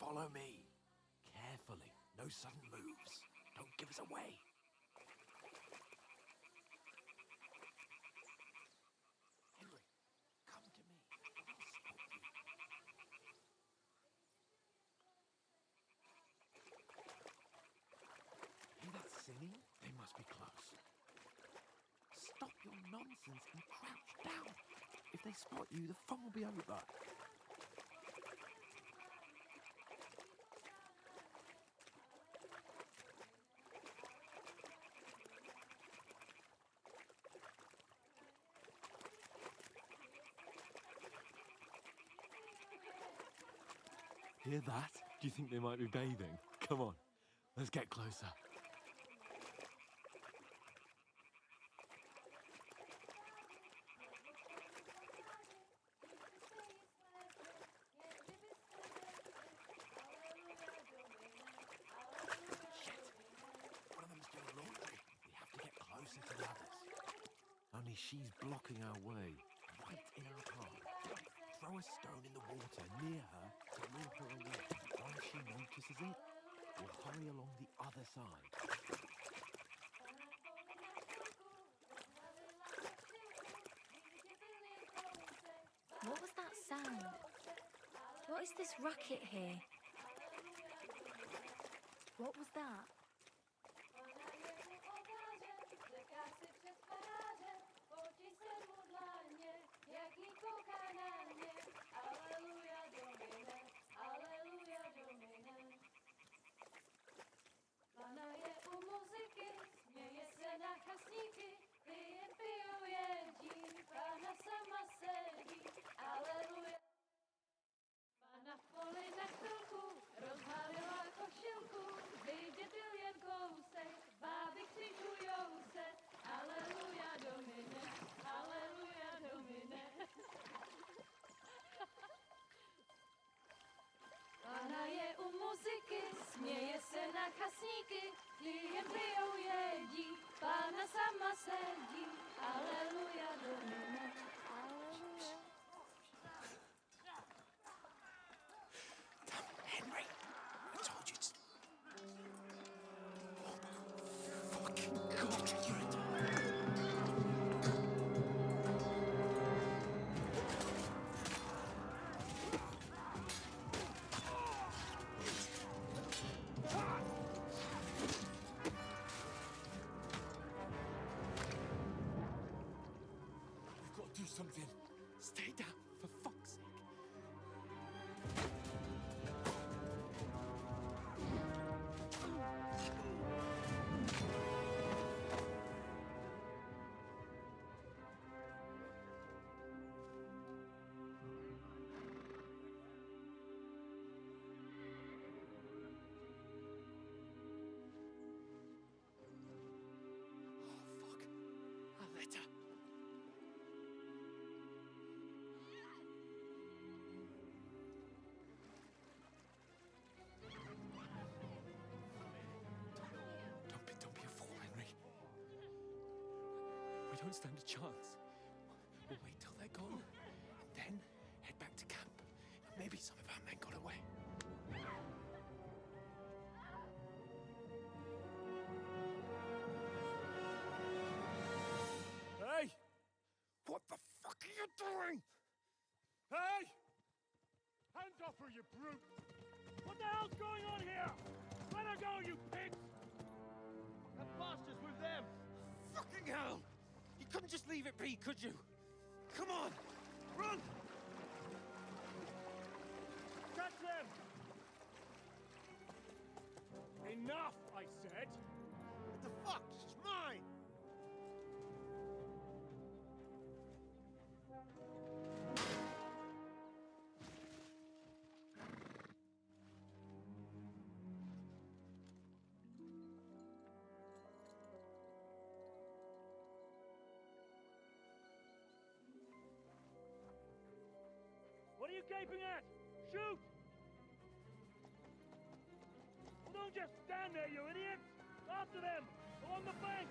Follow me. Carefully. No sudden moves. Don't give us away. Henry, come to me. I'll stop you. Hear that singing? They must be close. Stop your nonsense and crouch down. If they spot you, the fun will be over. Hear that? Do you think they might be bathing? Come on, let's get closer. Only she's blocking our way, right in our path. Throw a stone in the water near her to lure her away. Once she notices it, we'll hurry along the other side. What was that sound? What is this racket here? What was that? Pana je u muzyky, směje se na chasníky, ty jen pijou jedí, Pana sama sedí, aleluja. Pana v poli na chvilku rozhalila košilku, vydětil jen kousek, báby křižujou se, aleluja Domine, aleluja Domine. Pana je u muziky, směje se na chasníky, ty jen pijou jedí, Pána sama sedí, aleluja Domine, aleluja. Henry, I told you to... Oh my fucking God, you're a... We've got to do something. Stay down, for fuck's sake. We don't stand a chance. We'll wait till they're gone, and then head back to camp. Maybe some of our men got away. Hey! What the fuck are you doing? Hey! Hands off her, you brute! What the hell's going on here? Let her go, you pigs! That bastard's with them! Fucking hell! You couldn't just leave it be, could you? Come on! Run! Catch them! Enough, I said! What the fuck? She's mine! What are you gaping at? Shoot! Well, don't just stand there, you idiots! After them! Along the bank!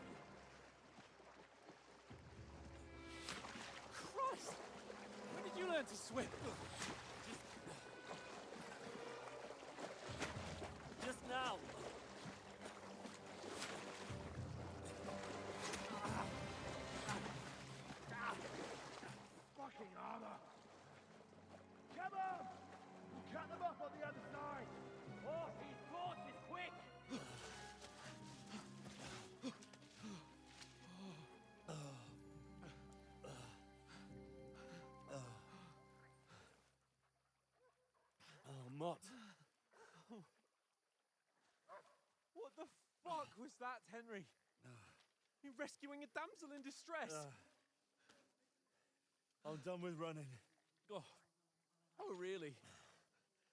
Christ! When did you learn to swim? Mott. What the fuck was that, Henry? You rescuing a damsel in distress? I'm done with running. Oh, really?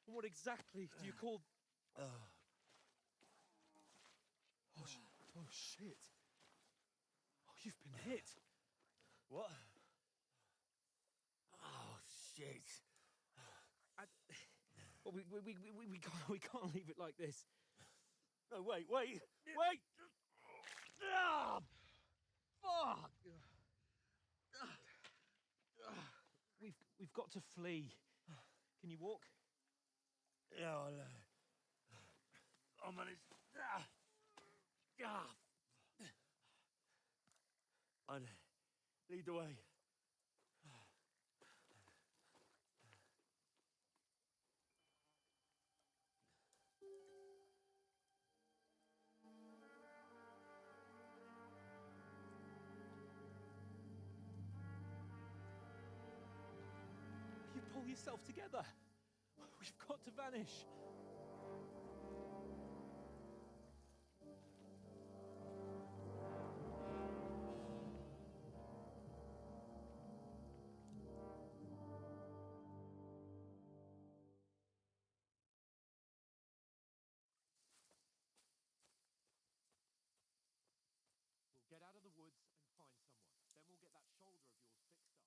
And what exactly do you call... Oh, shit. Oh, you've been hit. What? Oh, shit. Well, we can't leave it like this. No, wait! Ah! Fuck! We've got to flee. Can you walk? Yeah, I'll manage. I'd lead the way. You pull yourself together. We've got to vanish. We'll get out of the woods and find someone. Then we'll get that shoulder of yours fixed up.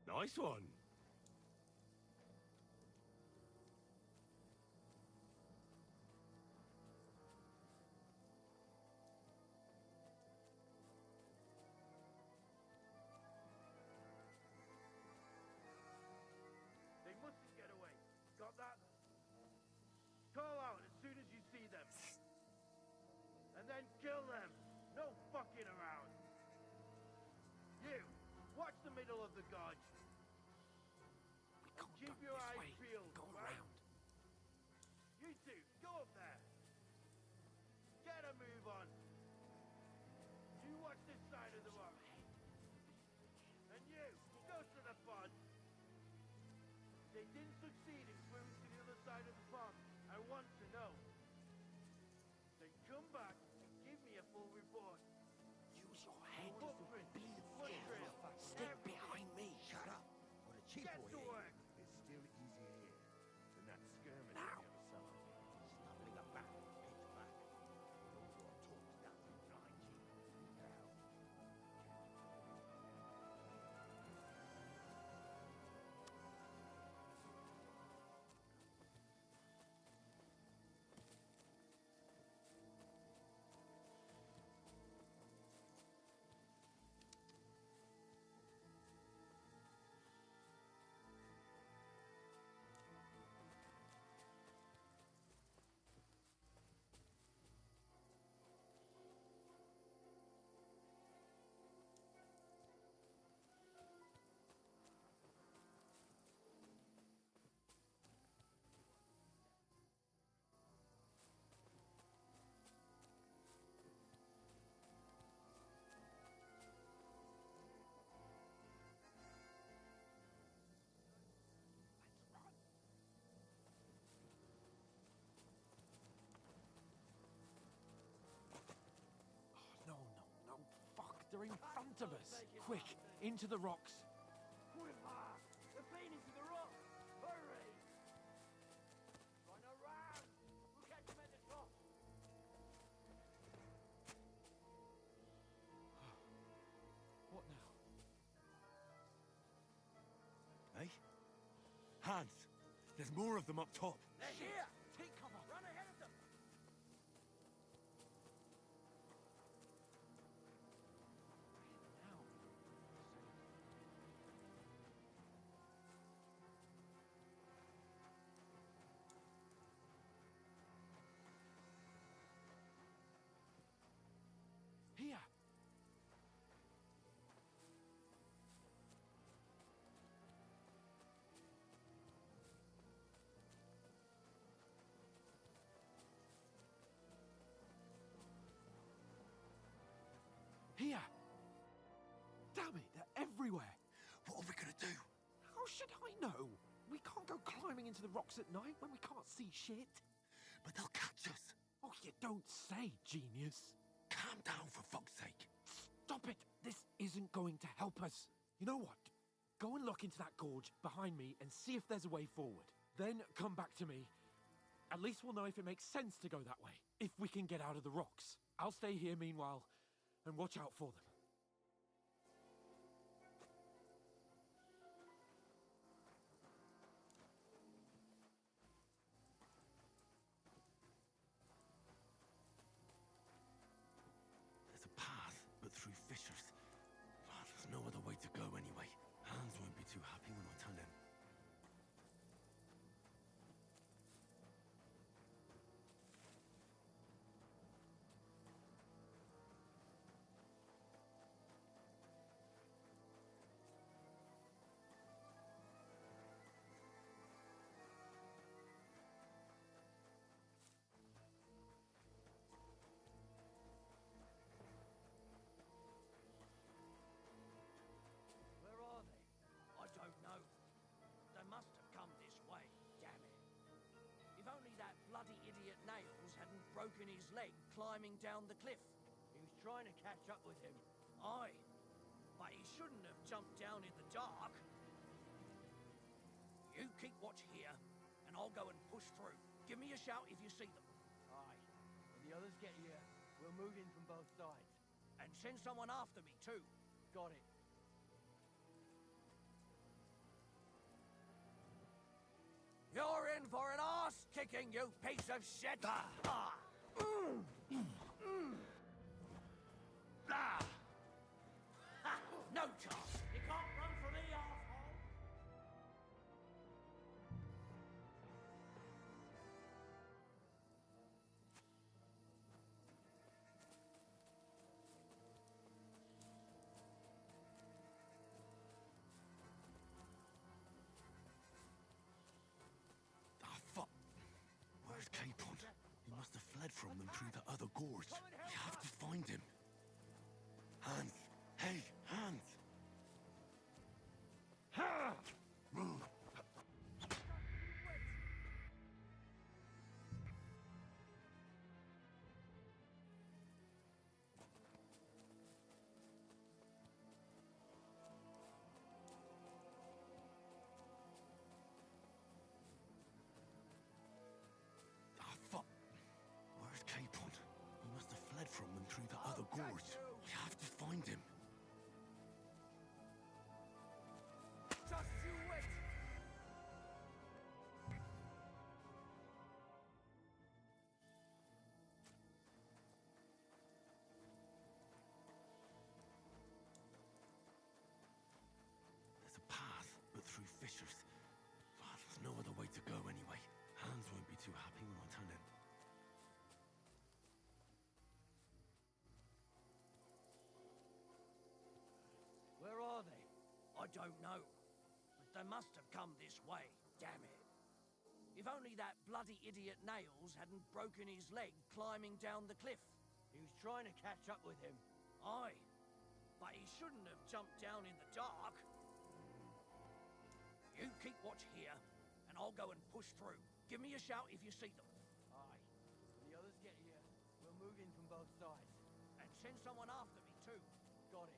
Nice one. They mustn't get away. Got that? Call out as soon as you see them. And then kill them. No fucking around. You, watch the middle of the gorge. We can't Keep go your this eyes way. peeled, Go right? around. You two, go up there. Get a move on. You watch this side of the rock. And you, go to the pond. They didn't succeed in swimming to the other side of the pond. I want to know. Then come back and give me a full report. Use your head. Footprints, Be foot careful. trails, Step everything. behind me. Shut up. What a cheap Get boy to here. work. It's still easier here than that skirmish Now. on the other side. Stumbling about, pitch black. Those who are taught that will blind you. Now. are in front of us. Quick, into the rocks. Quiver! The plane into the rock! Hurry! Run around! We'll catch them at the top! What now? Hey? Hans! There's more of them up top. They're here! Take cover! Run ahead of them! Now. Here. Here! Damn it, they're everywhere! What are we gonna do? How should I know? We can't go climbing into the rocks at night when we can't see shit. But they'll catch us. Oh, you don't say, genius. Calm down, for fuck's sake. Stop it! This isn't going to help us. You know what? Go and look into that gorge behind me and see if there's a way forward. Then come back to me. At least we'll know if it makes sense to go that way. If we can get out of the rocks. I'll stay here meanwhile and watch out for them. There's a path, but through fissures. Ah, there's no other way to go anyway. Hans won't be too happy when I tell him. Where are they? I don't know. They must have come this way, damn it. If only that bloody idiot Nails hadn't broken his leg climbing down the cliff. He was trying to catch up with him. Aye, but he shouldn't have jumped down in the dark. You keep watch here, and I'll go and push through. Give me a shout if you see them. Aye. When the others get here, we'll move in from both sides. And send someone after me, too. Got it. You're in for an arse-kicking, you piece of shit! Ah. Ah. Ha! No chance! You can't run from me, arsehole! Ah, fuck. Where's Capon? He must have fled from them through the other gorge. We have to find him. Hans! Hey, Hans! Ha! Move! Ah, fuck. Where's Capon? He must have fled from them through the other gorge. We have to find him. Just you wait! There's a path, but through fissures. Ah, there's no other way to go anyway. Hans won't be too happy when I tell him. Where are they? I don't know. But they must have come this way, damn it. If only that bloody idiot Nails hadn't broken his leg climbing down the cliff. He was trying to catch up with him. Aye, but he shouldn't have jumped down in the dark. You keep watch here, and I'll go and push through. Give me a shout if you see them. Aye. When the others get here, we'll move in from both sides. And send someone after me, too. Got it.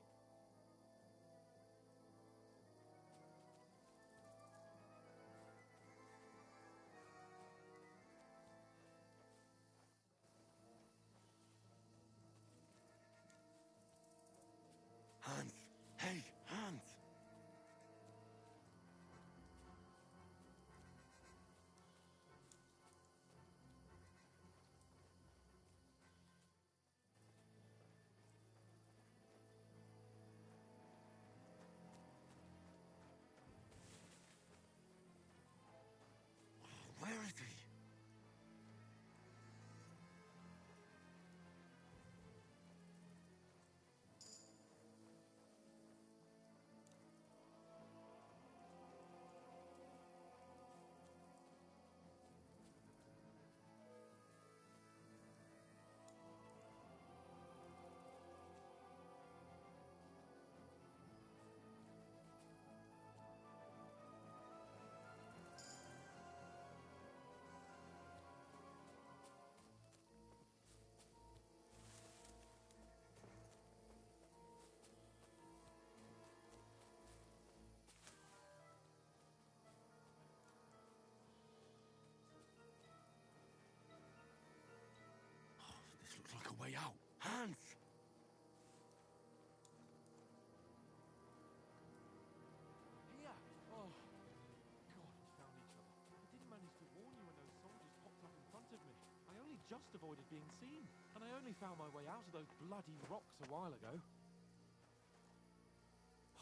just avoided being seen, and I only found my way out of those bloody rocks a while ago.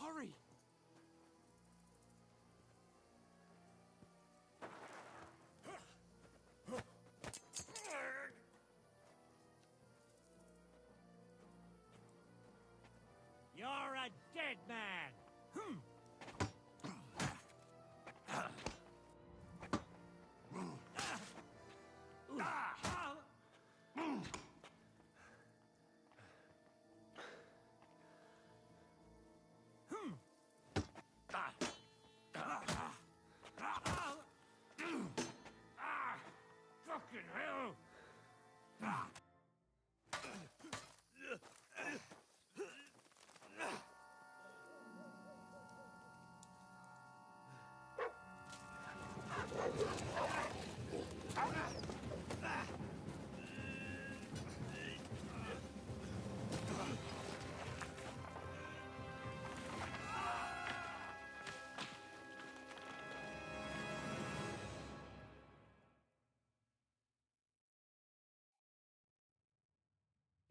Hurry! You're a dead man! Fucking hell!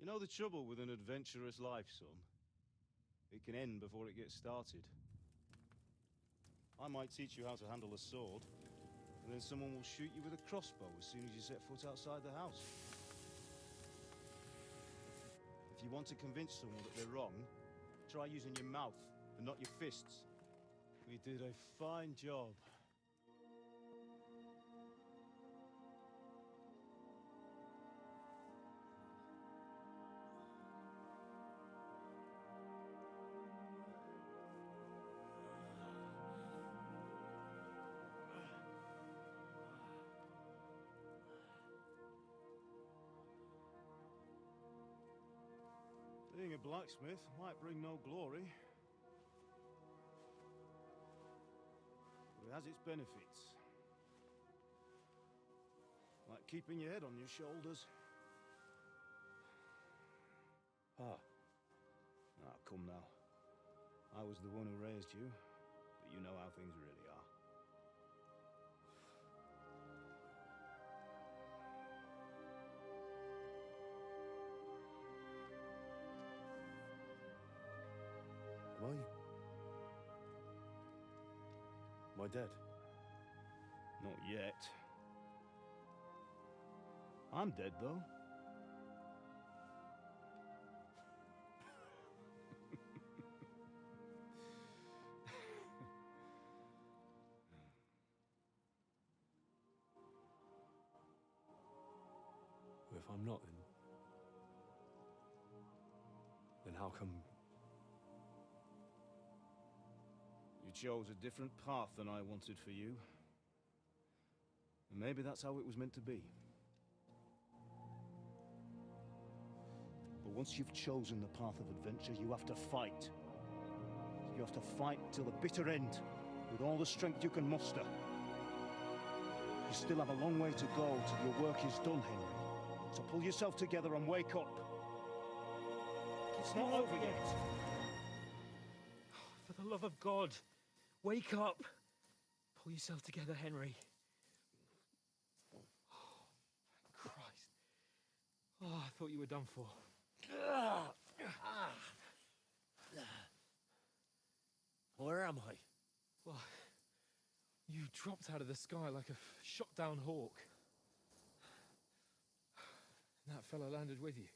You know the trouble with an adventurous life, son? It can end before it gets started. I might teach you how to handle a sword, and then someone will shoot you with a crossbow as soon as you set foot outside the house. If you want to convince someone that they're wrong, try using your mouth and not your fists. We did a fine job. Being a blacksmith might bring no glory, but it has its benefits. Like keeping your head on your shoulders. Ah, come now. I was the one who raised you, but you know how things really are. Am I dead? Not yet. I'm dead, though. If I'm not, then how come? You chose a different path than I wanted for you. And maybe that's how it was meant to be. But once you've chosen the path of adventure, you have to fight. You have to fight till the bitter end, with all the strength you can muster. You still have a long way to go till your work is done, Henry. So pull yourself together and wake up. It's not over yet. For the love of God, wake up! Pull yourself together, Henry. Oh, Christ. Oh, I thought you were done for. Where am I? Well, you dropped out of the sky like a shot-down hawk. And that fella landed with you.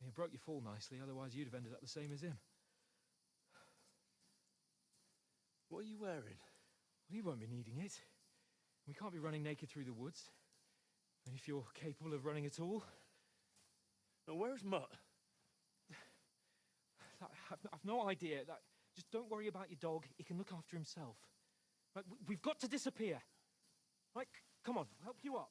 You broke your fall nicely, otherwise you'd have ended up the same as him. What are you wearing? Well, you won't be needing it. We can't be running naked through the woods. And if you're capable of running at all... Now, where's Mutt? I've no idea. Just don't worry about your dog. He can look after himself. Right, we've got to disappear. Right, come on, I'll help you up.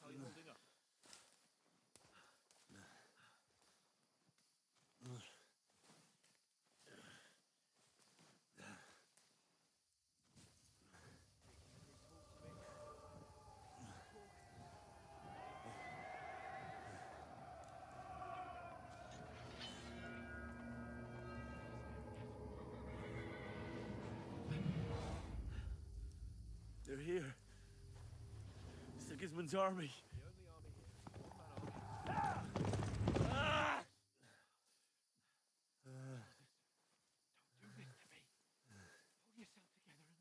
How are you holding up? here. Sigismund's army. The only army here. One-man army. Don't do this to me. Pull yourself together and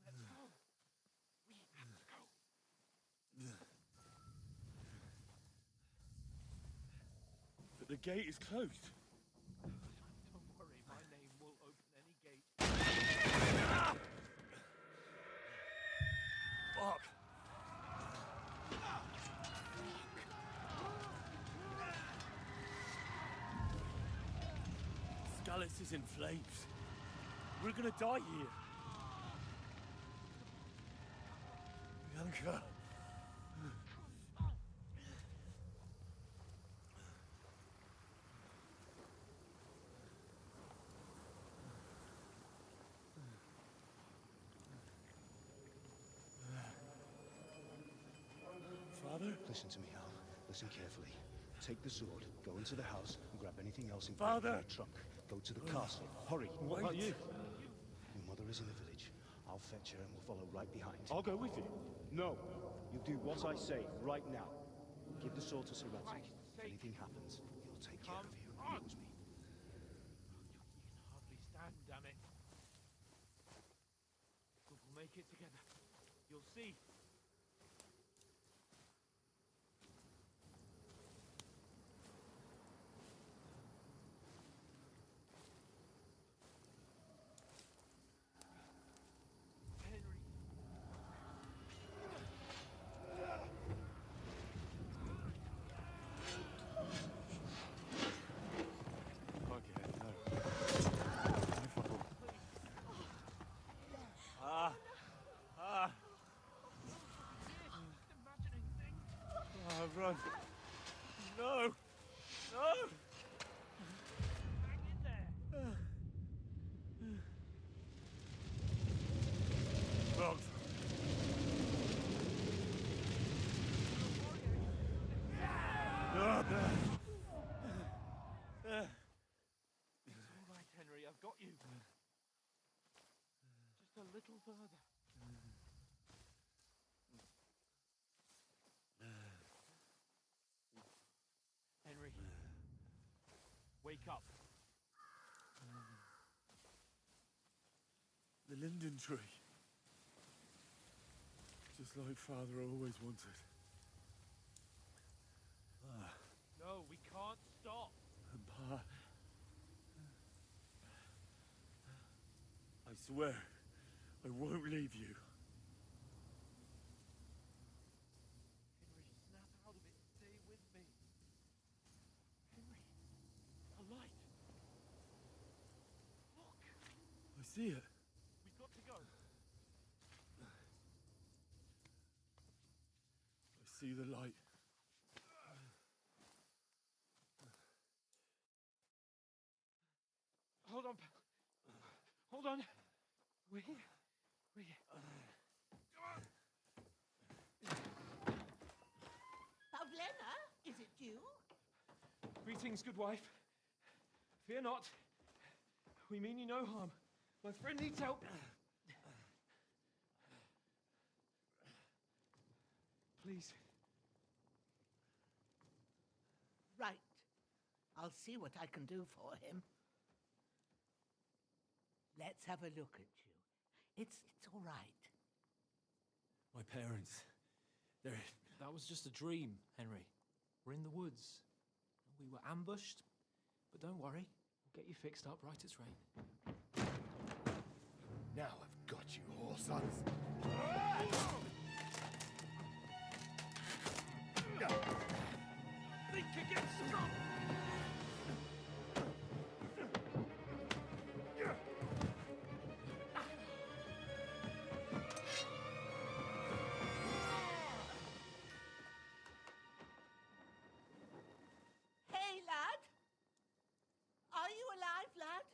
let's go. We have to go. But the gate is closed. Don't worry, my name will open any gate. Fuck. Scallis is in flames. We're gonna die here. Bianca. Father? Listen to me, Hal. Listen carefully. Take the sword, go into the house, and grab anything else in Father! your trunk. Go to the castle. Hurry. What about you? Your mother is in the village. I'll fetch her and we'll follow right behind. I'll go with you. No. You do what I say right now. Give the sword to Sir Ransom. Christ's If sake. anything happens, he'll take care of you. He knows me. You can hardly stand, damn it. But we'll make it together. You'll see. Henry. Fuck it, no. Imagining things. Run. No! No! Hang in there. Frogs. It's all right, Henry. I've got you. Just a little further. Henry. Wake up. The linden tree. Just like Father always wanted. No, we can't stop. Pa. I swear, I won't leave you. Henry, snap out of it. Stay with me. Henry, a light. Look, I see it. we've got to go. I see the light. Hold on, pal. Hold on. We're here. We're here. Pavlena, is it you? Greetings, good wife. Fear not. We mean you no harm. My friend needs help. Please. Right. I'll see what I can do for him. Let's have a look at you. It's all right. My parents, they're... That was just a dream, Henry. We're in the woods. We were ambushed, but don't worry. We'll get you fixed up right as rain. Now I've got you, whore sons. Think again, strong! Hey, lad! Are you alive, lad?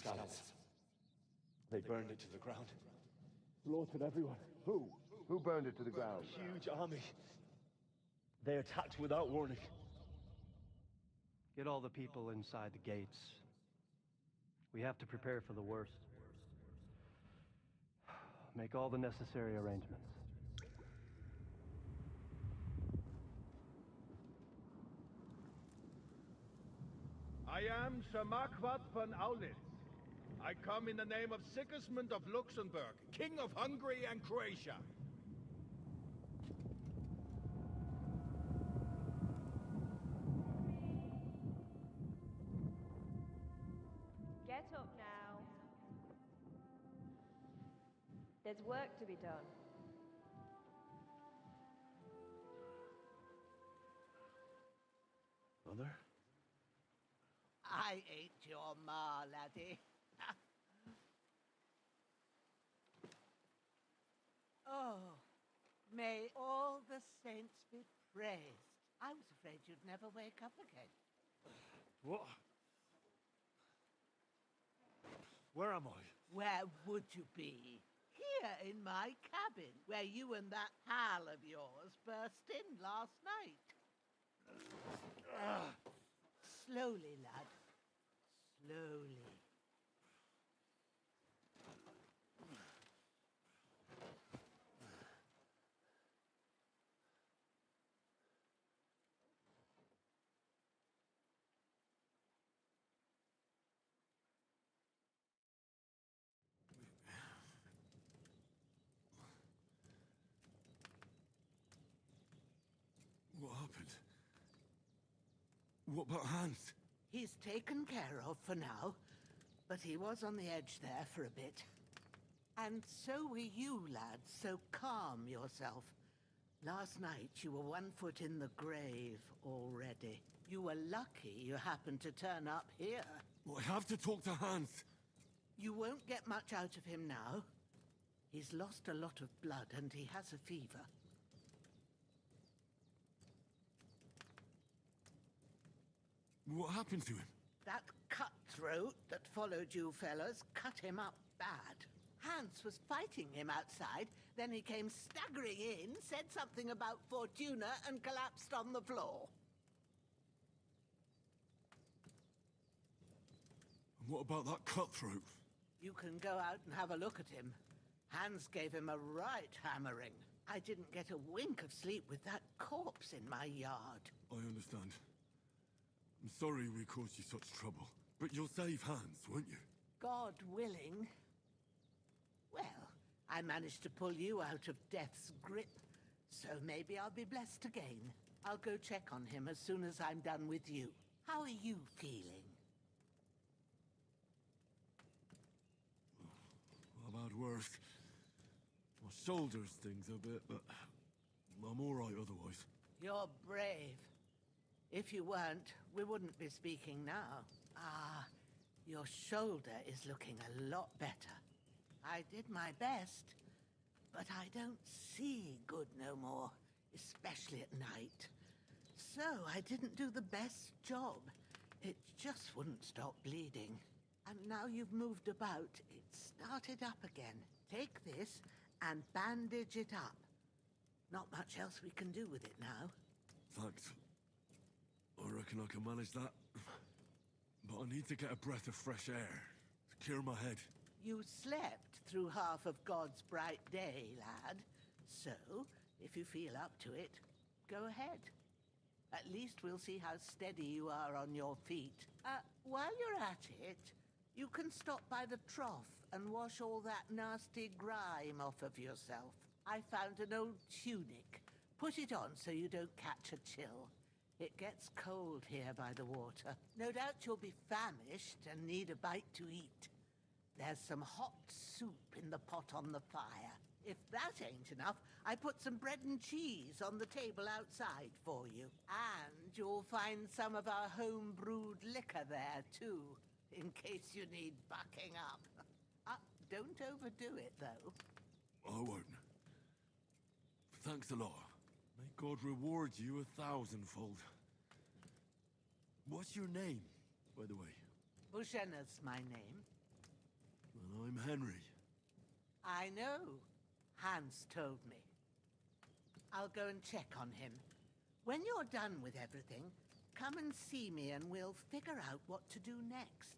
scouts. They burned it to the ground. Slaughtered everyone. Who? Who burned it to the ground? Huge army. They attacked without warning. Get all the people inside the gates. We have to prepare for the worst. Make all the necessary arrangements. I am Sir Marquardt von Aulitz. I come in the name of Sigismund of Luxembourg, King of Hungary and Croatia. Get up now. There's work to be done. Mother? I ain't your ma, laddie. Oh, may all the saints be praised. I was afraid you'd never wake up again. What? Where am I? Where would you be? Here in my cabin, where you and that pal of yours burst in last night. Slowly, lad. Slowly. What happened? What about Hans? He's taken care of for now, but he was on the edge there for a bit. And so were you, lad, so calm yourself. Last night you were 1 foot in the grave already. You were lucky you happened to turn up here. Well, I have to talk to Hans. You won't get much out of him now. He's lost a lot of blood and he has a fever. What happened to him? That cutthroat that followed you fellas cut him up bad. Hans was fighting him outside, then he came staggering in, said something about Fortuna, and collapsed on the floor. And what about that cutthroat? You can go out and have a look at him. Hans gave him a right hammering. I didn't get a wink of sleep with that corpse in my yard. I understand. I'm sorry we caused you such trouble. But you'll save Hans, won't you? God willing. Well, I managed to pull you out of death's grip, so maybe I'll be blessed again. I'll go check on him as soon as I'm done with you. How are you feeling? I've had worse. My shoulders stings a bit, but I'm all right otherwise. You're brave. If you weren't, we wouldn't be speaking now. Ah, your shoulder is looking a lot better. I did my best, but I don't see good no more, especially at night. So I didn't do the best job. It just wouldn't stop bleeding. And now you've moved about, it's started up again. Take this and bandage it up. Not much else we can do with it now. Thanks. I reckon I can manage that. But I need to get a breath of fresh air to clear my head. You slept through half of God's bright day, lad. So, if you feel up to it, go ahead. At least we'll see how steady you are on your feet. While you're at it, you can stop by the trough and wash all that nasty grime off of yourself. I found an old tunic. Put it on so you don't catch a chill. It gets cold here by the water. No doubt you'll be famished and need a bite to eat. There's some hot soup in the pot on the fire. If that ain't enough, I put some bread and cheese on the table outside for you. And you'll find some of our home-brewed liquor there, too, in case you need bucking up. Don't overdo it, though. I won't. Thanks a lot. May God reward you 1,000-fold. What's your name, by the way? Bushenna's my name. And I'm Henry. I know. Hans told me. I'll go and check on him. When you're done with everything, come and see me and we'll figure out what to do next.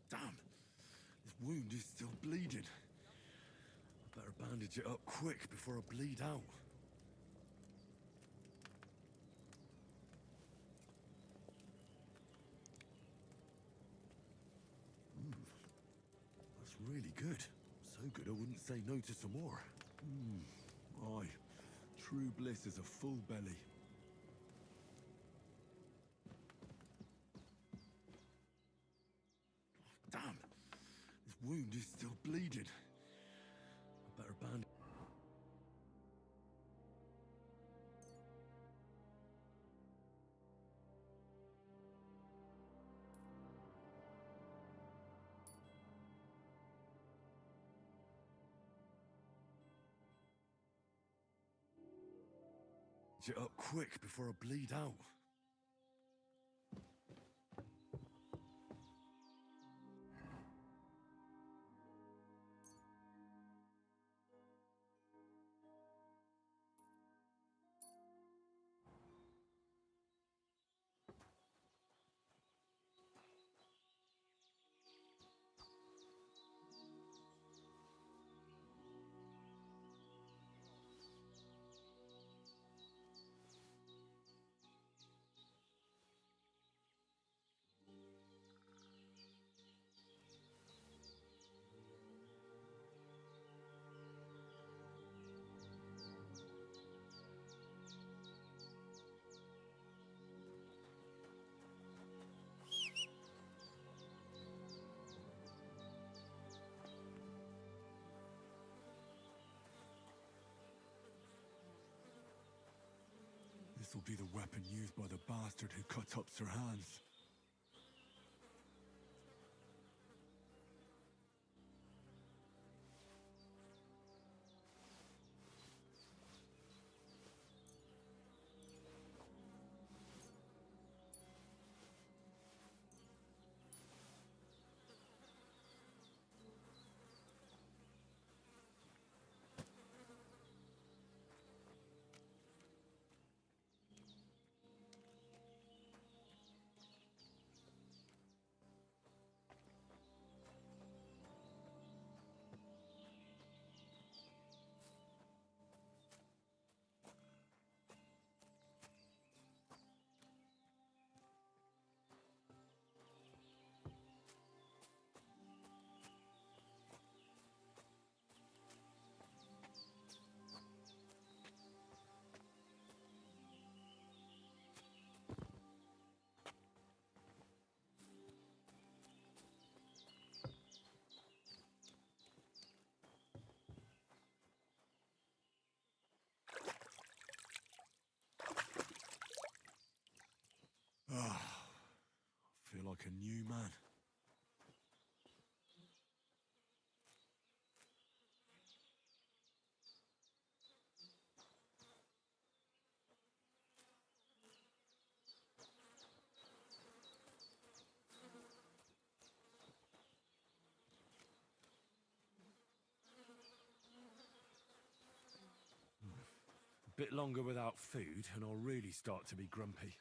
Damn! This wound is still bleeding. I better bandage it up quick before I bleed out. That's really good. So good I wouldn't say no to some more. Aye. True bliss is a full belly. Damn! This wound is still bleeding. I better bandage it up quick before I bleed out. This will be the weapon used by the bastard who cut up Sir Hans. like a new man. Bit longer without food, and I'll really start to be grumpy.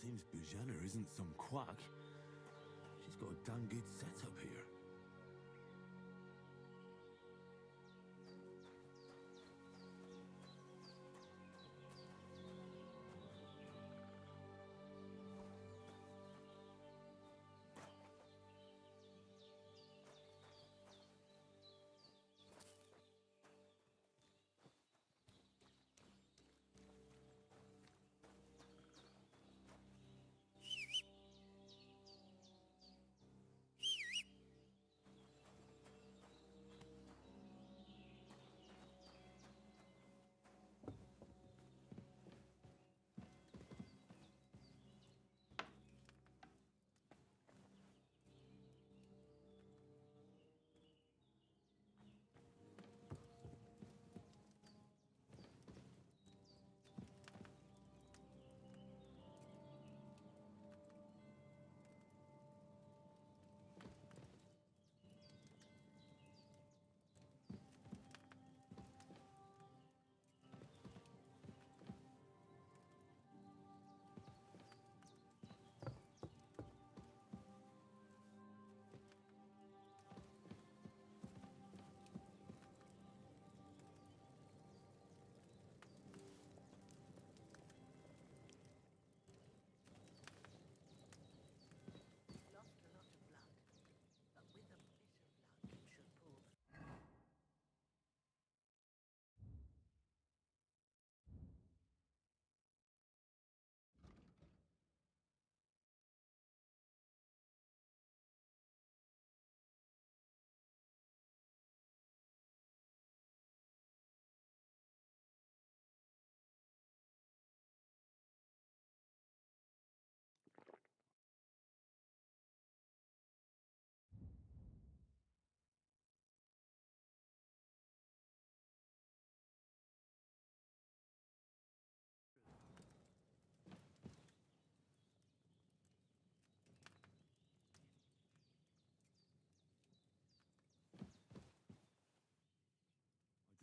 Seems Bujana isn't some quack. She's got a damn good setup here.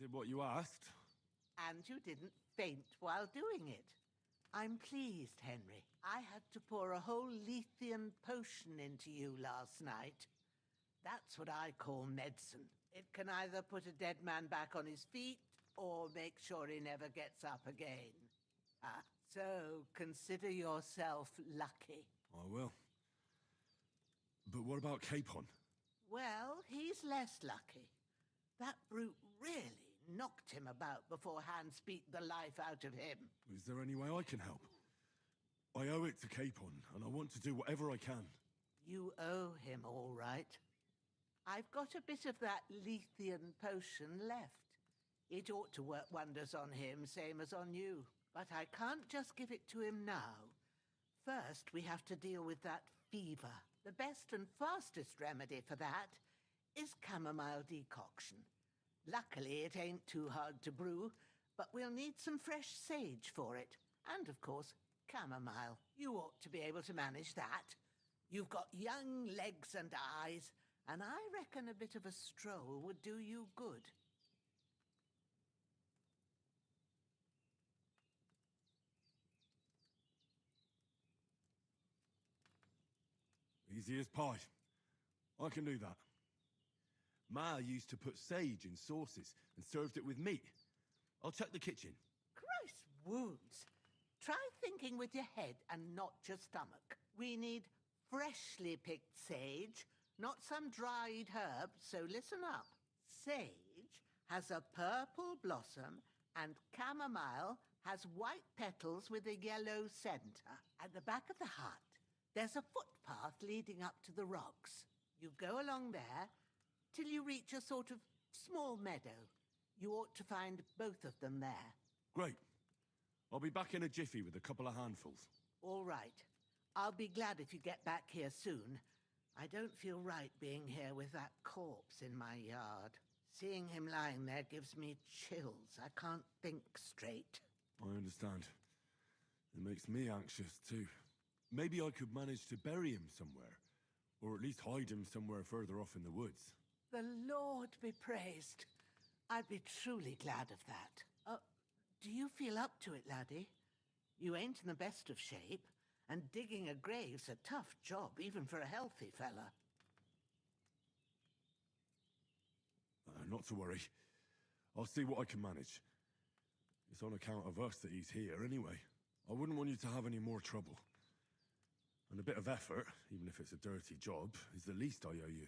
Did what you asked. And you didn't faint while doing it. I'm pleased, Henry. I had to pour a whole Lethean potion into you last night. That's what I call medicine. It can either put a dead man back on his feet, or make sure he never gets up again. So consider yourself lucky. I will. But what about Capon? Well, he's less lucky. That brute really knocked him about before hands beat the life out of him. Is there any way I can help? I owe it to Capon, and I want to do whatever I can. You owe him, all right. I've got a bit of that Lethean potion left. It ought to work wonders on him, same as on you. But I can't just give it to him now. First, we have to deal with that fever. The best and fastest remedy for that is chamomile decoction. Luckily, it ain't too hard to brew, but we'll need some fresh sage for it. And, of course, chamomile. You ought to be able to manage that. You've got young legs and eyes, and I reckon a bit of a stroll would do you good. Easy as pie. I can do that. Ma used to put sage in sauces and served it with meat. I'll check the kitchen. Christ wounds! Try thinking with your head and not your stomach. We need freshly picked sage, not some dried herb, so listen up. Sage has a purple blossom and chamomile has white petals with a yellow center. At the back of the hut, there's a footpath leading up to the rocks. You go along there till you reach a sort of small meadow. You ought to find both of them there. Great. I'll be back in a jiffy with a couple of handfuls. All right. I'll be glad if you get back here soon. I don't feel right being here with that corpse in my yard. Seeing him lying there gives me chills. I can't think straight. I understand. It makes me anxious, too. Maybe I could manage to bury him somewhere. Or at least hide him somewhere further off in the woods. The Lord be praised. I'd be truly glad of that. Do you feel up to it, laddie? You ain't in the best of shape, and digging a grave's a tough job, even for a healthy fella. Not to worry. I'll see what I can manage. It's on account of us that he's here anyway. I wouldn't want you to have any more trouble. And a bit of effort, even if it's a dirty job, is the least I owe you.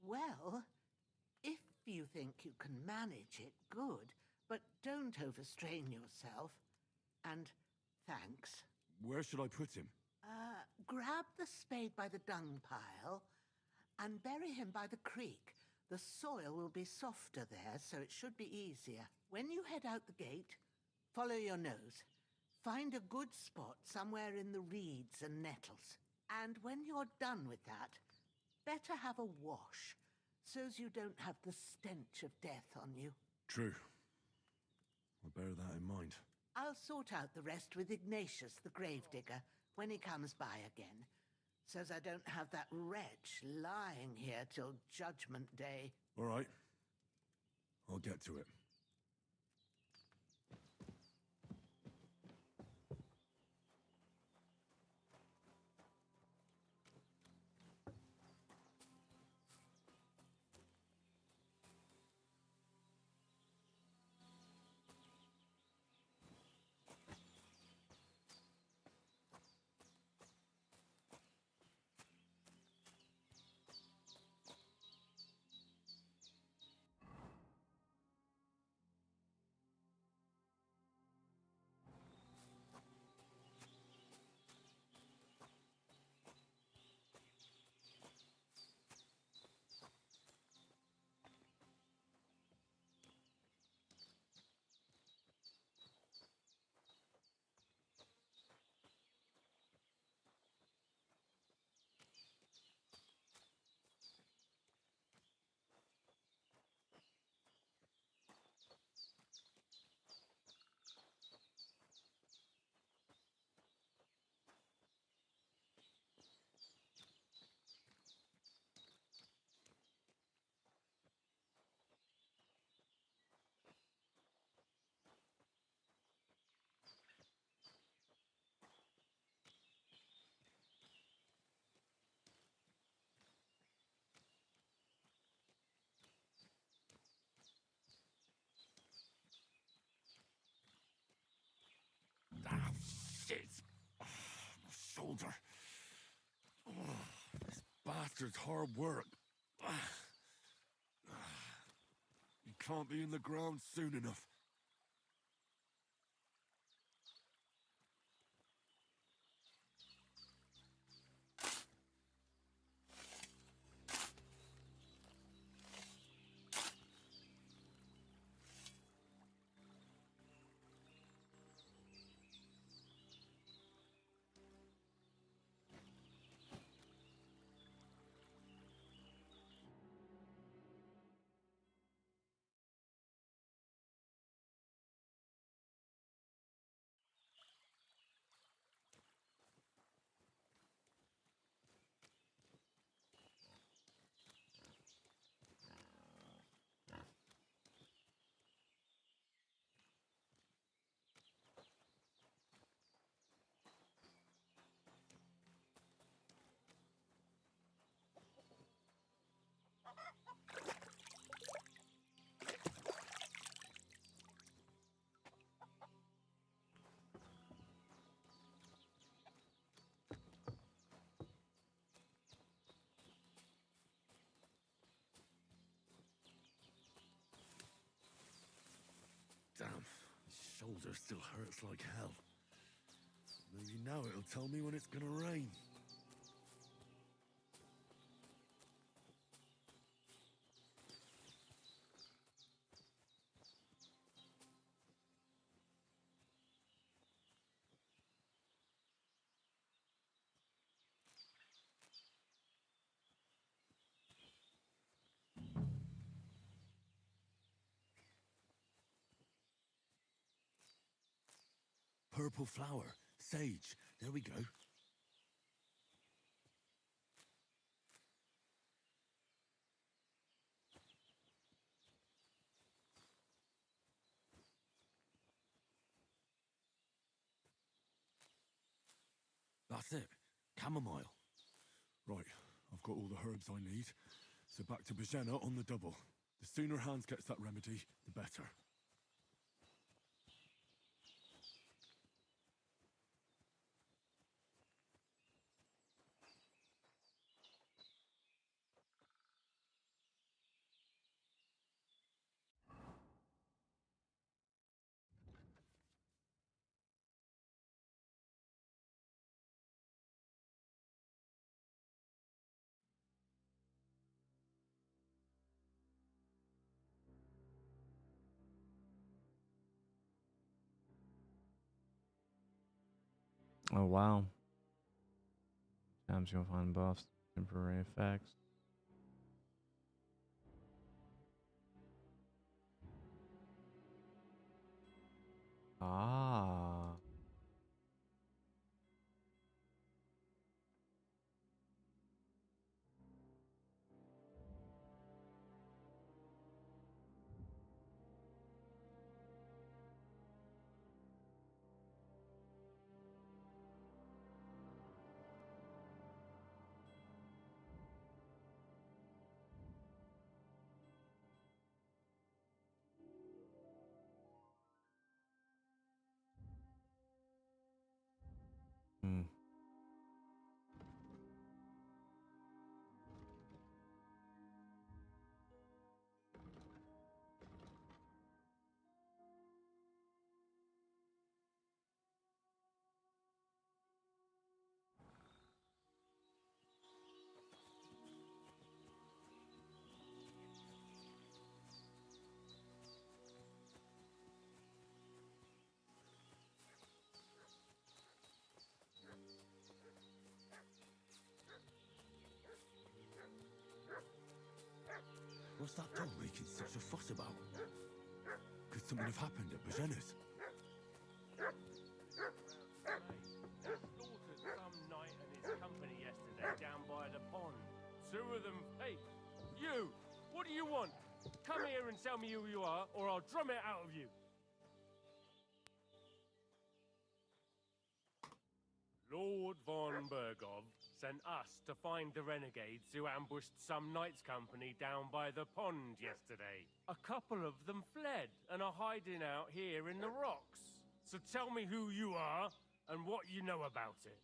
Well, if you think you can manage it, good. But don't overstrain yourself. And thanks. Where should I put him? Grab the spade by the dung pile and bury him by the creek. The soil will be softer there, so it should be easier. When you head out the gate, follow your nose. Find a good spot somewhere in the reeds and nettles. And when you're done with that, better have a wash, so's you don't have the stench of death on you. True. I'll bear that in mind. I'll sort out the rest with Ignatius, the gravedigger, when he comes by again, so's I don't have that wretch lying here till Judgment Day. All right. I'll get to it. shoulder. This bastard's hard work. You can't be in the ground soon enough. Damn, his shoulder still hurts like hell. Maybe now it'll tell me when it's gonna rain. Purple flower. Sage. There we go. That's it. Chamomile. Right. I've got all the herbs I need. So back to Bajena on the double. The sooner Hans gets that remedy, the better. Oh wow. Times you'll find buffs, temporary effects. Ah. Hmm. What's that dog making such a fuss about? Could something have happened at Bajena's? They slaughtered some knight and his company yesterday down by the pond. 2 of them. Hey, you! What do you want? Come here and tell me who you are, or I'll drum it out of you. Lord von Bergov sent us to find the renegades who ambushed some knights' company down by the pond yesterday. A couple of them fled and are hiding out here in the rocks. So tell me who you are and what you know about it.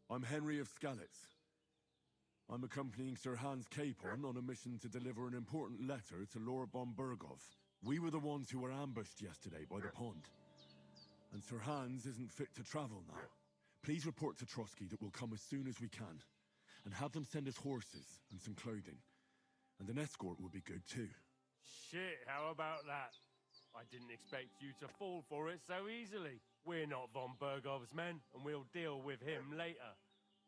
I'm Henry of Skalitz. I'm accompanying Sir Hans Capon on a mission to deliver an important letter to Lord Bombergov. We were the ones who were ambushed yesterday by the pond. And Sir Hans isn't fit to travel now. Please report to Trotsky that we'll come as soon as we can. And have them send us horses and some clothing. And an escort would be good too. Shit, how about that? I didn't expect you to fall for it so easily. We're not von Bergov's men, and we'll deal with him later.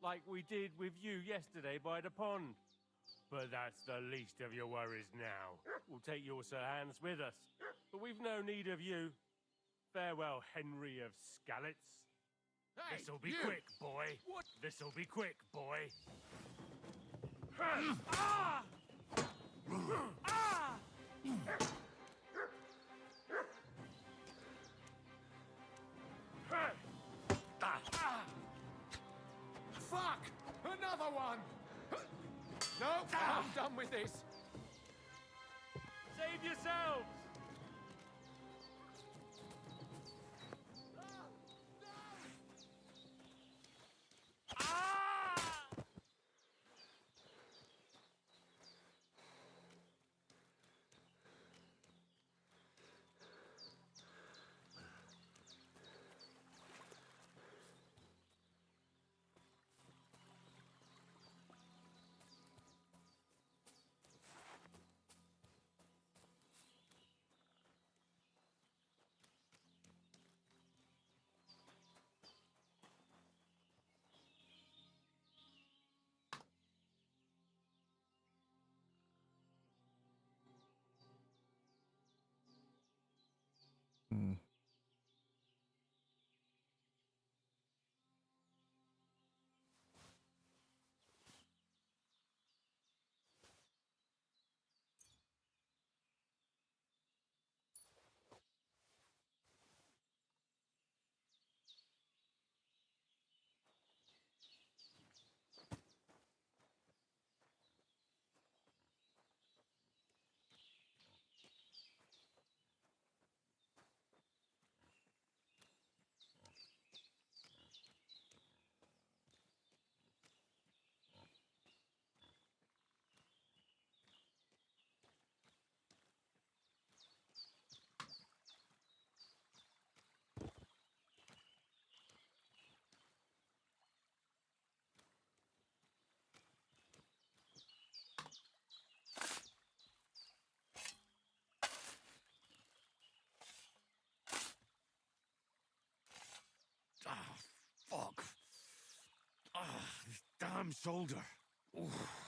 Like we did with you yesterday by the pond. But that's the least of your worries now. We'll take your Sir Hans with us. But we've no need of you. Farewell, Henry of Skalitz. Hey, This'll be you! quick, boy. What? This'll be quick, boy. Fuck! Another one! No, I'm done with this. Save yourselves! Hmm. Ah, fuck. Ah, this damn shoulder. Oof.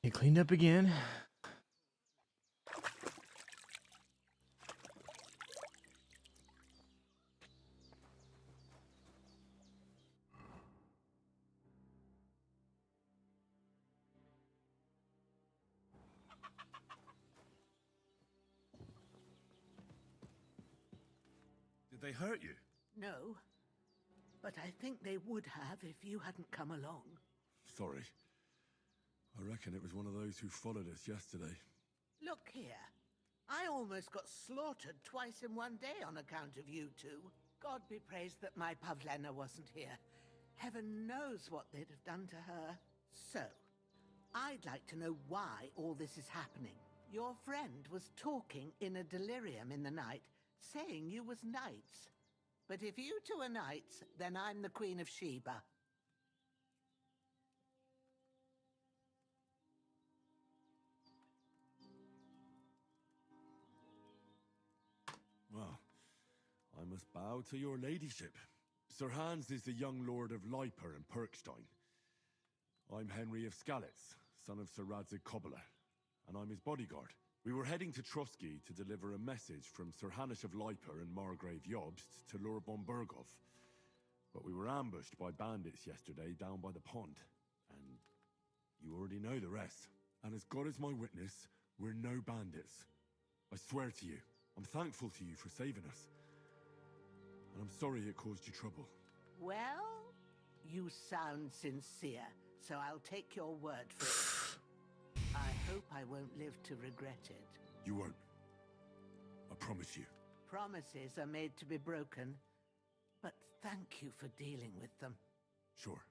He cleaned up again. Did they hurt you? No, but I think they would have if you hadn't come along. Sorry. I reckon it was one of those who followed us yesterday. Look here. I almost got slaughtered twice in one day on account of you two. God be praised that my Pavlena wasn't here. Heaven knows what they'd have done to her. So, I'd like to know why all this is happening. Your friend was talking in a delirium in the night, saying you was knights. But if you two are knights, then I'm the Queen of Sheba. Well, I must bow to your ladyship. Sir Hans is the young lord of Leiper and Perkstein. I'm Henry of Skalitz, son of Sir Radzig Kobyla, and I'm his bodyguard. We were heading to Trotsky to deliver a message from Sir Hanush of Leiper and Margrave Jobst to Lord Bombergov. But we were ambushed by bandits yesterday down by the pond, and you already know the rest. And as God is my witness, we're no bandits. I swear to you, I'm thankful to you for saving us. And I'm sorry it caused you trouble. Well, you sound sincere, so I'll take your word for it. I hope I won't live to regret it. You won't. I promise you. Promises are made to be broken, but thank you for dealing with them. Sure.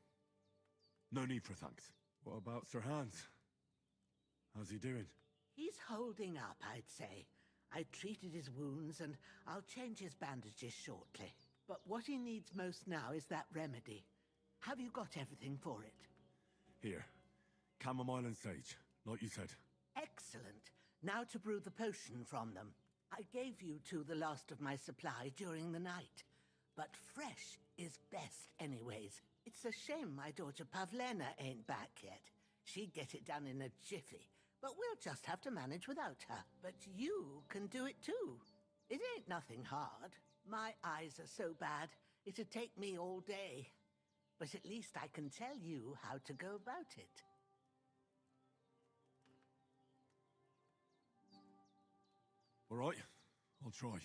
No need for thanks. What about Sir Hans? How's he doing? He's holding up, I'd say. I treated his wounds, and I'll change his bandages shortly. But what he needs most now is that remedy. Have you got everything for it? Here. Chamomile and sage, like you said. Excellent. Now to brew the potion from them. I gave you two the last of my supply during the night. But fresh is best anyways. It's a shame my daughter Pavlena ain't back yet. She'd get it done in a jiffy. But we'll just have to manage without her. But you can do it too. It ain't nothing hard. My eyes are so bad, it'd take me all day. But at least I can tell you how to go about it. All right, I'll try.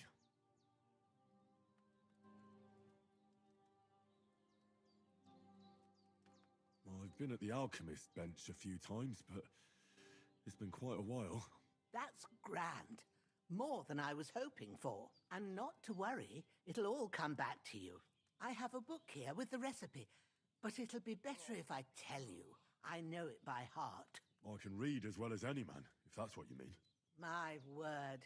Well, I've been at the alchemist bench a few times, but it's been quite a while. That's grand. More than I was hoping for. And not to worry, it'll all come back to you. I have a book here with the recipe, but it'll be better if I tell you. I know it by heart. I can read as well as any man, if that's what you mean. My word.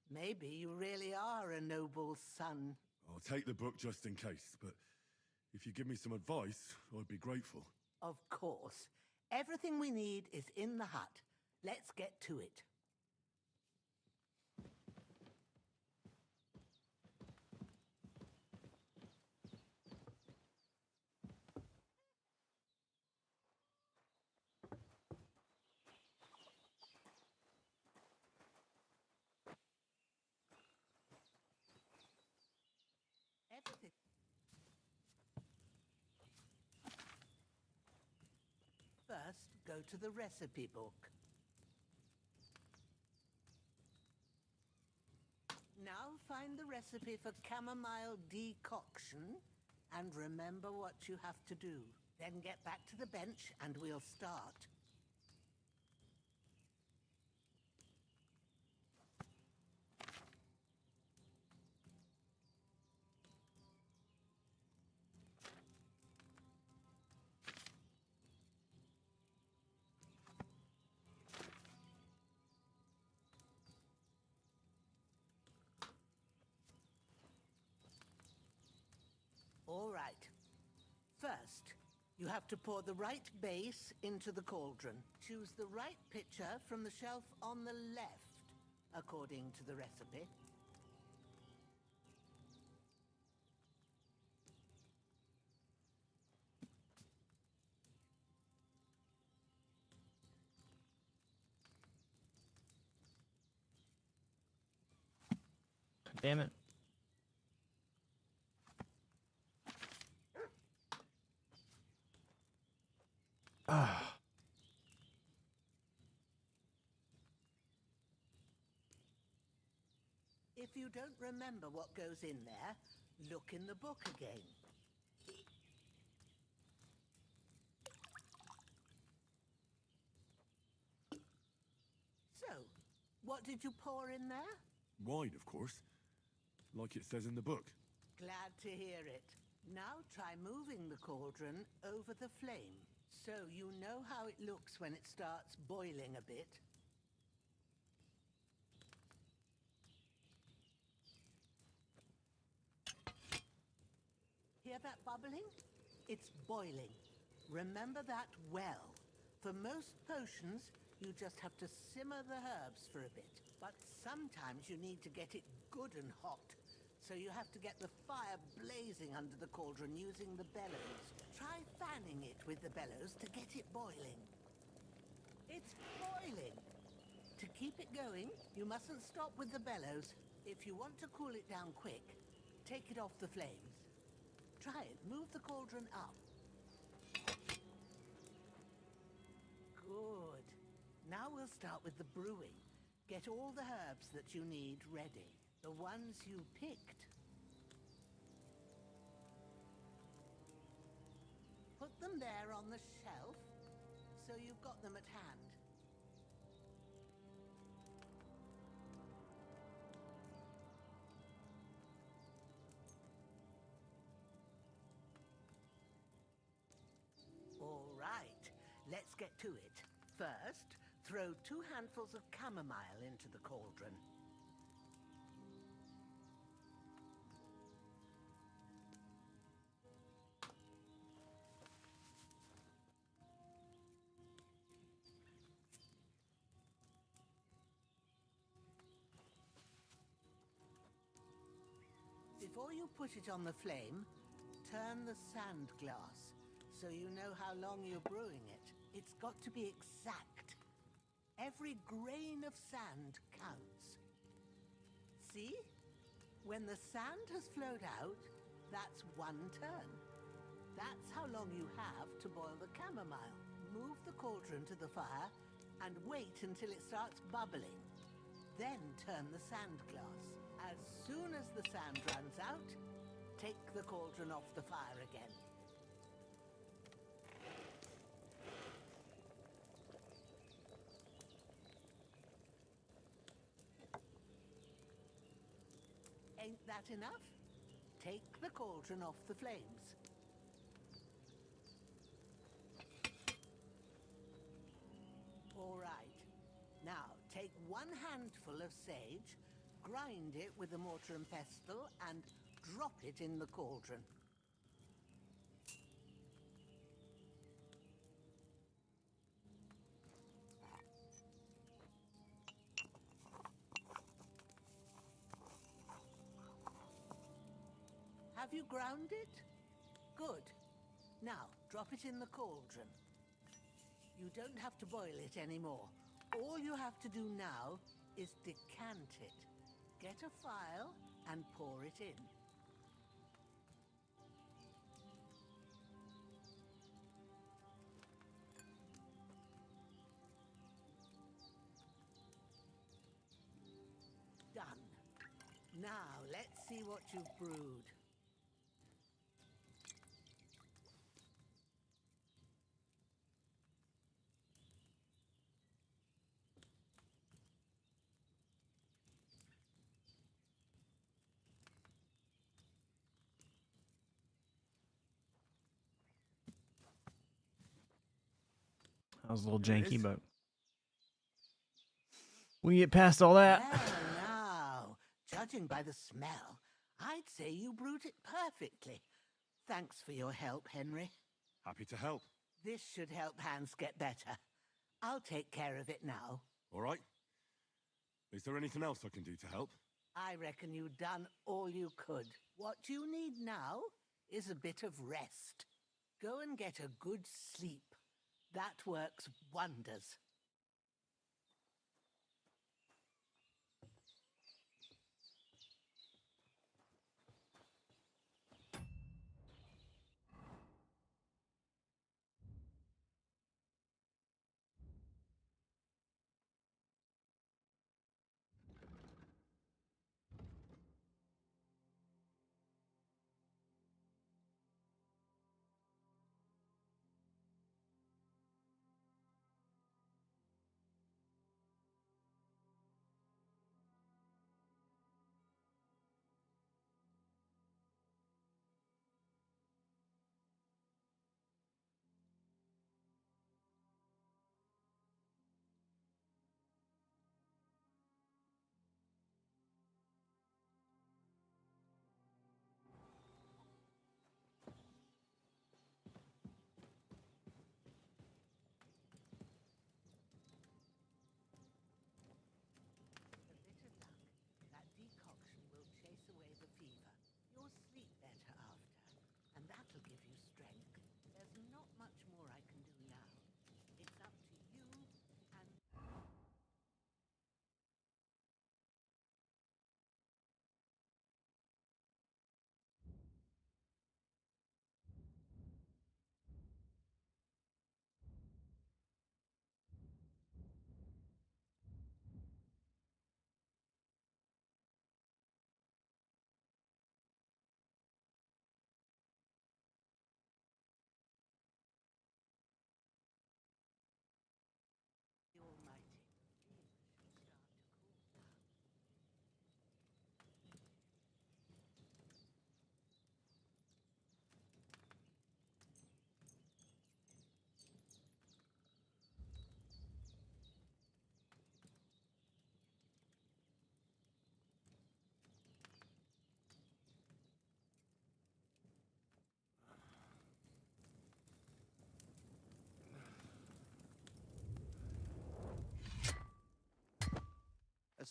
Maybe you really are a noble son. I'll take the book just in case, but if you give me some advice, I'd be grateful. Of course. Everything we need is in the hut. Let's get to it. Everything. First, go to the recipe book. Now find the recipe for chamomile decoction and remember what you have to do. Then get back to the bench and we'll start. All right. First, you have to pour the right base into the cauldron. Choose the right pitcher from the shelf on the left, according to the recipe. Damn it. Ah. If you don't remember what goes in there, look in the book again. So, what did you pour in there? Wine, of course. Like it says in the book. Glad to hear it. Now try moving the cauldron over the flame, so you know how it looks when it starts boiling a bit. Hear that bubbling? It's boiling. Remember that well. For most potions, you just have to simmer the herbs for a bit. But sometimes you need to get it good and hot. So you have to get the fire blazing under the cauldron using the bellows. Try fanning it with the bellows to get it boiling. It's boiling! To keep it going, you mustn't stop with the bellows. If you want to cool it down quick, take it off the flames. Try it. Move the cauldron up. Good. Now we'll start with the brewing. Get all the herbs that you need ready. The ones you picked. Put them there on the shelf, so you've got them at hand. All right, let's get to it. First, throw 2 handfuls of chamomile into the cauldron. Before you put it on the flame, turn the sand glass so you know how long you're brewing it. It's got to be exact. Every grain of sand counts. See? When the sand has flowed out, that's 1 turn. That's how long you have to boil the chamomile. Move the cauldron to the fire and wait until it starts bubbling. Then turn the sand glass. As soon as the sand runs out, take the cauldron off the fire again. Ain't that enough? Take the cauldron off the flames. All right. Now, take 1 handful of sage, grind it with a mortar and pestle, and drop it in the cauldron. Have you ground it? Good. Now, drop it in the cauldron. You don't have to boil it anymore. All you have to do now is decant it. Get a phial and pour it in. Done. Now, let's see what you've brewed. That was a little janky, but we get past all that. Well, now, judging by the smell, I'd say you brewed it perfectly. Thanks for your help, Henry. Happy to help. This should help Hans get better. I'll take care of it now. All right. Is there anything else I can do to help? I reckon you've done all you could. What you need now is a bit of rest. Go and get a good sleep. That works wonders.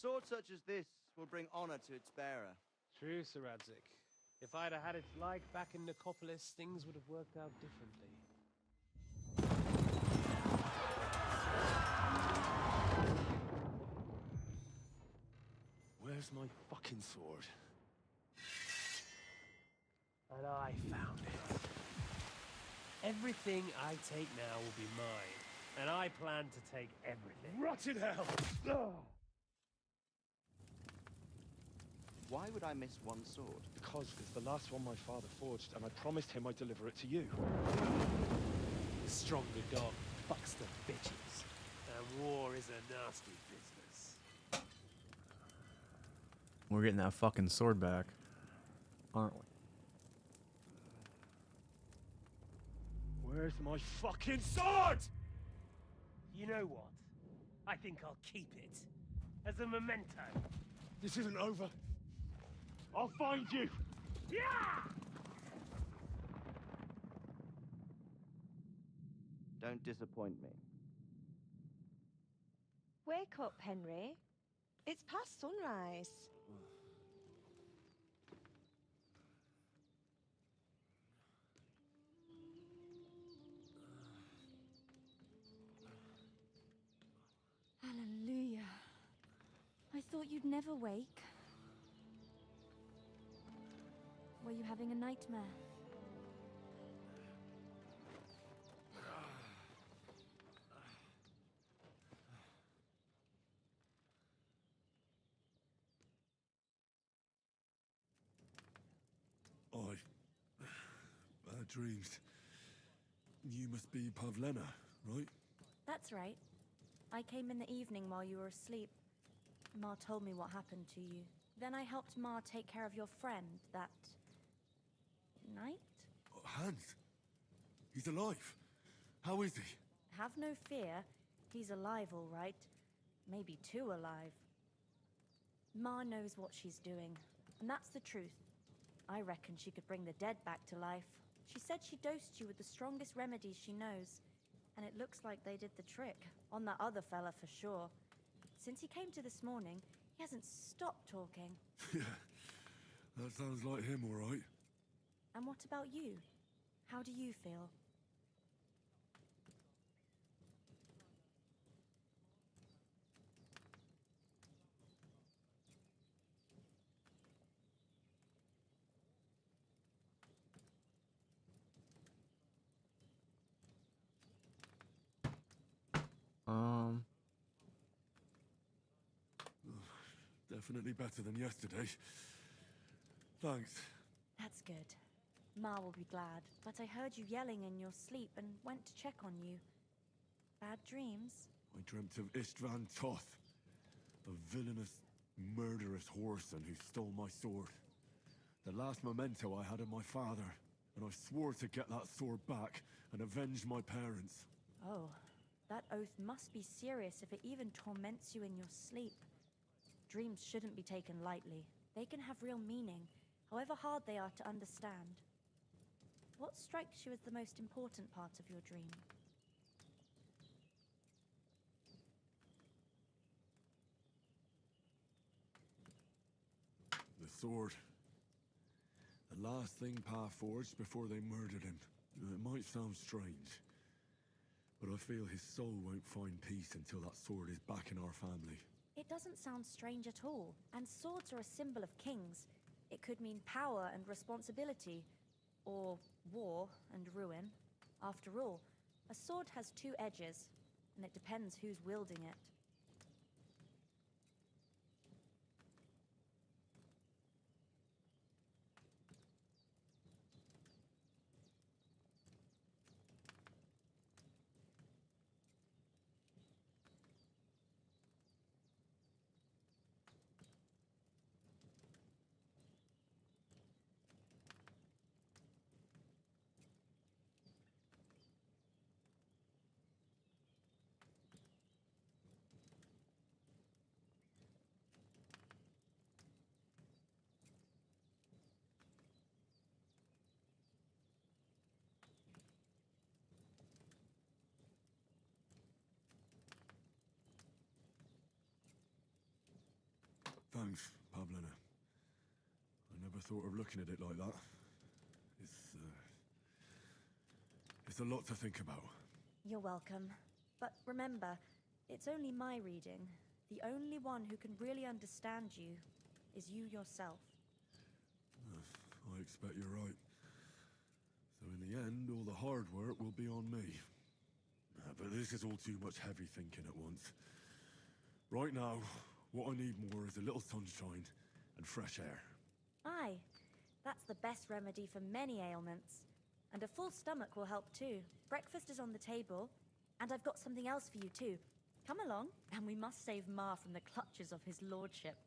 sword such as this will bring honor to its bearer. True, Sir Radzik. If I'd have had its like back in Nicopolis, things would have worked out differently. Where's my fucking sword? And I found it. Everything I take now will be mine, and I plan to take everything. Rotted hell! Ugh. Why would I miss one sword? Because it's the last one my father forged, and I promised him I'd deliver it to you. The stronger dog fucks the bitches, and war is a nasty business. We're getting that fucking sword back, aren't we? Where's my fucking sword? You know what? I think I'll keep it. As a memento. This isn't over. I'll find you! Yeah! Don't disappoint me. Wake up, Henry. It's past sunrise. Hallelujah. I thought you'd never wake. Were you having a nightmare? Bad dreams. You must be Pavlena, right? That's right. I came in the evening while you were asleep. Ma told me what happened to you. Then I helped Ma take care of your friend that night? Hans? He's alive. How is he? Have no fear. He's alive, all right. Maybe too alive. Ma knows what she's doing, and that's the truth. I reckon she could bring the dead back to life. She said she dosed you with the strongest remedies she knows, and it looks like they did the trick. On that other fella for sure. Since he came to this morning, he hasn't stopped talking. Yeah, that sounds like him, all right. And what about you? How do you feel? Definitely better than yesterday. Thanks. That's good. Ma will be glad, but I heard you yelling in your sleep and went to check on you. Bad dreams? I dreamt of Istvan Toth, a villainous, murderous whoreson who stole my sword. The last memento I had of my father, and I swore to get that sword back and avenge my parents. Oh, that oath must be serious if it even torments you in your sleep. Dreams shouldn't be taken lightly. They can have real meaning, however hard they are to understand. What strikes you as the most important part of your dream? The sword. The last thing Pa forged before they murdered him. It might sound strange, but I feel his soul won't find peace until that sword is back in our family. It doesn't sound strange at all, and swords are a symbol of kings. It could mean power and responsibility, or war and ruin. After all, a sword has two edges, and it depends who's wielding it. Pavlina. I never thought of looking at it like that. It's a lot to think about. You're welcome. But remember, it's only my reading. The only one who can really understand you is you yourself. I expect you're right. So in the end, all the hard work will be on me. But this is all too much heavy thinking at once. Right now, what I need more is a little sunshine and fresh air. Aye, that's the best remedy for many ailments. And a full stomach will help too. Breakfast is on the table, and I've got something else for you too. Come along, and we must save Ma from the clutches of his lordship.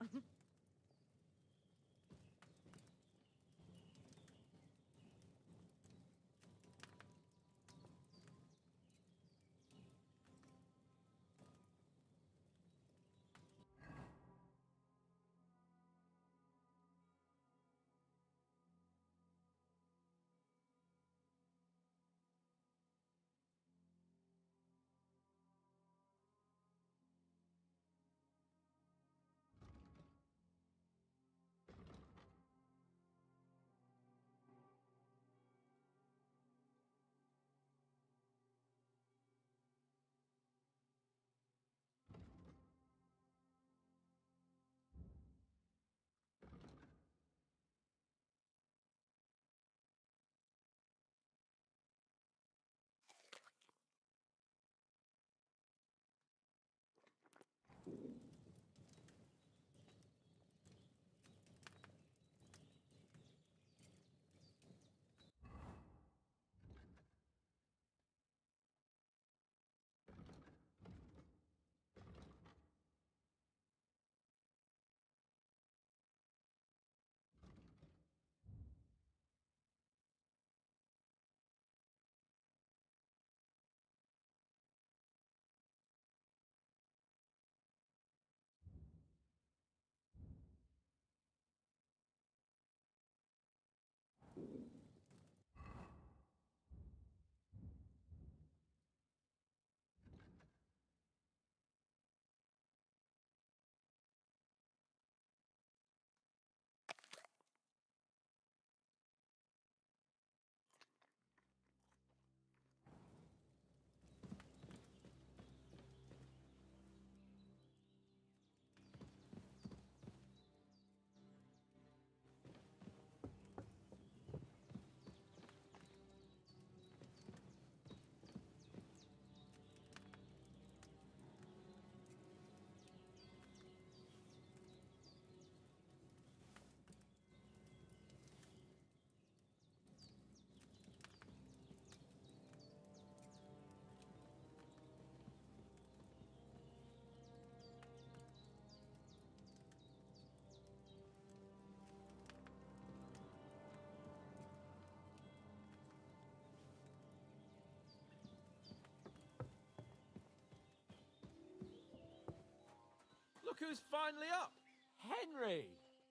Look who's finally up! Henry!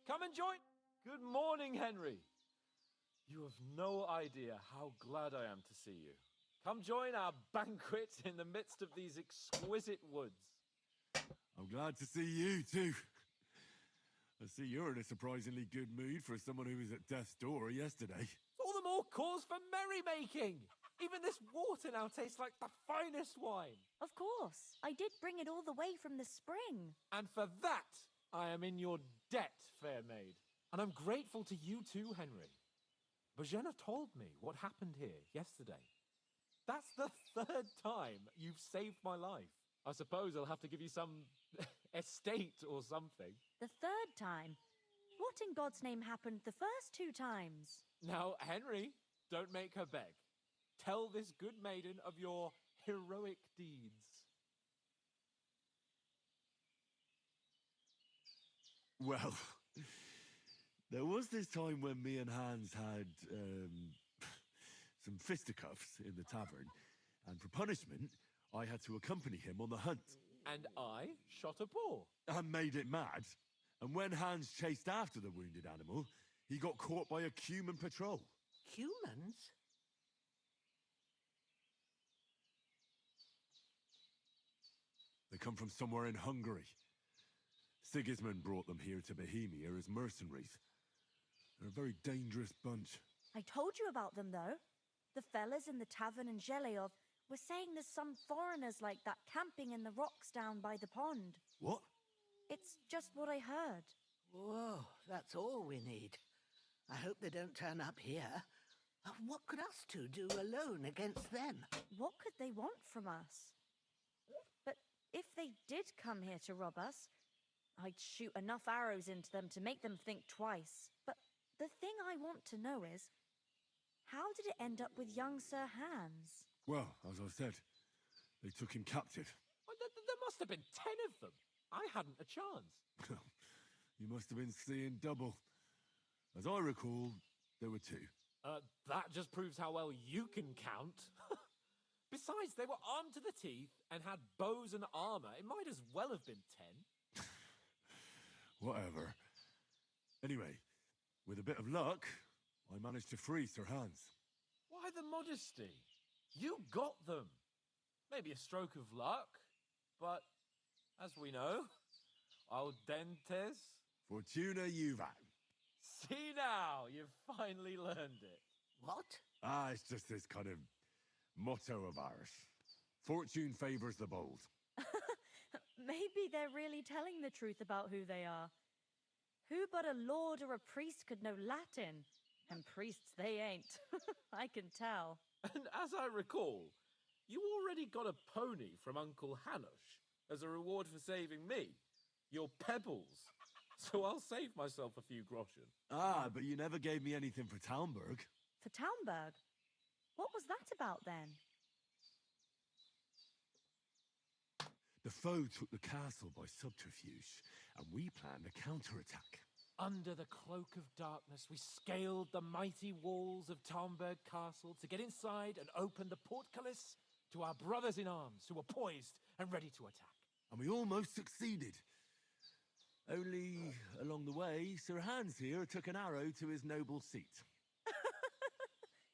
Come and join... Good morning, Henry. You have no idea how glad I am to see you. Come join our banquet in the midst of these exquisite woods. I'm glad to see you, too. I see you're in a surprisingly good mood for someone who was at death's door yesterday. All the more cause for merrymaking! Even this water now tastes like the finest wine. Of course. I did bring it all the way from the spring. And for that, I am in your debt, fair maid. And I'm grateful to you too, Henry. Bojena told me what happened here yesterday. That's the third time you've saved my life. I suppose I'll have to give you some estate or something. The third time? What in God's name happened the first 2 times? Now, Henry, don't make her beg. Tell this good maiden of your heroic deeds. Well, there was this time when me and Hans had some fisticuffs in the tavern, and for punishment, I had to accompany him on the hunt. And I shot a boar. And made it mad. And when Hans chased after the wounded animal, he got caught by a human patrol. Humans? They come from somewhere in Hungary. Sigismund brought them here to Bohemia as mercenaries. They're a very dangerous bunch. I told you about them, though. The fellas in the tavern in Zheleov were saying there's some foreigners like that camping in the rocks down by the pond. What? It's just what I heard. Whoa, that's all we need. I hope they don't turn up here. What could us two do alone against them? What could they want from us? But if they did come here to rob us, I'd shoot enough arrows into them to make them think twice. But the thing I want to know is, how did it end up with young Sir Hans? Well, as I said, they took him captive. Well, there must have been 10 of them. I hadn't a chance. You must have been seeing double. As I recall, there were 2. That just proves how well you can count. Besides, they were armed to the teeth and had bows and armor. It might as well have been 10. Whatever. Anyway, with a bit of luck, I managed to free Sir Hans. Why the modesty? You got them. Maybe a stroke of luck, but as we know, al dentes. Fortuna juvat. See now, you've finally learned it. What? It's just this kind of motto of ours. Fortune favors the bold. Maybe they're really telling the truth about who they are. Who but a lord or a priest could know Latin? And priests they ain't. I can tell. And as I recall, you already got a pony from Uncle Hanush as a reward for saving me. Your pebbles. So I'll save myself a few groschen. But you never gave me anything for Talmberg. For Talmberg? What was that about then? The foe took the castle by subterfuge, and we planned a counterattack. Under the cloak of darkness, we scaled the mighty walls of Talmberg Castle to get inside and open the portcullis to our brothers in arms who were poised and ready to attack. And we almost succeeded. Only, along the way, Sir Hans here took an arrow to his noble seat.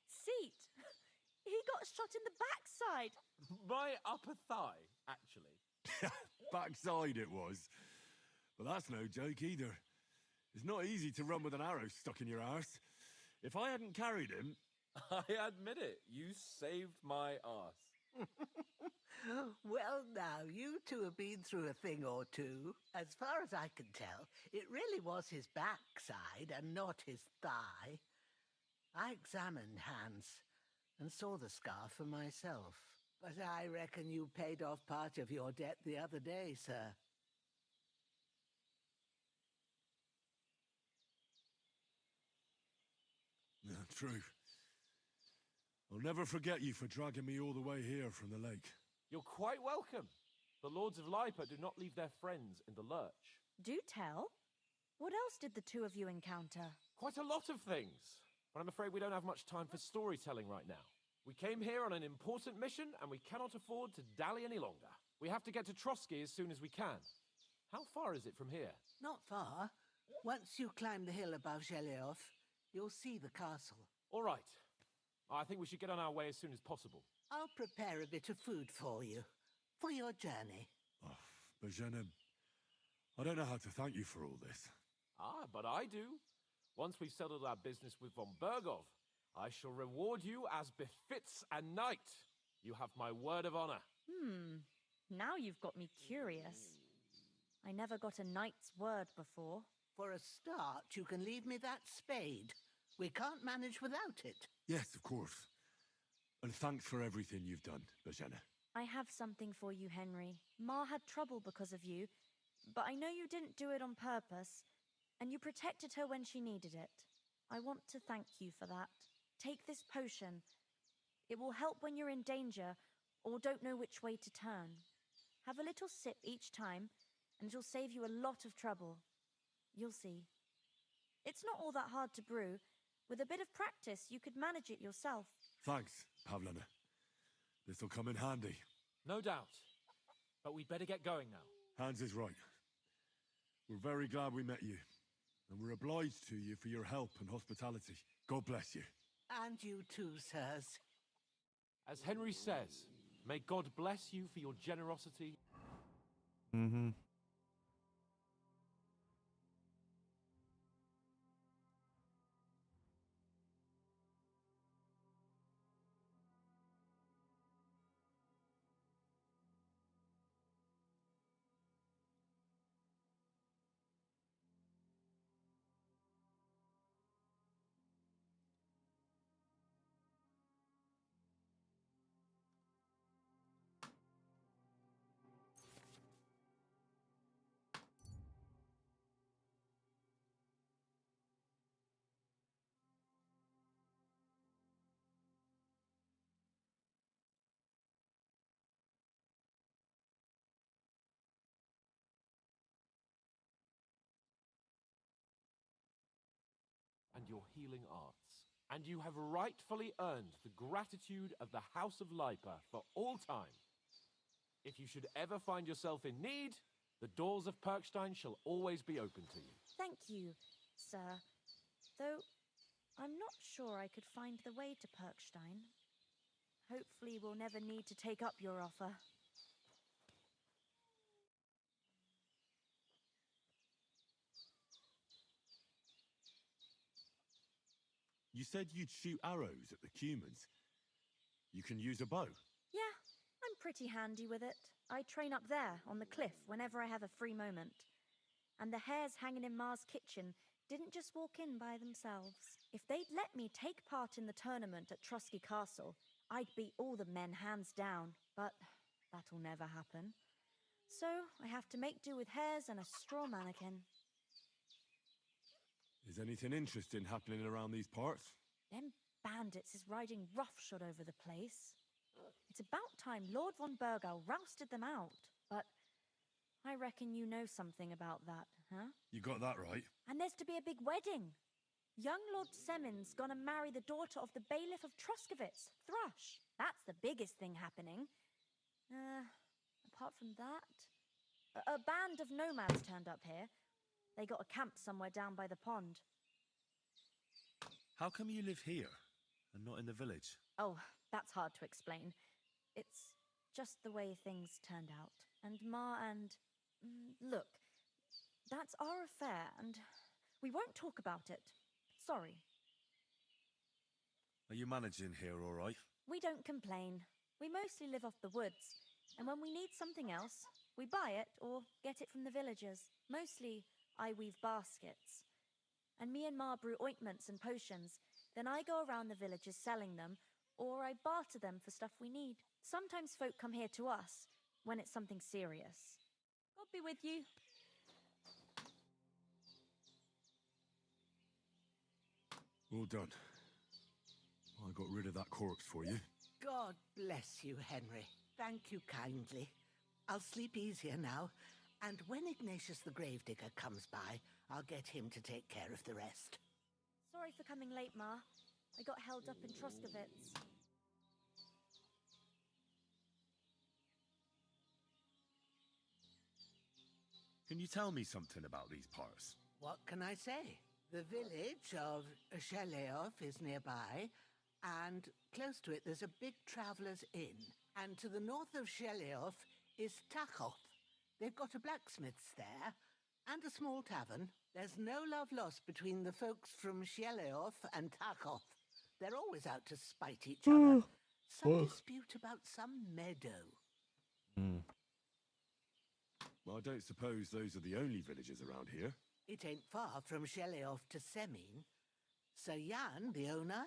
Seat? He got shot in the backside. My upper thigh, actually. Backside it was. But that's no joke either. It's not easy to run with an arrow stuck in your arse. If I hadn't carried him... I admit it, you saved my arse. Well, now, you two have been through a thing or two. As far as I can tell, it really was his backside and not his thigh. I examined Hans and saw the scar for myself. But I reckon you paid off part of your debt the other day, sir. Yeah, true. I'll never forget you for dragging me all the way here from the lake. You're quite welcome. The Lords of Lipa do not leave their friends in the lurch. Do tell. What else did the two of you encounter? Quite a lot of things. But I'm afraid we don't have much time for storytelling right now. We came here on an important mission, and we cannot afford to dally any longer. We have to get to Trotsky as soon as we can. How far is it from here? Not far. Once you climb the hill above Zheleov, you'll see the castle. All right. I think we should get on our way as soon as possible. I'll prepare a bit of food for you, for your journey. Oh, Bozhena, I don't know how to thank you for all this. But I do. Once we've settled our business with von Bergov, I shall reward you as befits a knight. You have my word of honor. Now you've got me curious. I never got a knight's word before. For a start, you can leave me that spade. We can't manage without it. Yes, of course. And thanks for everything you've done, Bozhena. I have something for you, Henry. Ma had trouble because of you, but I know you didn't do it on purpose, and you protected her when she needed it. I want to thank you for that. Take this potion. It will help when you're in danger or don't know which way to turn. Have a little sip each time, and it'll save you a lot of trouble. You'll see. It's not all that hard to brew. With a bit of practice, you could manage it yourself. Thanks, Pavlana. This'll come in handy. No doubt. But we'd better get going now. Hans is right. We're very glad we met you. And we're obliged to you for your help and hospitality. God bless you. And you too, sirs. As Henry says, may God bless you for your generosity. your healing arts. And you have rightfully earned the gratitude of the House of Lipa for all time. If you should ever find yourself in need, the doors of Perkstein shall always be open to you. Thank you, sir. Though I'm not sure I could find the way to Perkstein. Hopefully we'll never need to take up your offer. You said you'd shoot arrows at the humans. You can use a bow. Yeah, I'm pretty handy with it. I train up there, on the cliff, whenever I have a free moment. And the hares hanging in Ma's kitchen didn't just walk in by themselves. If they'd let me take part in the tournament at Trusky Castle, I'd beat all the men hands down, but that'll never happen. So I have to make do with hares and a straw mannequin. Is anything interesting happening around these parts? Them bandits is riding roughshod over the place. It's about time Lord von Burgau rousted them out, but I reckon you know something about that, huh? You got that right. And there's to be a big wedding. Young Lord Semin's gonna marry the daughter of the bailiff of Truskovitz, Thrush. That's the biggest thing happening. Apart from that, a band of nomads turned up here. They got a camp somewhere down by the pond. How come you live here and not in the village? Oh, that's hard to explain. It's just the way things turned out. And Ma and... Look, that's our affair, and we won't talk about it. Sorry. Are you managing here all right? We don't complain. We mostly live off the woods, and when we need something else, we buy it or get it from the villagers. Mostly, I weave baskets. And me and Ma brew ointments and potions. Then I go around the villages selling them, or I barter them for stuff we need. Sometimes folk come here to us when it's something serious. God be with you. Well done. I got rid of that corpse for you. God bless you, Henry. Thank you kindly. I'll sleep easier now, and when Ignatius the Gravedigger comes by, I'll get him to take care of the rest. Sorry for coming late, Ma. I got held up in Truskovitz. Can you tell me something about these parts? What can I say? The village of Sheleov is nearby, and close to it there's a big traveller's inn. And to the north of Sheleov is Tachov. They've got a blacksmith's there, and a small tavern. There's no love lost between the folks from Sheleov and Tachov. They're always out to spite each other. Some dispute about some meadow. Well, I don't suppose those are the only villages around here. It ain't far from Sheleov to Semin. Sir Jan, the owner,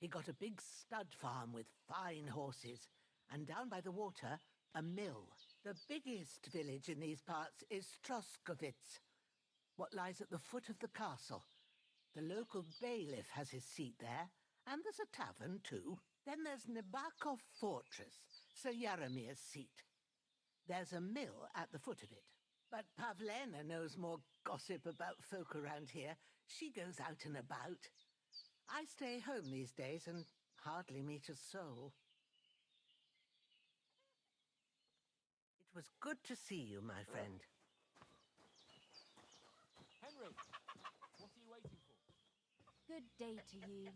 he got a big stud farm with fine horses, and down by the water, a mill. The biggest village in these parts is Troskovitz, what lies at the foot of the castle. The local bailiff has his seat there, and there's a tavern too. Then there's Nebakov Fortress, Sir Yaramir's seat. There's a mill at the foot of it. But Pavlena knows more gossip about folk around here. She goes out and about. I stay home these days and hardly meet a soul. It was good to see you, my friend. Henry, what are you waiting for? Good day to you.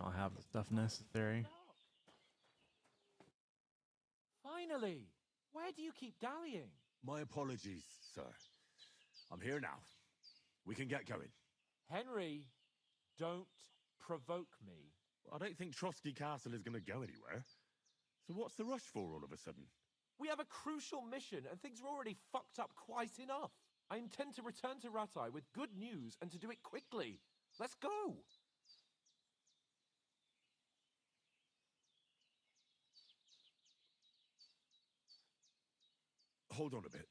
don't have the stuff necessary. Finally! Where do you keep dallying? My apologies, sir. I'm here now. We can get going. Henry, don't provoke me. I don't think Trotsky Castle is going to go anywhere. So what's the rush for all of a sudden? We have a crucial mission, and things are already fucked up quite enough. I intend to return to Ratai with good news, and to do it quickly. Let's go! Hold on a bit.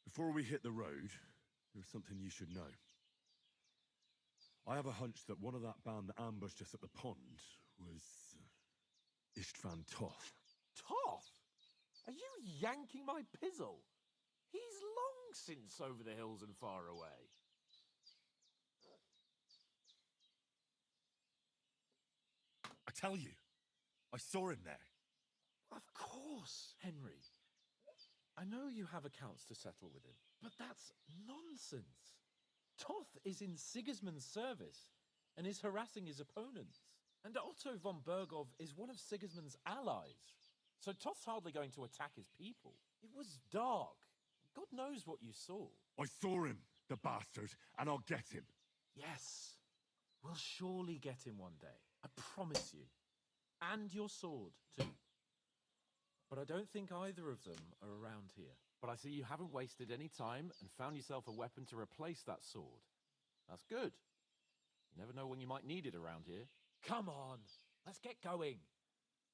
Before we hit the road, there's something you should know. I have a hunch that one of that band that ambushed us at the pond was Istvan Toth. Toth? Are you yanking my pizzle? He's long since over the hills and far away. I tell you, I saw him there. Of course, Henry. I know you have accounts to settle with him, but that's nonsense. Toth is in Sigismund's service and is harassing his opponents. And Otto von Bergov is one of Sigismund's allies. So Toth's hardly going to attack his people. It was dark. God knows what you saw. I saw him, the bastard, and I'll get him. Yes. We'll surely get him one day. I promise you. And your sword, too. But I don't think either of them are around here. But I see you haven't wasted any time and found yourself a weapon to replace that sword. That's good. You never know when you might need it around here. Come on, let's get going.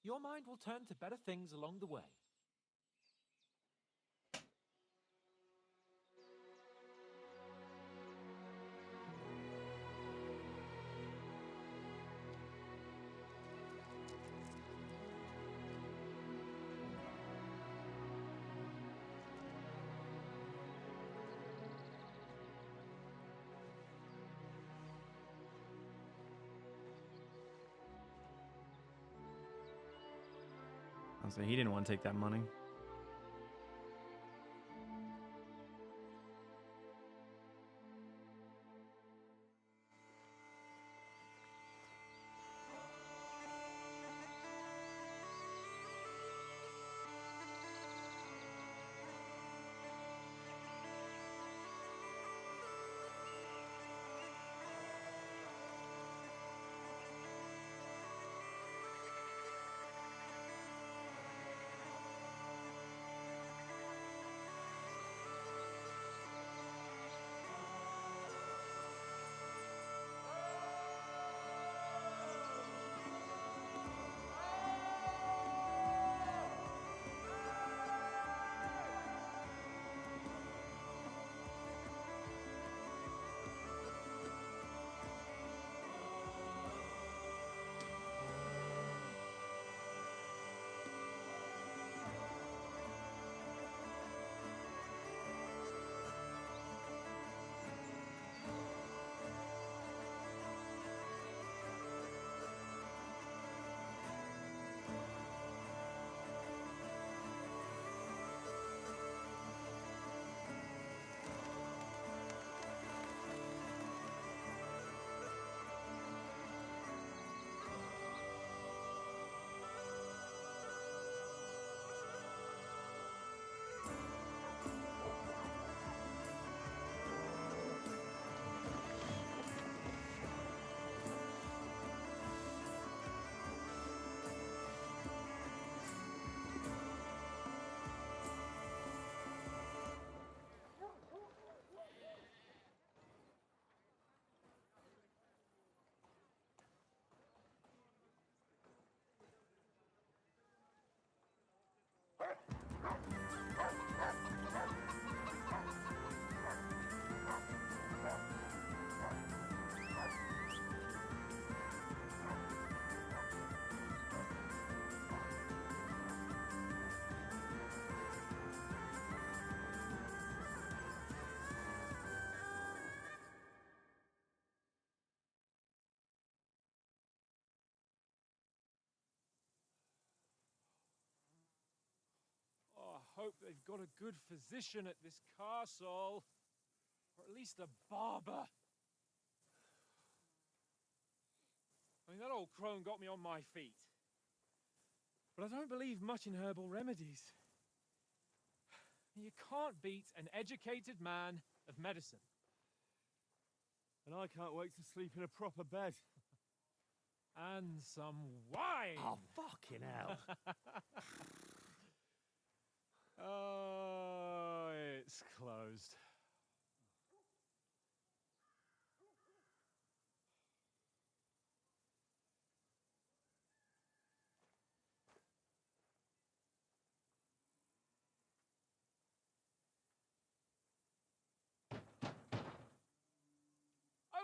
Your mind will turn to better things along the way. So he didn't want to take that money. Hope they've got a good physician at this castle. Or at least a barber. I mean, that old crone got me on my feet. But I don't believe much in herbal remedies. You can't beat an educated man of medicine. And I can't wait to sleep in a proper bed. And some wine! Oh, fucking hell. Oh, it's closed.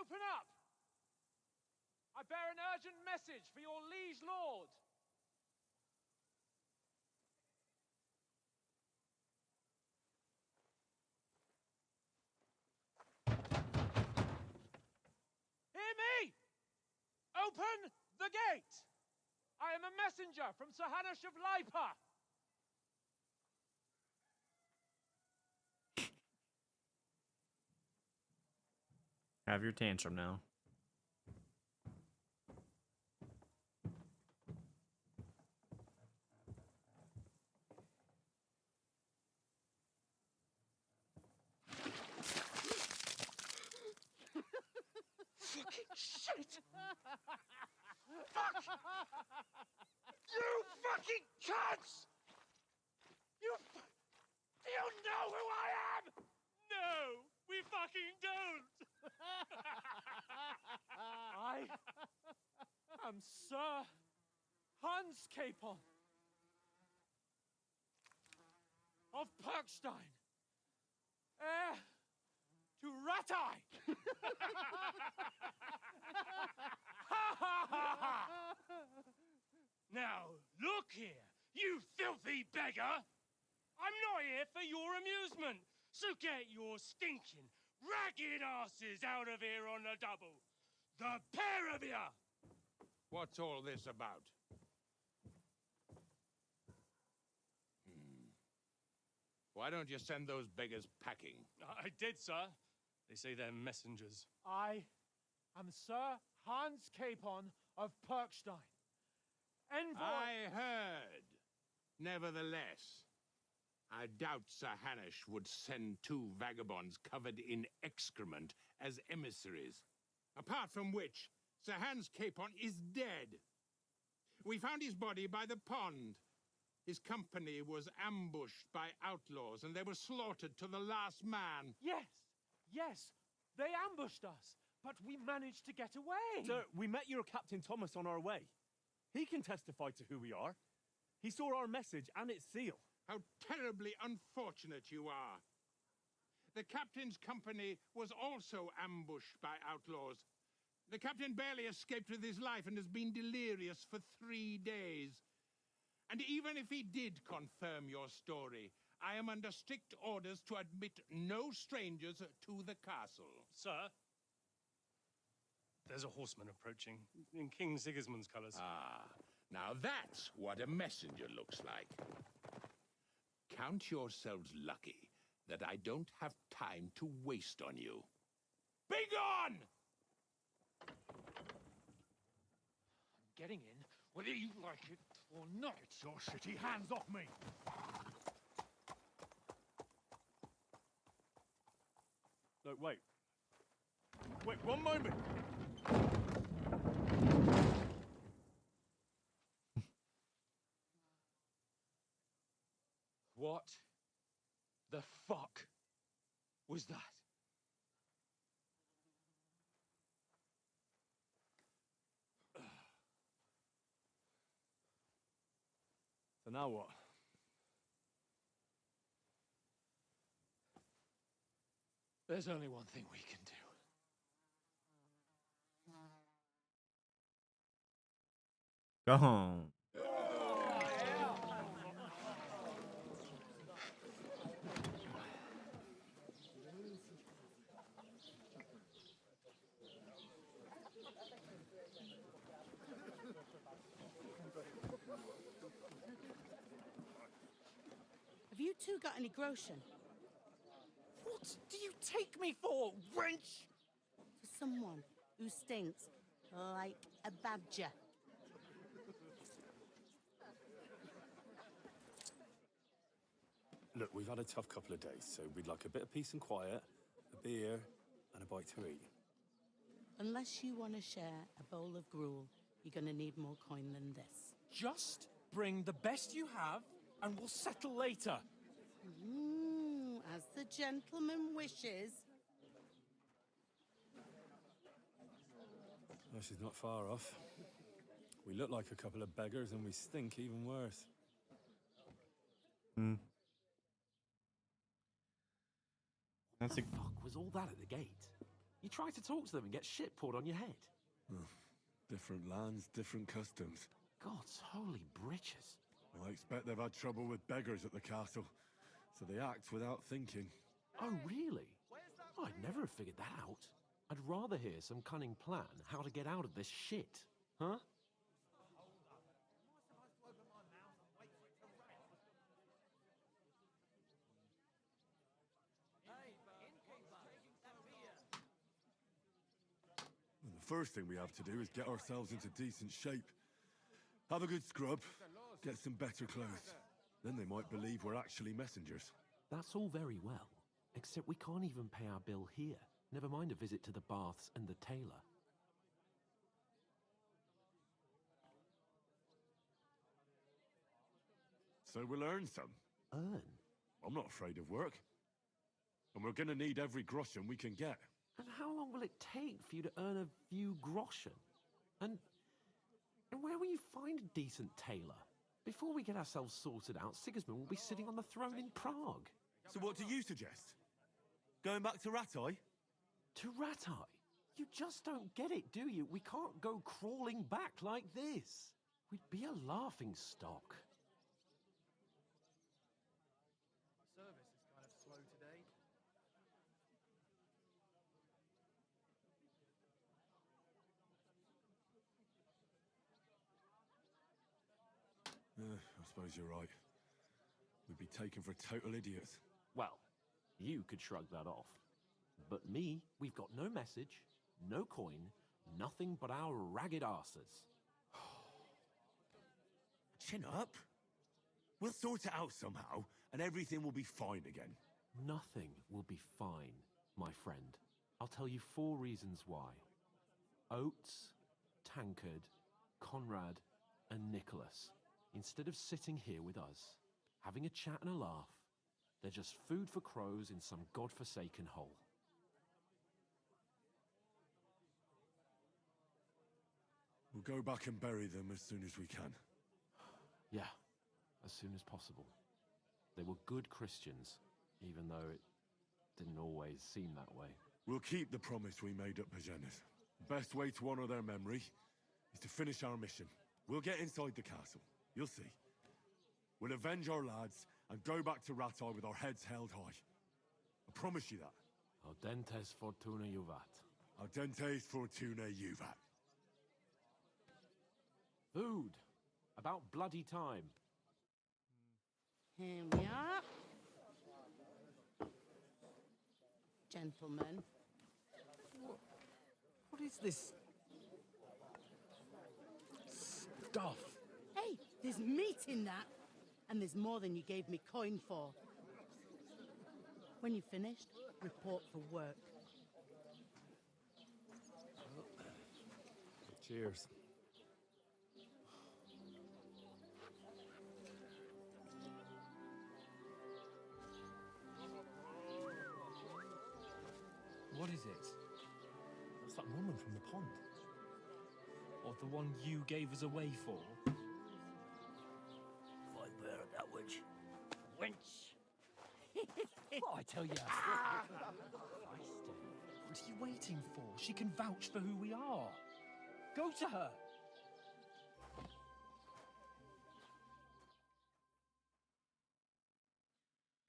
Open up! I bear an urgent message for your liege lord. Hear me! Open the gate! I am a messenger from Sir Hanush of Lipa. Have your tantrum now. Fucking shit! Fuck! You fucking cunts! Do you know who I am? No, we fucking don't! I am Sir Hans Capon of Perkstein, heir to Ratai! Now, look here, you filthy beggar! I'm not here for your amusement, so get your stinking, ragged asses out of here on the double! The pair of you! What's all this about? Why don't you send those beggars packing? I did, sir. They say they're messengers. I am Sir Hans Capon of Perkstein. Envoy... I heard. Nevertheless, I doubt Sir Hanush would send two vagabonds covered in excrement as emissaries. Apart from which, Sir Hans Capon is dead. We found his body by the pond. His company was ambushed by outlaws, and they were slaughtered to the last man. Yes, they ambushed us, but we managed to get away. Sir, we met your Captain Thomas on our way. He can testify to who we are. He saw our message and its seal. How terribly unfortunate you are. The captain's company was also ambushed by outlaws. The captain barely escaped with his life and has been delirious for 3 days. And even if he did confirm your story, I am under strict orders to admit no strangers to the castle. Sir, there's a horseman approaching in King Sigismund's colours. Ah, now that's what a messenger looks like. Count yourselves lucky that I don't have time to waste on you. Be gone! I'm getting in, whether you like it or not. Get your shitty hands off me! No, wait. Wait, one moment! What the fuck was that? So now what? There's only one thing we can do. Go home. Have you two got any groschen? What do you take me for, wench? For someone who stinks Like a badger. Look, we've had a tough couple of days, so we'd like a bit of peace and quiet, a beer, and a bite to eat. Unless you want to share a bowl of gruel, you're going to need more coin than this. Just bring the best you have, and we'll settle later. As the gentleman wishes. Well, she's not far off. We look like a couple of beggars, and we stink even worse. What the fuck was all that at the gate? You try to talk to them and get shit poured on your head. Different lands, different customs. God's holy britches. I expect they've had trouble with beggars at the castle, so they act without thinking. Oh, really? I'd never have figured that out. I'd rather hear some cunning plan how to get out of this shit. Huh? The first thing we have to do is get ourselves into decent shape. Have a good scrub, get some better clothes. Then they might believe we're actually messengers. That's all very well, except we can't even pay our bill here. Never mind a visit to the baths and the tailor. So we'll earn some. Earn? I'm not afraid of work. And we're gonna need every groschen we can get. And how long will it take for you to earn a few groschen? And where will you find a decent tailor? Before we get ourselves sorted out, Sigismund will be sitting on the throne in Prague. So what do you suggest? Going back to Ratai? To Ratai? You just don't get it, do you? We can't go crawling back like this. We'd be a laughing stock. Service is kind of slow today. I suppose you're right. We'd be taken for total idiots. Well, you could shrug that off. But me, we've got no message, no coin, nothing but our ragged arses. Chin up. We'll sort it out somehow, and everything will be fine again. Nothing will be fine, my friend. I'll tell you 4 reasons why. Oates, Tankard, Conrad, and Nicholas, instead of sitting here with us, having a chat and a laugh, they're just food for crows in some godforsaken hole. We'll go back and bury them as soon as we can. Yeah, as soon as possible. They were good Christians, even though it didn't always seem that way. We'll keep the promise we made at Pagenes. The best way to honor their memory is to finish our mission. We'll get inside the castle. You'll see. We'll avenge our lads and go back to Ratai with our heads held high. I promise you that. Audentes fortuna juvat. Audentes fortuna juvat. Food. About bloody time. Here we are. Gentlemen. What is this stuff? Hey, there's meat in that. And there's more than you gave me coin for. When you're finished, report for work. Cheers. What is it? It's that woman from the pond. Or the one you gave us away for? Fight bear at that witch. Wench! Oh, I tell you. What are you waiting for? She can vouch for who we are. Go to her.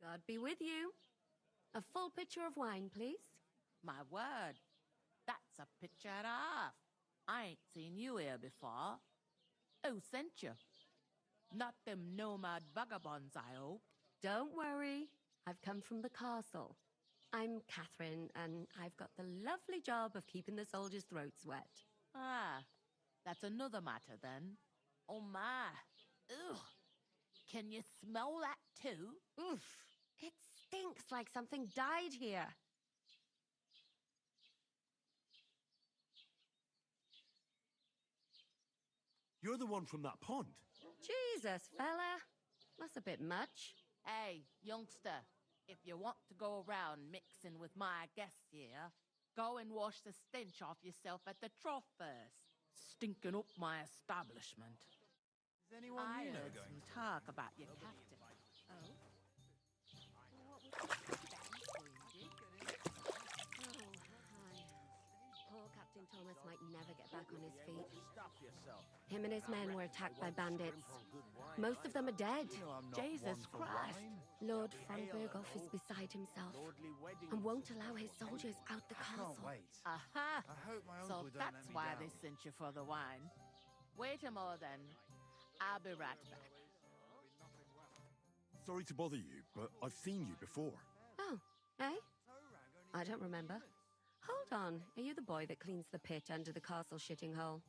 God be with you. A full pitcher of wine, please. My word. That's a picture and a half. I ain't seen you here before. Who sent you? Not them nomad vagabonds, I hope. Don't worry. I've come from the castle. I'm Catherine, and I've got the lovely job of keeping the soldiers' throats wet. Ah, that's another matter then. Oh my. Ugh. Can you smell that too? Oof. It stinks like something died here. You're the one from that pond. Jesus, fella. That's a bit much. Hey, youngster, if you want to go around mixing with my guests here, go and wash the stench off yourself at the trough first. Stinking up my establishment. Is anyone I here heard going some to talk about your captain. Oh? Poor Captain Thomas might never get back on his feet. Stop yourself. Him and his men were attacked by bandits. Most of them are dead. Jesus Christ. Lord von Berghoff is beside himself and won't allow his soldiers out the castle. Aha! I hope my So uncle don't that's let me why down. they sent you for the wine. Wait a moment then. I'll be right back. Sorry to bother you, but I've seen you before. Oh, eh? I don't remember. Hold on, are you the boy that cleans the pit under the castle shitting hole?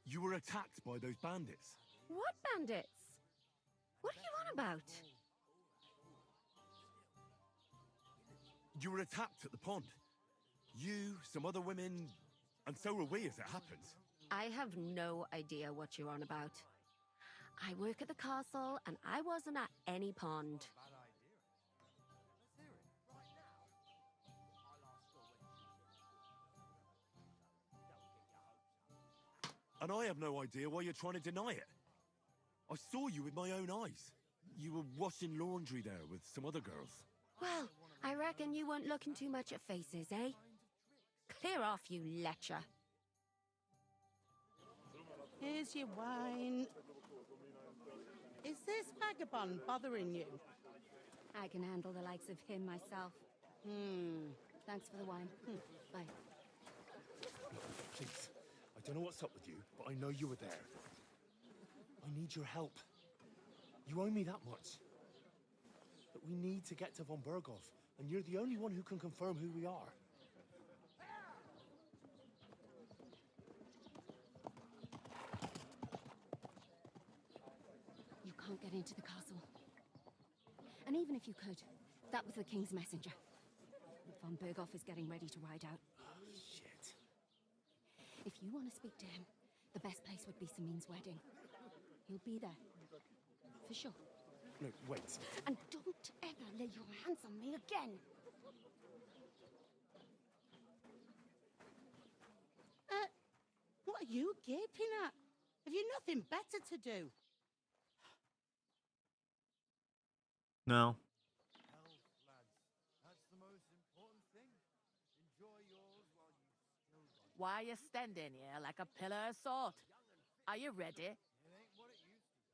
You were attacked by those bandits. What bandits? What are you on about? You were attacked at the pond. You, some other women, and so were we, as it happens. I have no idea what you're on about. I work at the castle, and I wasn't at any pond. And I have no idea why you're trying to deny it. I saw you with my own eyes. You were washing laundry there with some other girls. Well, I reckon you weren't looking too much at faces, eh? Clear off, you lecher. Here's your wine. Is this vagabond bothering you? I can handle the likes of him myself. Thanks for the wine. Bye. Please, I don't know what's up with you, but I know you were there. I need your help. You owe me that much. But we need to get to von Berghoff, and you're the only one who can confirm who we are. You can't get into the castle. And even if you could, that was the king's messenger. Von Berghoff is getting ready to ride out. Oh, shit. If you want to speak to him, the best place would be Samin's wedding. He'll be there. For sure. No, wait. And don't ever lay your hands on me again! What are you gaping at? Have you nothing better to do? No. That's the most important thing. Enjoy yours while you still got it. Why you standing here like a pillar of salt? Are you ready? It ain't what it used to be.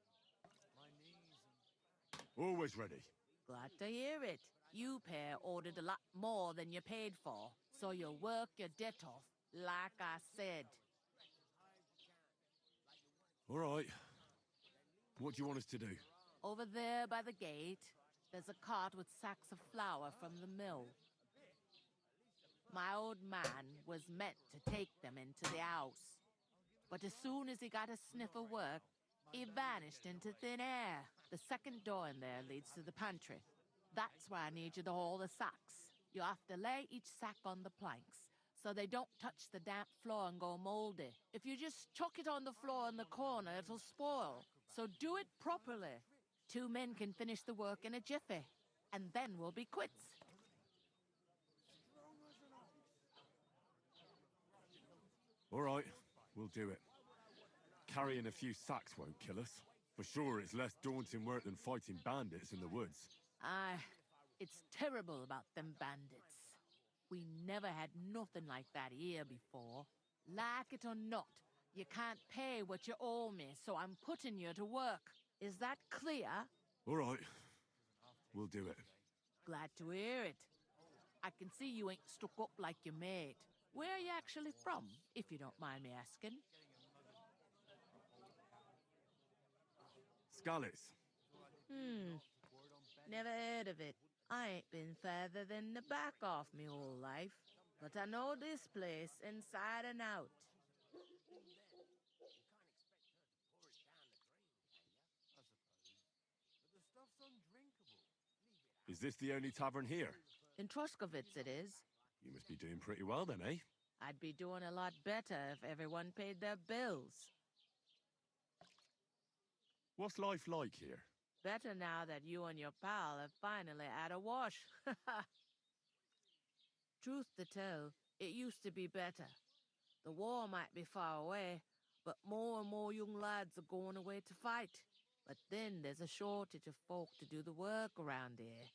My knees and... Always ready. Glad to hear it. You pair ordered a lot more than you paid for, so you'll work your debt off, like I said. All right. What do you want us to do? Over there by the gate, there's a cart with sacks of flour from the mill. My old man was meant to take them into the house. But as soon as he got a sniff of work, he vanished into thin air. The second door in there leads to the pantry. That's why I need you to haul the sacks. You have to lay each sack on the planks, so they don't touch the damp floor and go moldy. If you just chuck it on the floor in the corner, it'll spoil. So do it properly. 2 men can finish the work in a jiffy, and then we'll be quits. All right, we'll do it. Carrying a few sacks won't kill us. For sure, it's less daunting work than fighting bandits in the woods. Aye, it's terrible about them bandits. We never had nothing like that here before. Like it or not, you can't pay what you owe me, so I'm putting you to work. Is that clear? All right, we'll do it. Glad to hear it. I can see you ain't stuck up like your mate. Where are you actually from, if you don't mind me asking? Scallis. Never heard of it. I ain't been further than the back off me whole life, but I know this place inside and out. Is this the only tavern here? In Truskovitz it is. You must be doing pretty well then, eh? I'd be doing a lot better if everyone paid their bills. What's life like here? Better now that you and your pal have finally had a wash. Truth to tell, it used to be better. The war might be far away, but more and more young lads are going away to fight. But then there's a shortage of folk to do the work around here,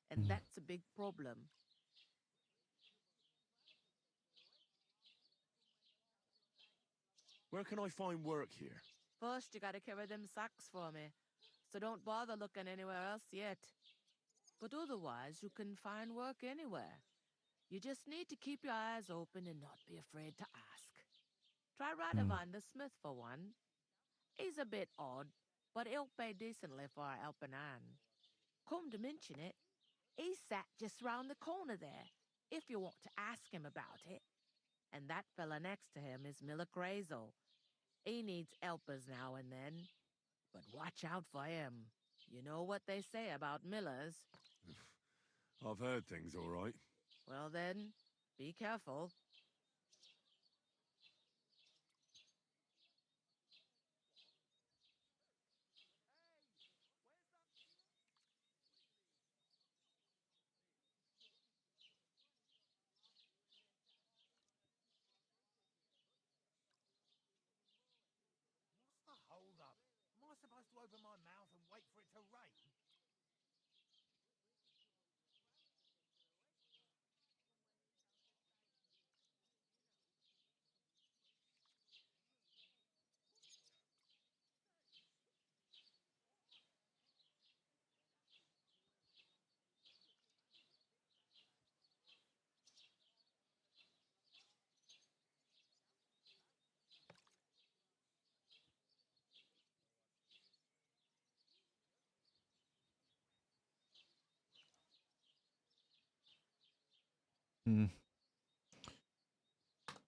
and that's a big problem. Where can I find work here? First, you gotta carry them sacks for me, so don't bother looking anywhere else yet. But otherwise, you can find work anywhere. You just need to keep your eyes open and not be afraid to ask. Try Radovan the Smith for one. He's a bit odd, but he'll pay decently for a helping hand. Come to mention it, he's sat just round the corner there, if you want to ask him about it. And that fella next to him is Miller Crazel. He needs helpers now and then, but watch out for him. You know what they say about Millers. I've heard things all right. Well then, be careful. Hold up. Am I supposed to open my mouth and wait for it to rain?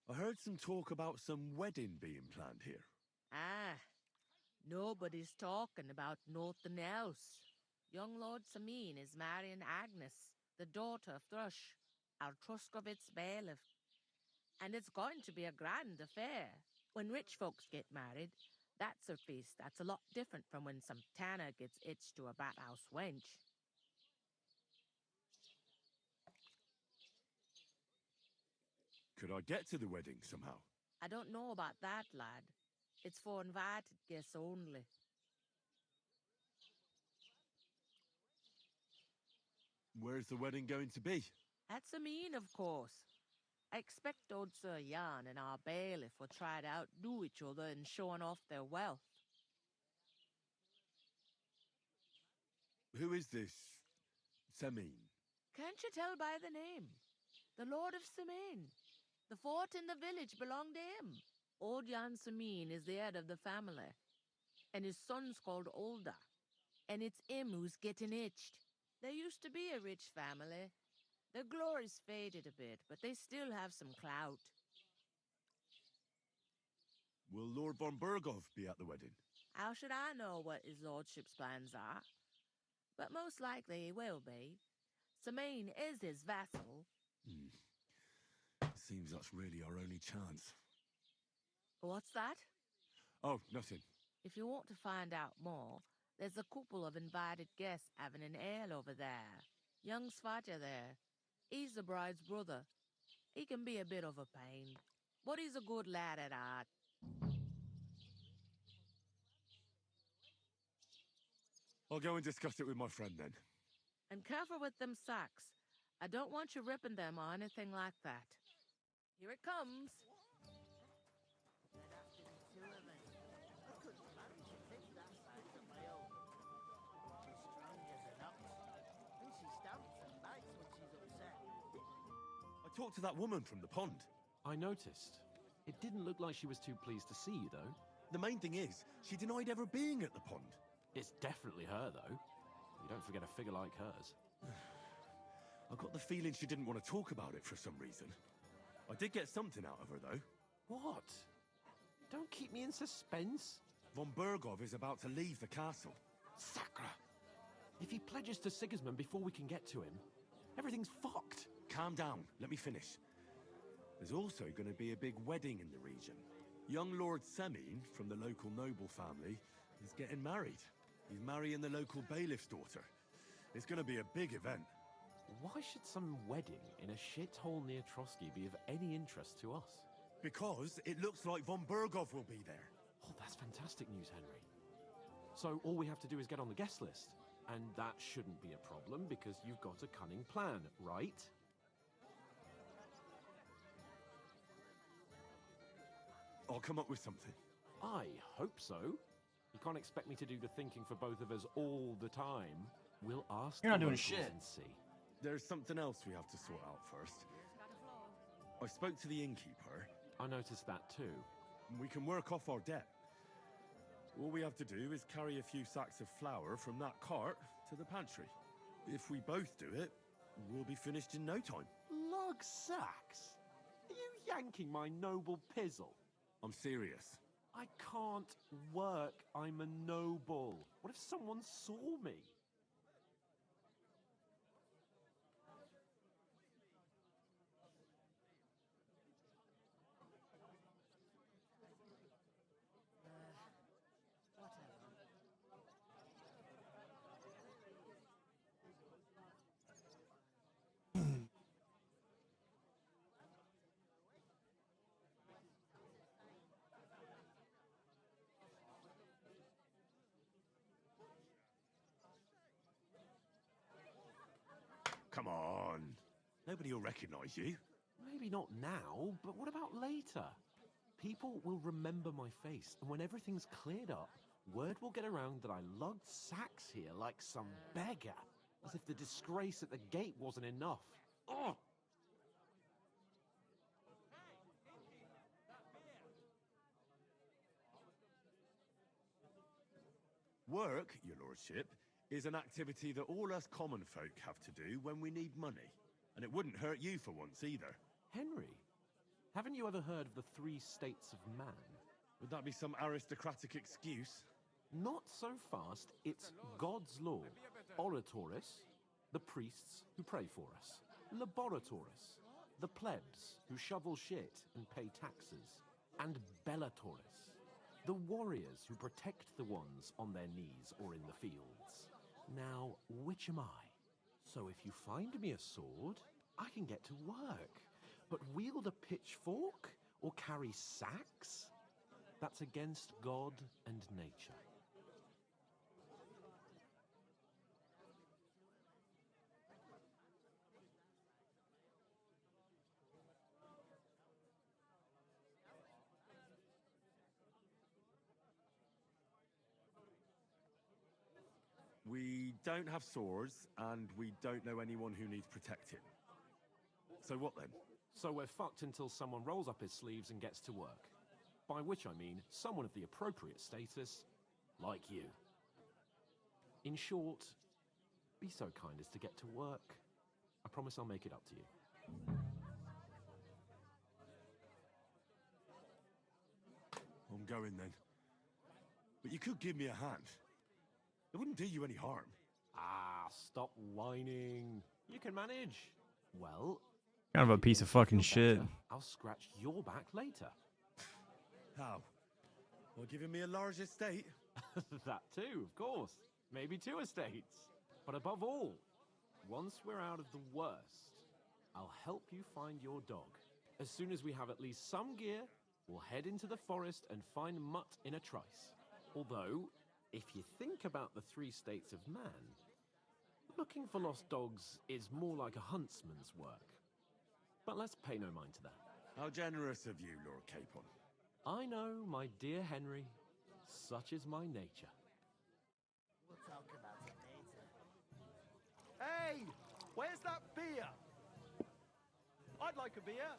I heard some talk about some wedding being planned here. Ah, nobody's talking about nothing else. Young Lord Samin is marrying Agnes, the daughter of Thrush, our Truskovitz bailiff. And it's going to be a grand affair. When rich folks get married, that's a feast that's a lot different from when some tanner gets hitched to a bathouse wench. Could I get to the wedding somehow? I don't know about that, lad. It's for invited guests only. Where's the wedding going to be? At Samin, of course. I expect old Sir Jan and our bailiff will try to outdo each other in showing off their wealth. Who is this Samin? Can't you tell by the name? The Lord of Samin. The fort and the village belong to him. Old Jan Samin is the head of the family, and his son's called Olda, and it's him who's getting hitched. There used to be a rich family. Their glory's faded a bit, but they still have some clout. Will Lord von Berghoff be at the wedding? How should I know what his lordship's plans are? But most likely he will be. Samin is his vassal. Seems that's really our only chance. What's that? Oh, nothing. If you want to find out more, there's a couple of invited guests having an ale over there. Young Svatja there. He's the bride's brother. He can be a bit of a pain, but he's a good lad at heart. I'll go and discuss it with my friend then. And careful with them sacks. I don't want you ripping them or anything like that. Here it comes. I talked to that woman from the pond. I noticed. It didn't look like she was too pleased to see you, though. The main thing is, she denied ever being at the pond. It's definitely her, though. You don't forget a figure like hers. I got the feeling she didn't want to talk about it for some reason. I did get something out of her, though. What? Don't keep me in suspense. Von Bergov is about to leave the castle. Sacre! If he pledges to Sigismund before we can get to him, everything's fucked. Calm down. Let me finish. There's also going to be a big wedding in the region. Young Lord Semine, from the local noble family, is getting married. He's marrying the local bailiff's daughter. It's going to be a big event. Why should some wedding in a shithole near Trotsky be of any interest to us? Because it looks like Von Bergov will be there. Oh, that's fantastic news, Henry. So all we have to do is get on the guest list. And that shouldn't be a problem because you've got a cunning plan, right? I'll come up with something. I hope so. You can't expect me to do the thinking for both of us all the time. We'll ask You're not the doing locals shit. and see. There's something else we have to sort out first. I spoke to the innkeeper. I noticed that too. We can work off our debt. All we have to do is carry a few sacks of flour from that cart to the pantry. If we both do it, we'll be finished in no time. Lug sacks? Are you yanking my noble pizzle? I'm serious. I can't work. I'm a noble. What if someone saw me? Come on. Nobody will recognize you. Maybe not now, but what about later? People will remember my face, and when everything's cleared up, word will get around that I lugged sacks here like some beggar, as if the disgrace at the gate wasn't enough. Ugh! Work, your lordship, is an activity that all us common folk have to do when we need money. And it wouldn't hurt you for once either. Henry, haven't you ever heard of the 3 states of man? Would that be some aristocratic excuse? Not so fast. It's God's law. Oratoris, the priests who pray for us. Laboratoris, the plebs who shovel shit and pay taxes. And Bellatoris, the warriors who protect the ones on their knees or in the fields. Now, which am I? So if you find me a sword, I can get to work. But wield a pitchfork or carry sacks? That's against God and nature. We don't have swords, and we don't know anyone who needs protecting. So what then? So we're fucked until someone rolls up his sleeves and gets to work. By which I mean someone of the appropriate status, like you. In short, be so kind as to get to work. I promise I'll make it up to you. I'm going then. But you could give me a hand. It wouldn't do you any harm. Ah, stop whining. You can manage. Well, Kind of a piece of fucking shit. I'll scratch your back later. How? Well, giving me a large estate? That too, of course. Maybe 2 estates. But above all, once we're out of the worst, I'll help you find your dog. As soon as we have at least some gear, we'll head into the forest and find Mutt in a trice. Although, if you think about the 3 states of man, looking for lost dogs is more like a huntsman's work. But let's pay no mind to that. How generous of you, Lord Capon. I know, my dear Henry. Such is my nature. We'll talk about it later. Hey! Where's that beer? I'd like a beer.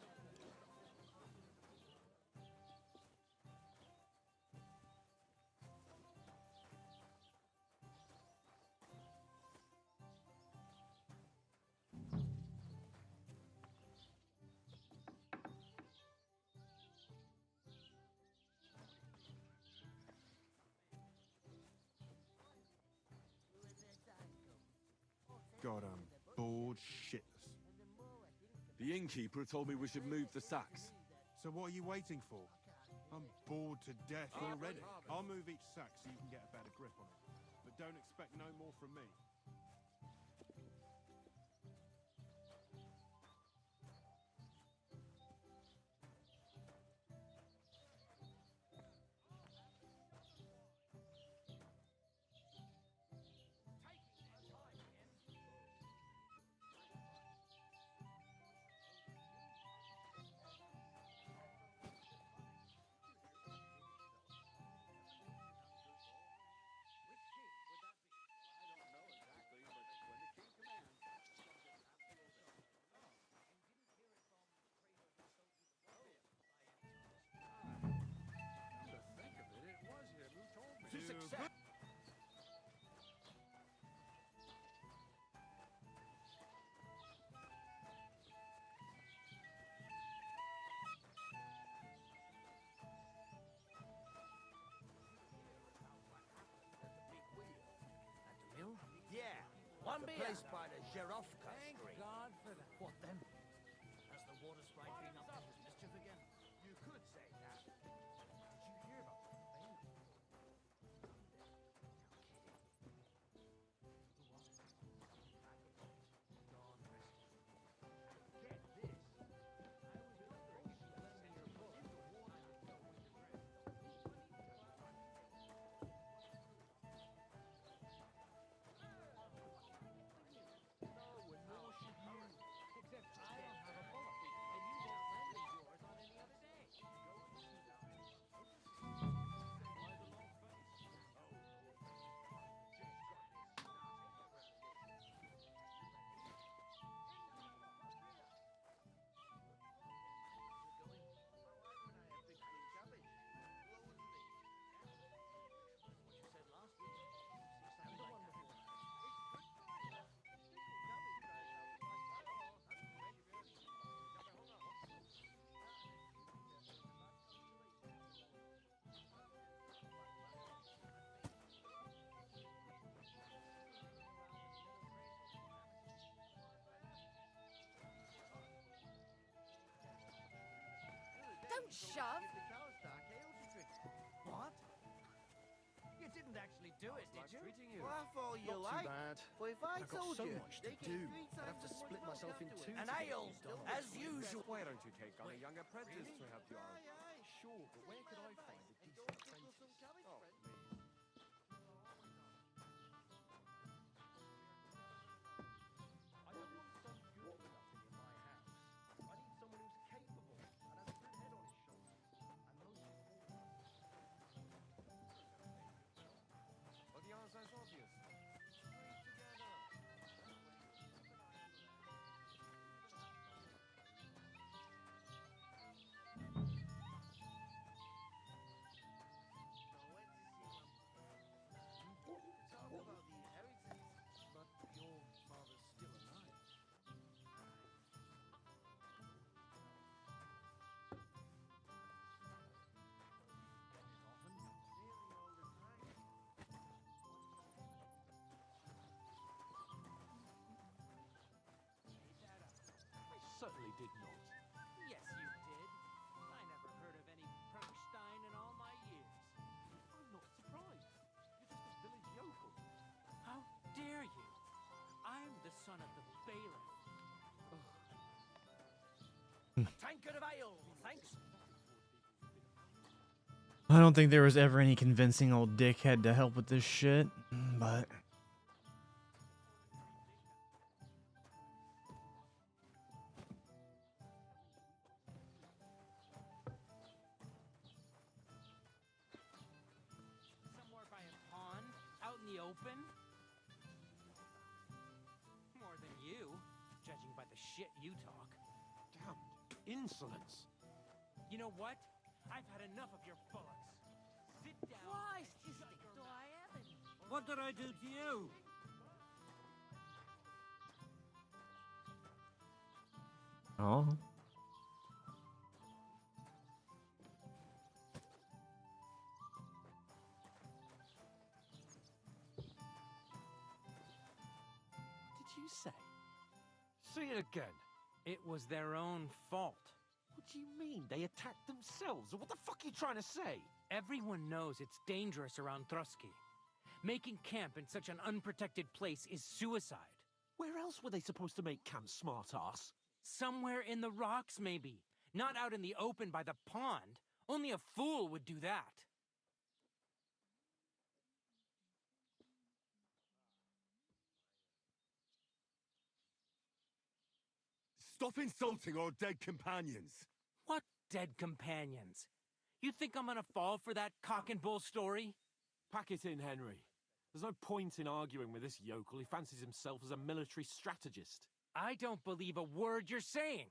God, I'm bored shitless. The innkeeper told me we should move the sacks. So what are you waiting for? I'm bored to death already. I'll move each sack so you can get a better grip on it. But don't expect no more from me. To success. Yeah, one beer. Place by the Zherovka Thank Street. God for that. What then? Has the water sprite been up to his mischief again? You could say that. Did you hear about something? Get this. I was wondering if you left in your book the water to go with the rest. Except I don't have a bullet, and you won't lend me yours on any other day. Don't shove! What? You didn't actually do it, did you? Well, I thought you Not too liked. bad. Well, if I I've got told so you, much to they do. get 3 I'd times have to as split much myself work in afterwards. two. An to get ale, things done. as usual. Why don't you take on a young apprentice to help you out? Sure, but where could I find a decent apprentice? Oh, please. I don't want some good-for-nothing in my house. I need someone who's capable and has a good head on his shoulders. And most important... Well, the answer is obvious. Trade together. Talk about the inheritance, but your father's still alive. I certainly did not. Yes, you did. I never heard of any Prunkstein in all my years. I'm not surprised. You're just a village yokel. How dare you? I'm the son of the bailiff. A tankard of ale, thanks. I don't think there was ever any convincing old dickhead to help with this shit, but Somewhere by a pond, out in the open. More than you, judging by the shit you talk. Damned insolence. You know what? I've had enough of your bullocks. Sit down. Christ, you stick to I haven't. What did I do to you? oh, Did you you say? Say it again. It was their own fault. What do you mean? They attacked themselves? What the fuck are you trying to say? Everyone knows it's dangerous around Trotsky. Making camp in such an unprotected place is suicide. Where else were they supposed to make camp, smart-ass? Somewhere in the rocks, maybe. Not out in the open by the pond. Only a fool would do that. Stop insulting our dead companions! What dead companions? You think I'm gonna fall for that cock and bull story? Pack it in, Henry. There's no point in arguing with this yokel. He fancies himself as a military strategist. I don't believe a word you're saying.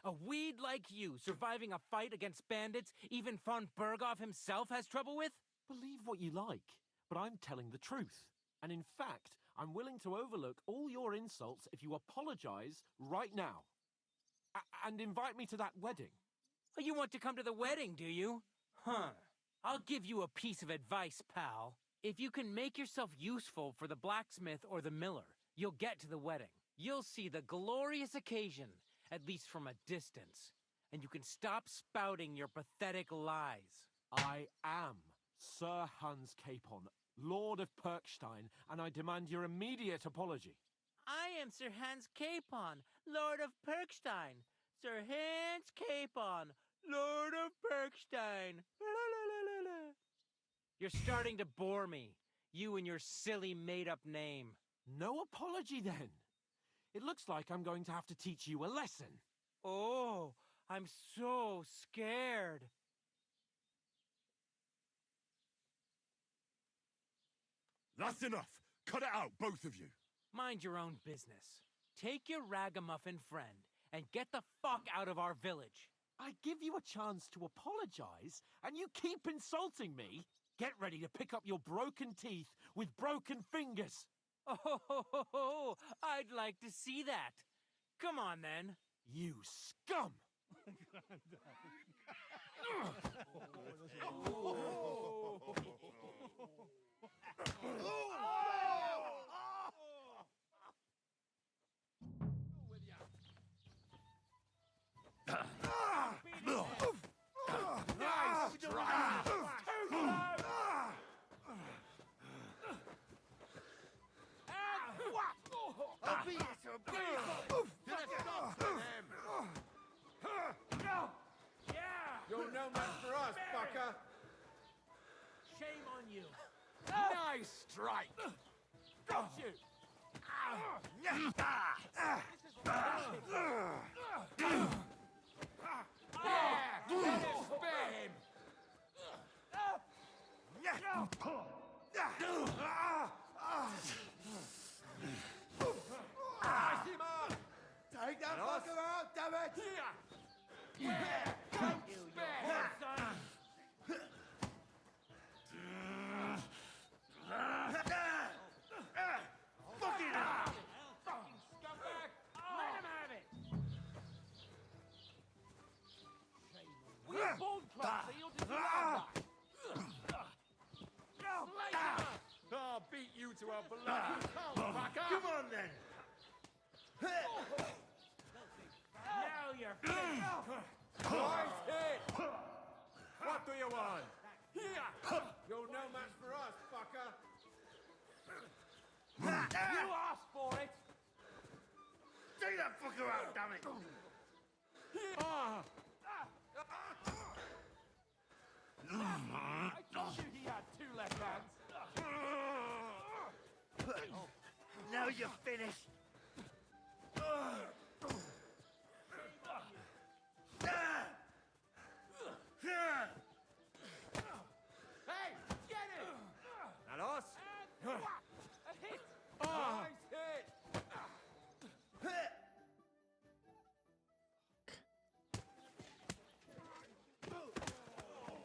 A weed like you surviving a fight against bandits even von Berghoff himself has trouble with? Believe what you like, but I'm telling the truth. And in fact, I'm willing to overlook all your insults if you apologize right now. And invite me to that wedding. Oh, you want to come to the wedding, do you? Huh. I'll give you a piece of advice, pal. If you can make yourself useful for the blacksmith or the miller, you'll get to the wedding. You'll see the glorious occasion, at least from a distance. And you can stop spouting your pathetic lies. I am Sir Hans Capon, Lord of Perkstein, and I demand your immediate apology. I am Sir Hans Capon, Lord of Perkstein. Sir Hans Capon, Lord of Perkstein. You're starting to bore me, you and your silly made-up name. No apology, then. It looks like I'm going to have to teach you a lesson. Oh, I'm so scared. That's enough! Cut it out, both of you! Mind your own business. Take your ragamuffin friend and get the fuck out of our village. I give you a chance to apologize, and you keep insulting me. Get ready to pick up your broken teeth with broken fingers. Oh, I'd like to see that. Come on, then. You scum! I'll beat you to a pulp! To the top of them! You're no match for us, fucker! Shame on you. Nice strike! Got you! Spare him! Take that fucker out, damn it! Fucking scumbag! Let him have it! We're bone clubs, so you'll deserve that! I'll beat you to a bloody pulp, fucker! Come on, then! Now you're finished! Nice hit! What do you want? Here! You're no match for us, fucker! You asked for it! Take that fucker out, damn it! I told you he had two left hands! Now you're finished! Hey, get it! That us? A hit! Nice hit!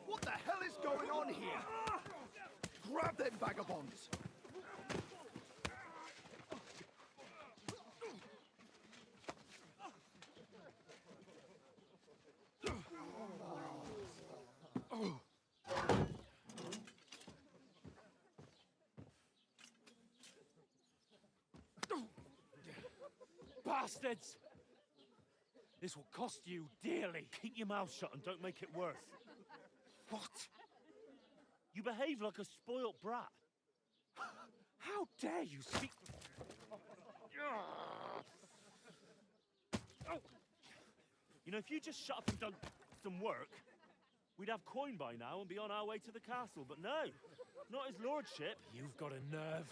What the hell is going on here? Grab them vagabonds! bastards! This will cost you dearly. Keep your mouth shut and don't make it worse. What? You behave like a spoilt brat. How dare you speak... You know, if you just shut up and done some work, we'd have coin by now and be on our way to the castle. But no, not his lordship. You've got a nerve.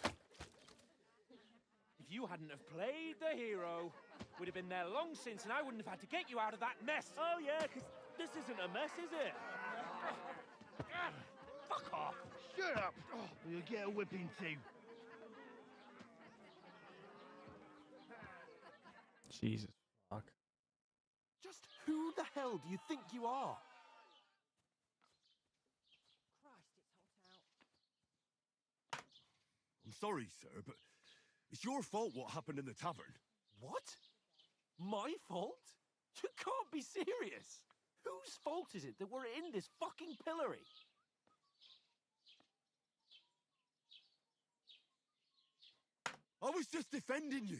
If you hadn't have played the hero, we'd have been there long since, and I wouldn't have had to get you out of that mess. Oh yeah, because this isn't a mess, is it? Fuck off! Shut up! You'll get a whipping too. Jesus fuck. Just who the hell do you think you are? I'm sorry, sir, but it's your fault what happened in the tavern. What? My fault? You can't be serious. Whose fault is it that we're in this fucking pillory? I was just defending you.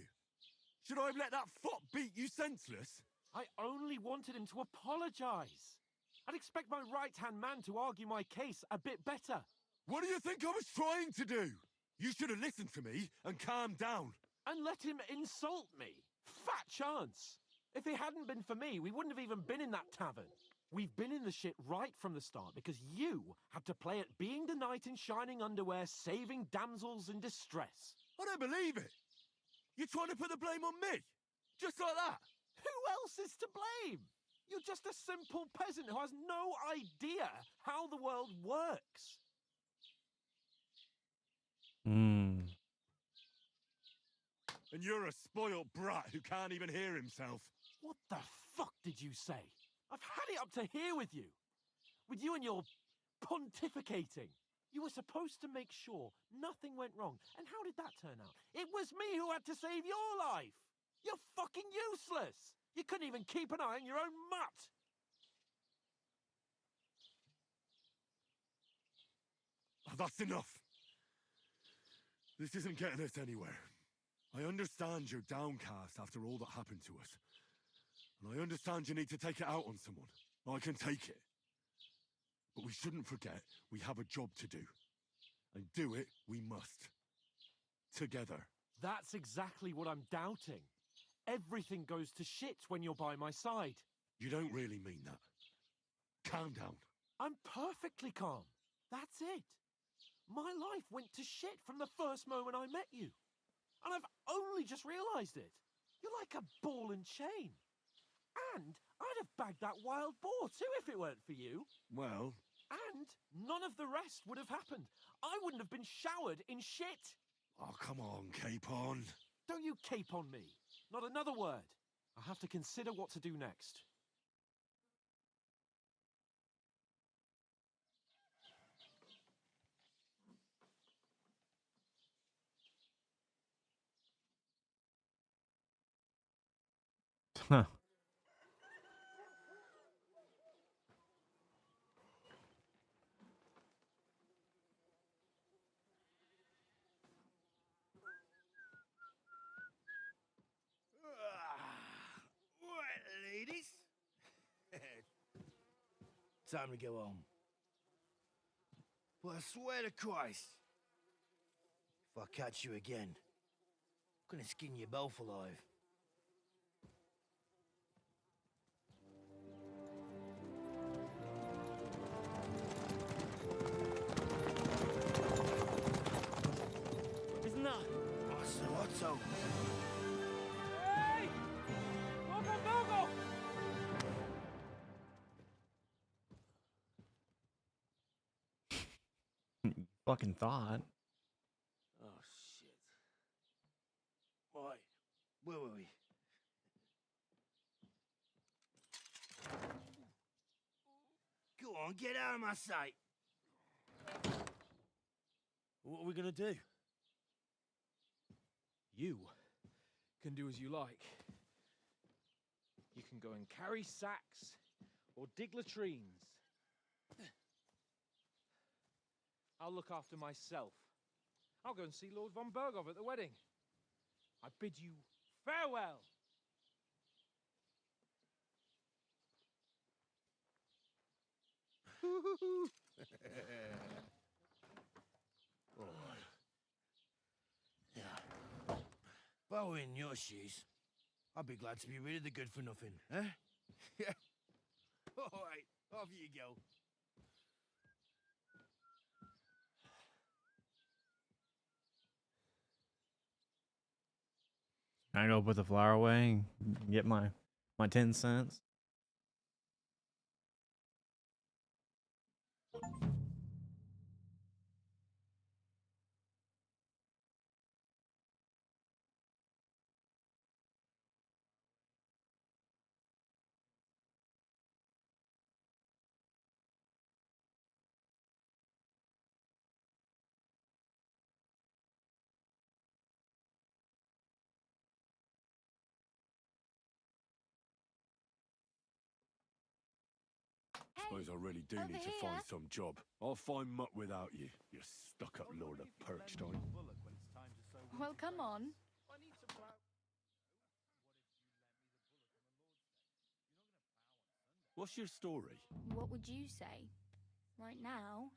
Should I have let that fop beat you senseless? I only wanted him to apologize. I'd expect my right-hand man to argue my case a bit better. What do you think I was trying to do? You should have listened to me and calmed down. And let him insult me. Fat chance. If it hadn't been for me, we wouldn't have even been in that tavern. We've been in the shit right from the start because you had to play at being the knight in shining underwear, saving damsels in distress. I don't believe it. You're trying to put the blame on me? Just like that? Who else is to blame? You're just a simple peasant who has no idea how the world works. Hmm. And you're a spoilt brat who can't even hear himself. What the fuck did you say? I've had it up to here with you. With you and your pontificating. You were supposed to make sure nothing went wrong. And how did that turn out? It was me who had to save your life. You're fucking useless. You couldn't even keep an eye on your own mutt. Oh, that's enough. This isn't getting us anywhere. I understand you're downcast after all that happened to us. And I understand you need to take it out on someone. I can take it. But we shouldn't forget we have a job to do. And do it we must. Together. That's exactly what I'm doubting. Everything goes to shit when you're by my side. You don't really mean that. Calm down. I'm perfectly calm. That's it. My life went to shit from the first moment I met you. And I've only just realized it. You're like a ball and chain. And I'd have bagged that wild boar too if it weren't for you. Well... And none of the rest would have happened. I wouldn't have been showered in shit. Oh, come on, Capon. Don't you cape on me. Not another word. I have to consider what to do next. Huh. Right, ladies. Time to go home. But I swear to Christ, if I catch you again, I'm gonna skin you both alive. Isn't that? Otto. Hey! Go! Fucking thought. Oh, shit. Right. Where were we? Go on, get out of my sight. What are we gonna do? You can do as you like. You can go and carry sacks or dig latrines. I'll look after myself. I'll go and see Lord von Bergov at the wedding. I bid you farewell. Yeah. If I were in your shoes, I'd be glad to be rid of the good for nothing, eh? Yeah. All right, off you go. I go put the flower away and get my 10 cents. Suppose I really do need to find some job. I'll find mutt without you, you stuck-up lord of Perchstein. Well, come on. What's your story? What would you say? Right now,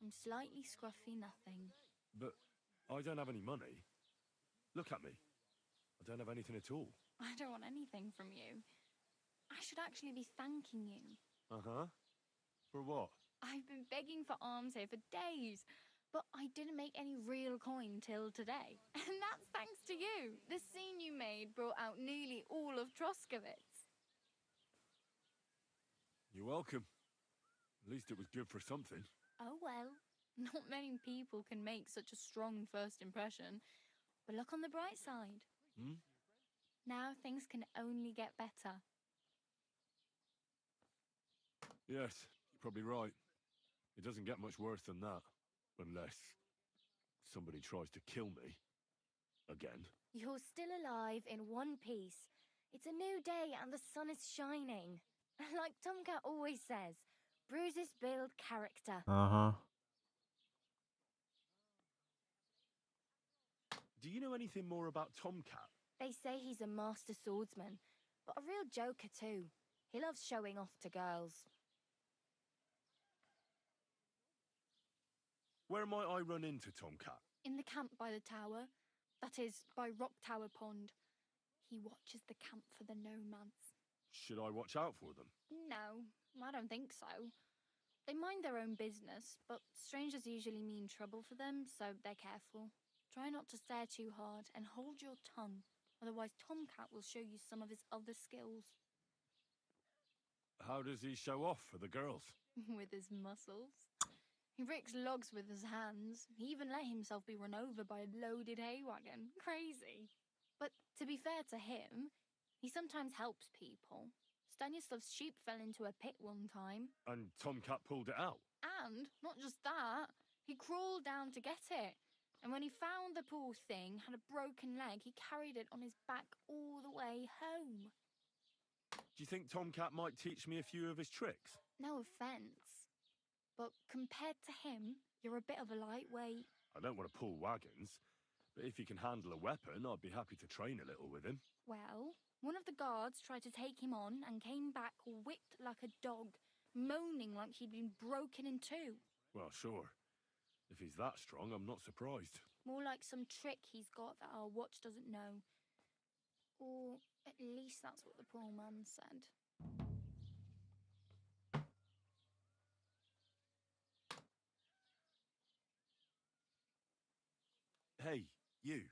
I'm slightly scruffy nothing. But I don't have any money. Look at me. I don't have anything at all. I don't want anything from you. I should actually be thanking you. Uh-huh. For what? I've been begging for alms here for days, but I didn't make any real coin till today. And that's thanks to you. The scene you made brought out nearly all of Troskowitz. You're welcome. At least it was good for something. Oh well, not many people can make such a strong first impression. But look on the bright side. Hmm? Now things can only get better. Yes, you're probably right. It doesn't get much worse than that. Unless somebody tries to kill me. Again. You're still alive in one piece. It's a new day and the sun is shining. Like Tomcat always says, bruises build character. Uh-huh. Do you know anything more about Tomcat? They say he's a master swordsman, but a real joker too. He loves showing off to girls. Where might I run into Tomcat? In the camp by the tower. That is, by Rock Tower Pond. He watches the camp for the nomads. Should I watch out for them? No, I don't think so. They mind their own business, but strangers usually mean trouble for them, so they're careful. Try not to stare too hard and hold your tongue, otherwise Tomcat will show you some of his other skills. How does he show off for the girls? With his muscles. He ricks logs with his hands. He even let himself be run over by a loaded hay wagon. Crazy. But to be fair to him, he sometimes helps people. Stanislav's sheep fell into a pit one time. And Tomcat pulled it out? And, not just that, he crawled down to get it. And when he found the poor thing had a broken leg, he carried it on his back all the way home. Do you think Tomcat might teach me a few of his tricks? No offence. But compared to him, you're a bit of a lightweight. I don't want to pull wagons, but if he can handle a weapon, I'd be happy to train a little with him. Well, one of the guards tried to take him on and came back whipped like a dog, moaning like he'd been broken in two. Well, sure. If he's that strong, I'm not surprised. More like some trick he's got that our watch doesn't know. Or at least that's what the poor man said. Hey, you.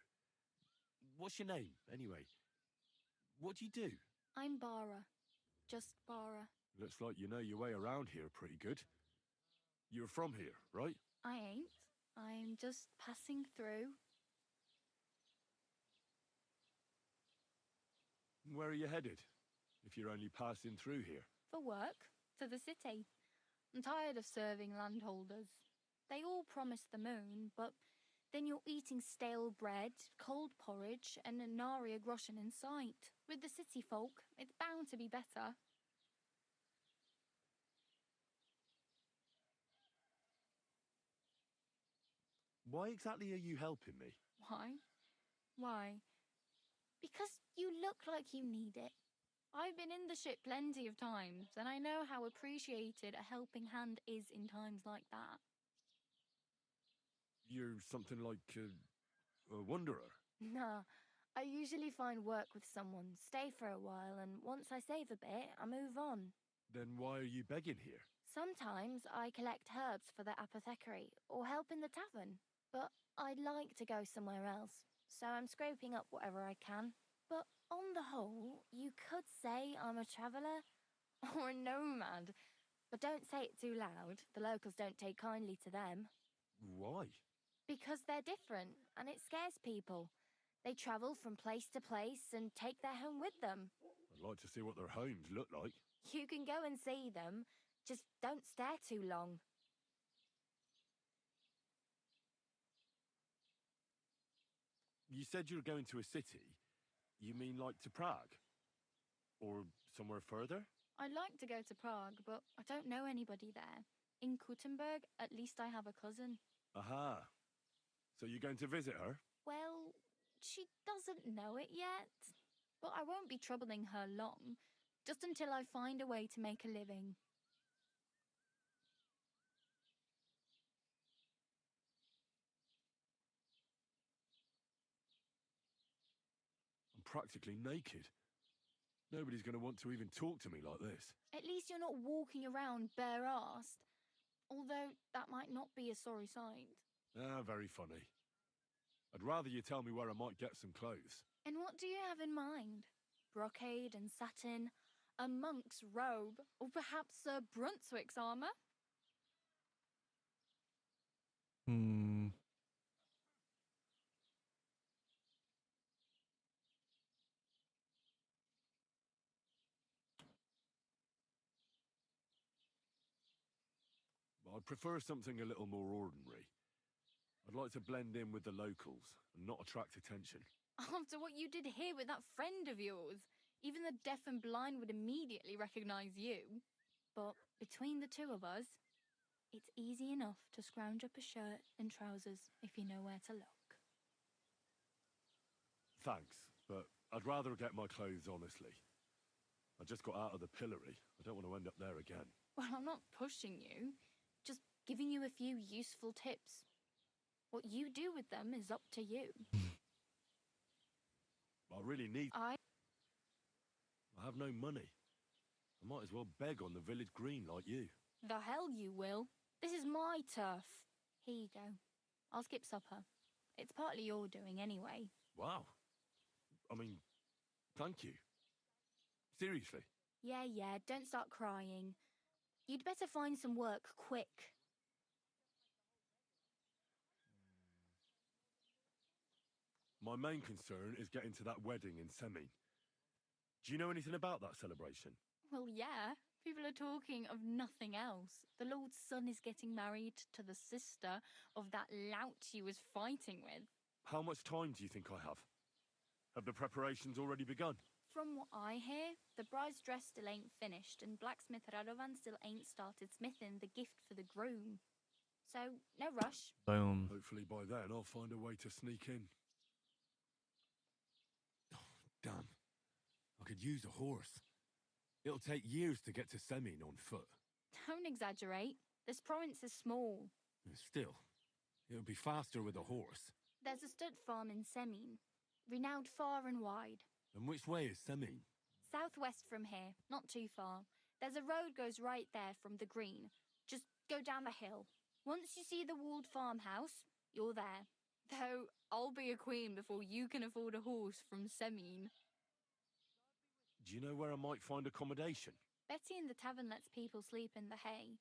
What's your name, anyway? What do you do? I'm Bara. Just Bara. Looks like you know your way around here pretty good. You're from here, right? I ain't. I'm just passing through. Where are you headed, if you're only passing through here? For work. To the city. I'm tired of serving landholders. They all promise the moon, but then you're eating stale bread, cold porridge, and a nary a groschen in sight. With the city folk, it's bound to be better. Why exactly are you helping me? Why? Why? Because you look like you need it. I've been in the ship plenty of times, and I know how appreciated a helping hand is in times like that. You're something like a wanderer. Nah, I usually find work with someone, stay for a while, and once I save a bit, I move on. Then why are you begging here? Sometimes I collect herbs for the apothecary, or help in the tavern, but I'd like to go somewhere else, so I'm scraping up whatever I can. But on the whole, you could say I'm a traveller, or a nomad. But don't say it too loud, the locals don't take kindly to them. Why? Because they're different, and it scares people. They travel from place to place and take their home with them. I'd like to see what their homes look like. You can go and see them, just don't stare too long. You said you were going to a city. You mean like to Prague? Or somewhere further? I'd like to go to Prague, but I don't know anybody there. In Kuttenberg, at least I have a cousin. Aha. So you're going to visit her? Well, she doesn't know it yet. But I won't be troubling her long, just until I find a way to make a living. I'm practically naked. Nobody's going to want to even talk to me like this. At least you're not walking around bare-arsed. Although that might not be a sorry sight. Ah, very funny. I'd rather you tell me where I might get some clothes. And what do you have in mind? Brocade and satin, a monk's robe, or perhaps Sir Brunswick's armour? I'd prefer something a little more ordinary. I'd like to blend in with the locals and not attract attention. After what you did here with that friend of yours, even the deaf and blind would immediately recognise you. But between the two of us, it's easy enough to scrounge up a shirt and trousers if you know where to look. Thanks, but I'd rather get my clothes honestly. I just got out of the pillory. I don't want to end up there again. Well, I'm not pushing you, just giving you a few useful tips. What you do with them is up to you. I really need... I have no money. I might as well beg on the village green like you. The hell you will. This is my turf. Here you go. I'll skip supper. It's partly your doing anyway. Wow. I mean, thank you. Seriously. Yeah, don't start crying. You'd better find some work quick. My main concern is getting to that wedding in Semin. Do you know anything about that celebration? Well, yeah. People are talking of nothing else. The Lord's son is getting married to the sister of that lout you was fighting with. How much time do you think I have? Have the preparations already begun? From what I hear, the bride's dress still ain't finished, and blacksmith Radovan still ain't started smithing the gift for the groom. So, no rush. Boom. Hopefully by then I'll find a way to sneak in. Oh, damn. I could use a horse. It'll take years to get to Semin on foot. Don't exaggerate. This province is small. Still, it'll be faster with a horse. There's a stud farm in Semin, renowned far and wide. And which way is Semin? Southwest from here, not too far. There's a road goes right there from the green. Just go down the hill. Once you see the walled farmhouse, you're there. Though I'll be a queen before you can afford a horse from Semin. Do you know where I might find accommodation? Betty in the tavern lets people sleep in the hay.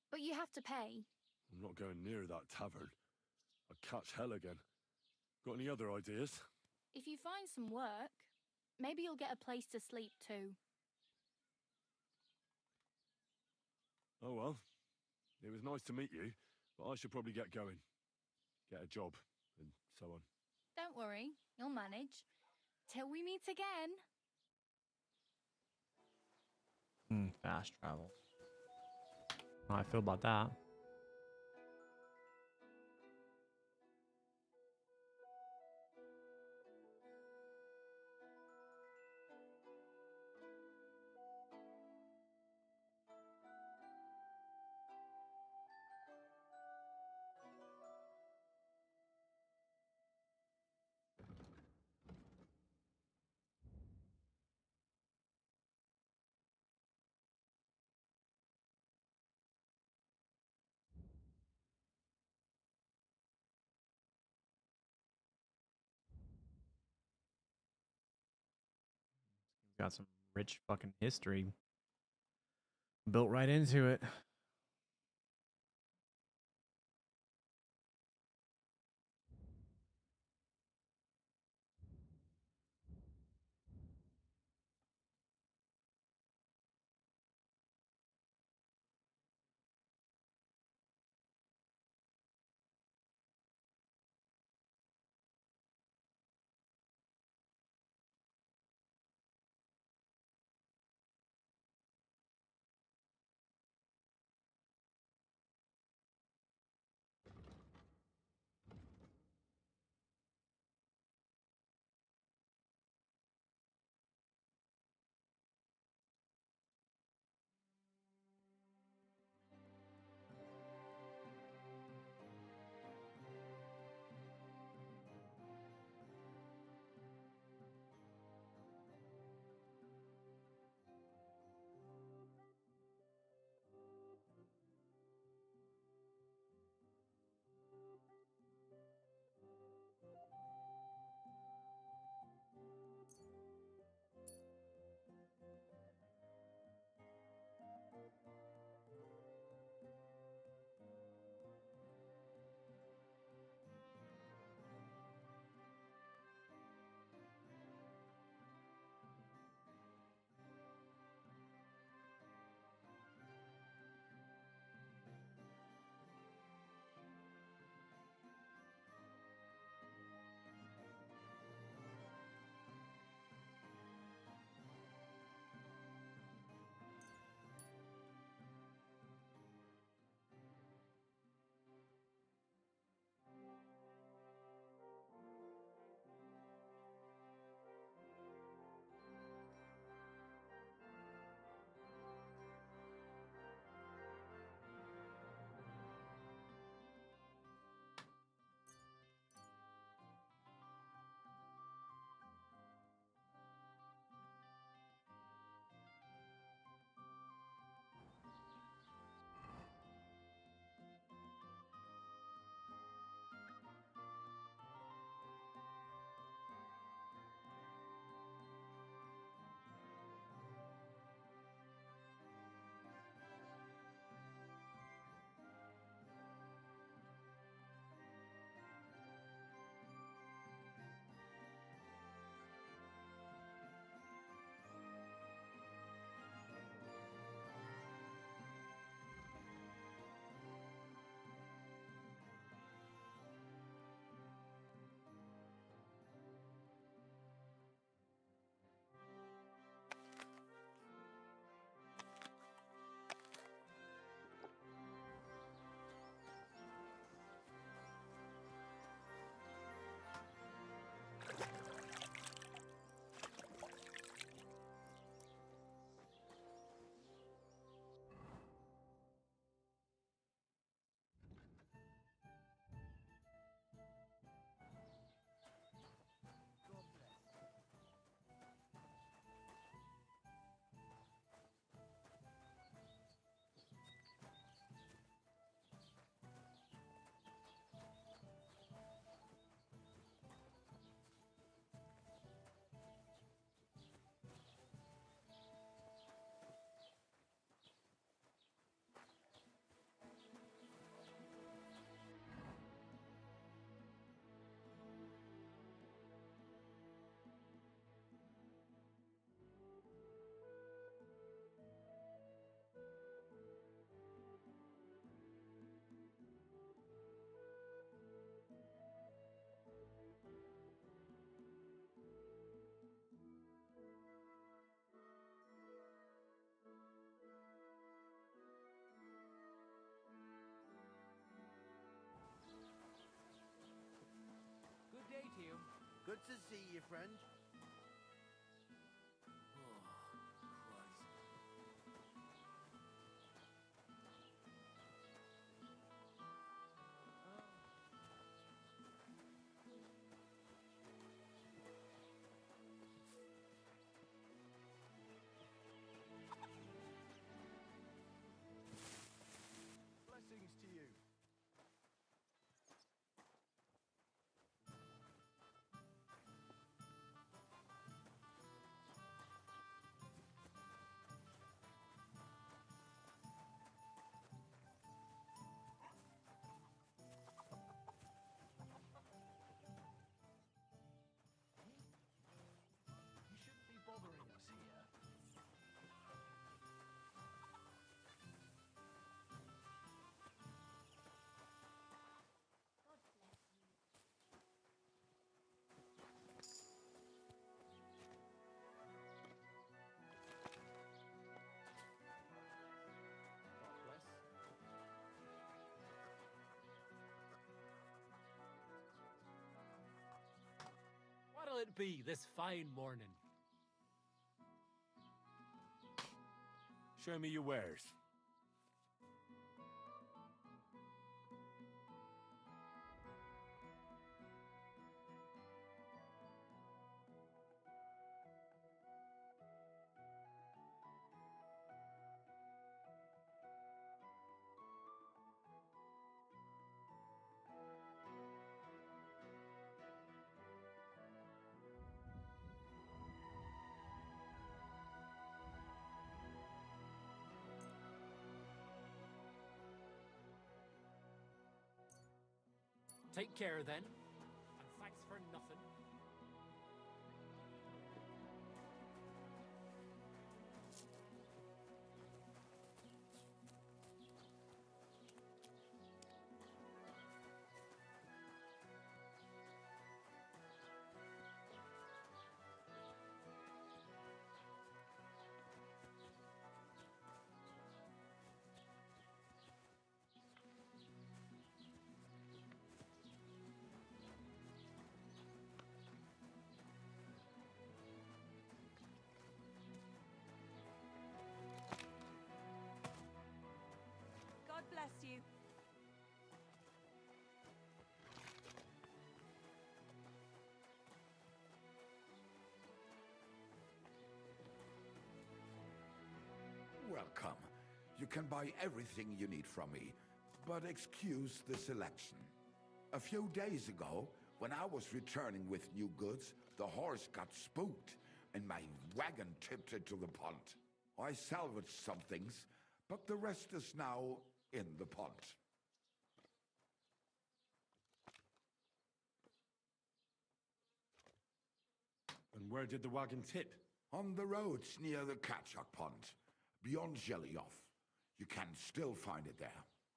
But you have to pay. I'm not going near that tavern. I'd catch hell again. Got any other ideas? If you find some work, maybe you'll get a place to sleep too. Oh well. It was nice to meet you, but I should probably get going. Get a job, and so on. Don't worry, you'll manage. Till we meet again. Fast travel. How I feel about that. Got some rich fucking history built right into it. Good day to you. Good to see you, friend. Blessings to you. it be this fine morning? Show me your wares. Take care then, and thanks for nothing. God bless you. Welcome. You can buy everything you need from me, but excuse the selection. A few days ago, when I was returning with new goods, the horse got spooked and my wagon tipped into the pond. I salvaged some things, but the rest is now in the pond. And where did the wagon tip? On the roads near the Catchuck Pond, beyond Jelly-Off. You can still find it there.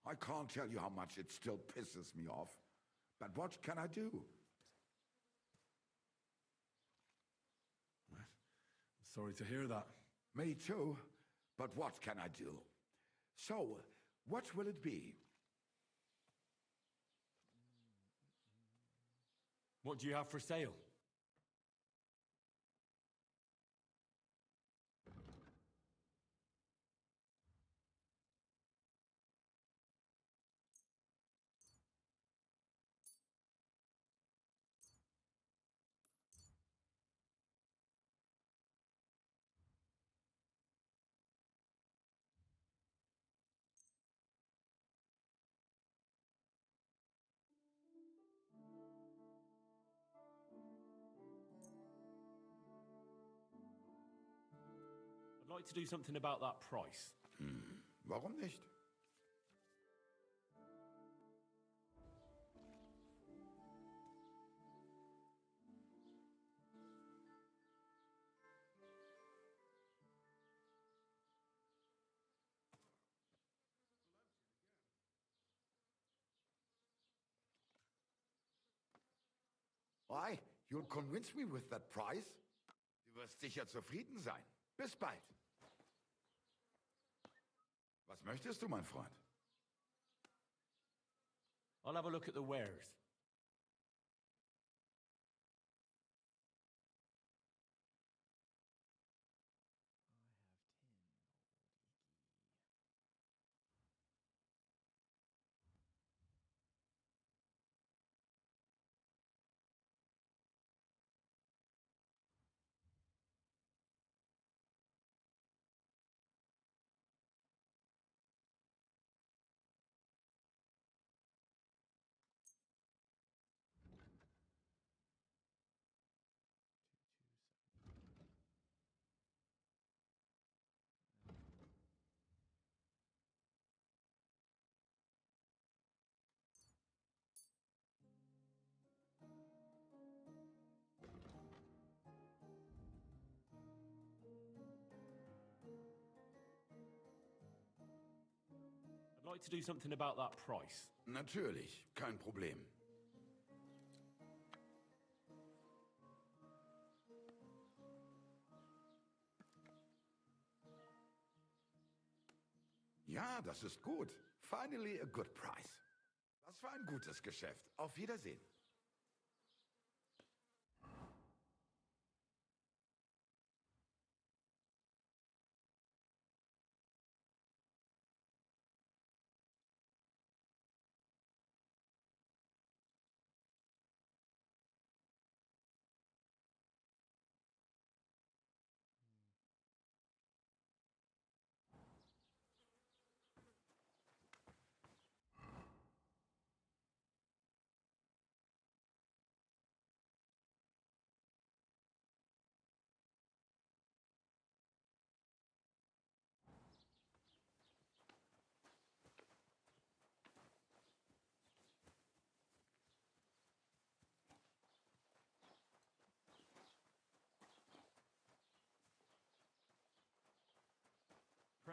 I can't tell you how much it still pisses me off. But what can I do? Sorry to hear that. Me too. But what can I do? So, what will it be? What do you have for sale? I'd like to do something about that price. Warum nicht? Why? You'll convince me with that price? Du wirst sicher zufrieden sein. Bis bald. Was möchtest du, mein Freund? I'll have a look at the wares. I'd like to do something about that price. Natürlich, kein Problem. Ja, das ist gut. Finally a good price. Das war ein gutes Geschäft. Auf Wiedersehen.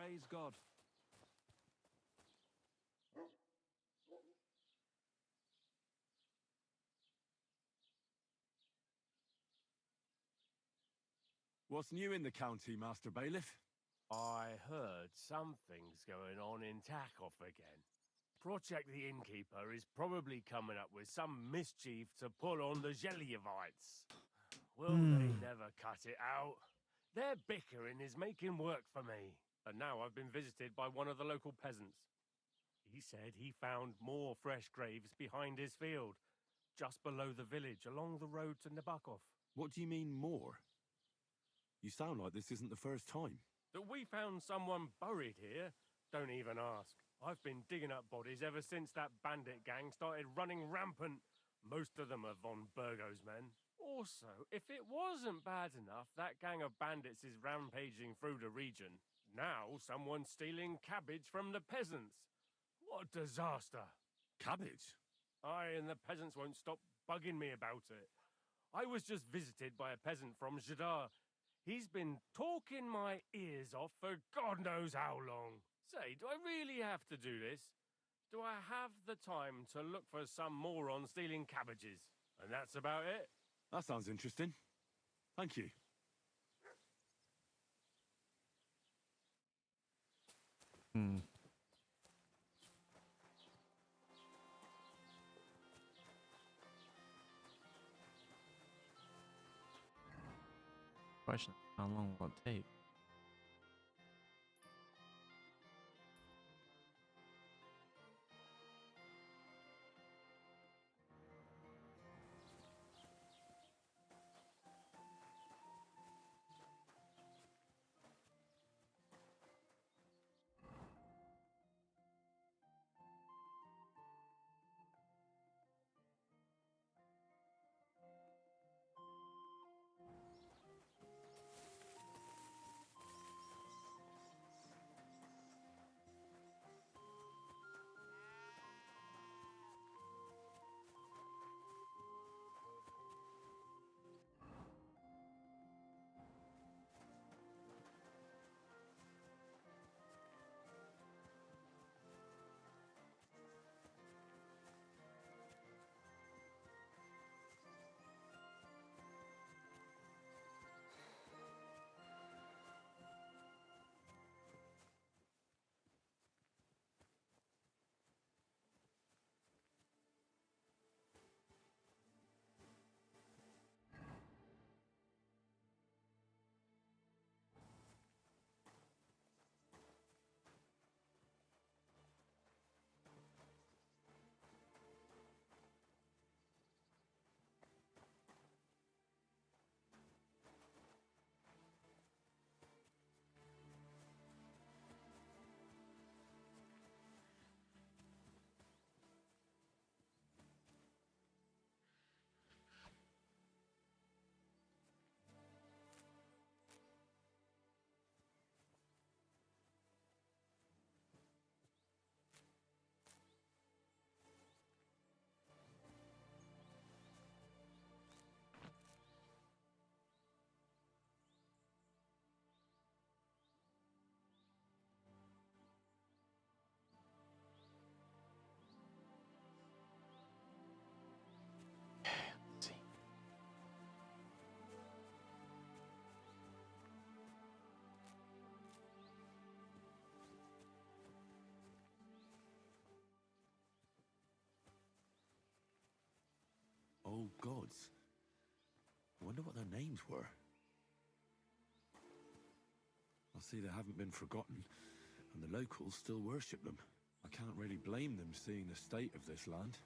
Praise God. What's new in the county, Master Bailiff? I heard something's going on in Takoff again. Project the Innkeeper is probably coming up with some mischief to pull on the Gelievites. Will they never cut it out? Their bickering is making work for me. And now I've been visited by one of the local peasants. He said he found more fresh graves behind his field, just below the village, along the road to Nabokov. What do you mean, more? You sound like this isn't the first time. That we found someone buried here? Don't even ask. I've been digging up bodies ever since that bandit gang started running rampant. Most of them are von Burgo's men. Also, if it wasn't bad enough that gang of bandits is rampaging through the region, now someone's stealing cabbage from the peasants. What a disaster. Cabbage? Aye, and the peasants won't stop bugging me about it. I was just visited by a peasant from Jadar. He's been talking my ears off for God knows how long. Say, do I really have to do this? Do I have the time to look for some moron stealing cabbages? And that's about it. That sounds interesting. Thank you. Question: how long will it take? Oh, gods. I wonder what their names were. I see they haven't been forgotten, and the locals still worship them. I can't really blame them seeing the state of this land.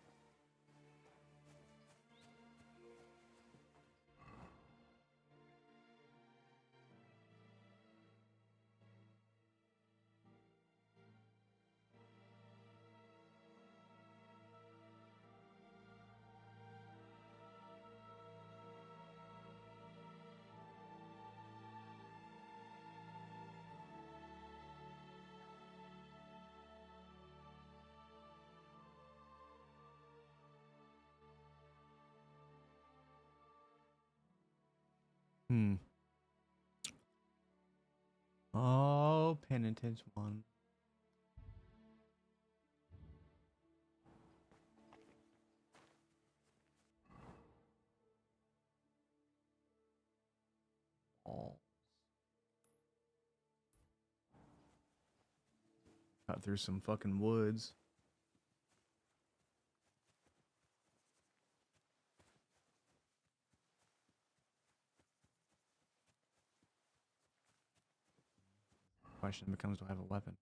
Oh, penitent one. Cut through some fucking woods. Question becomes, do I have a weapon?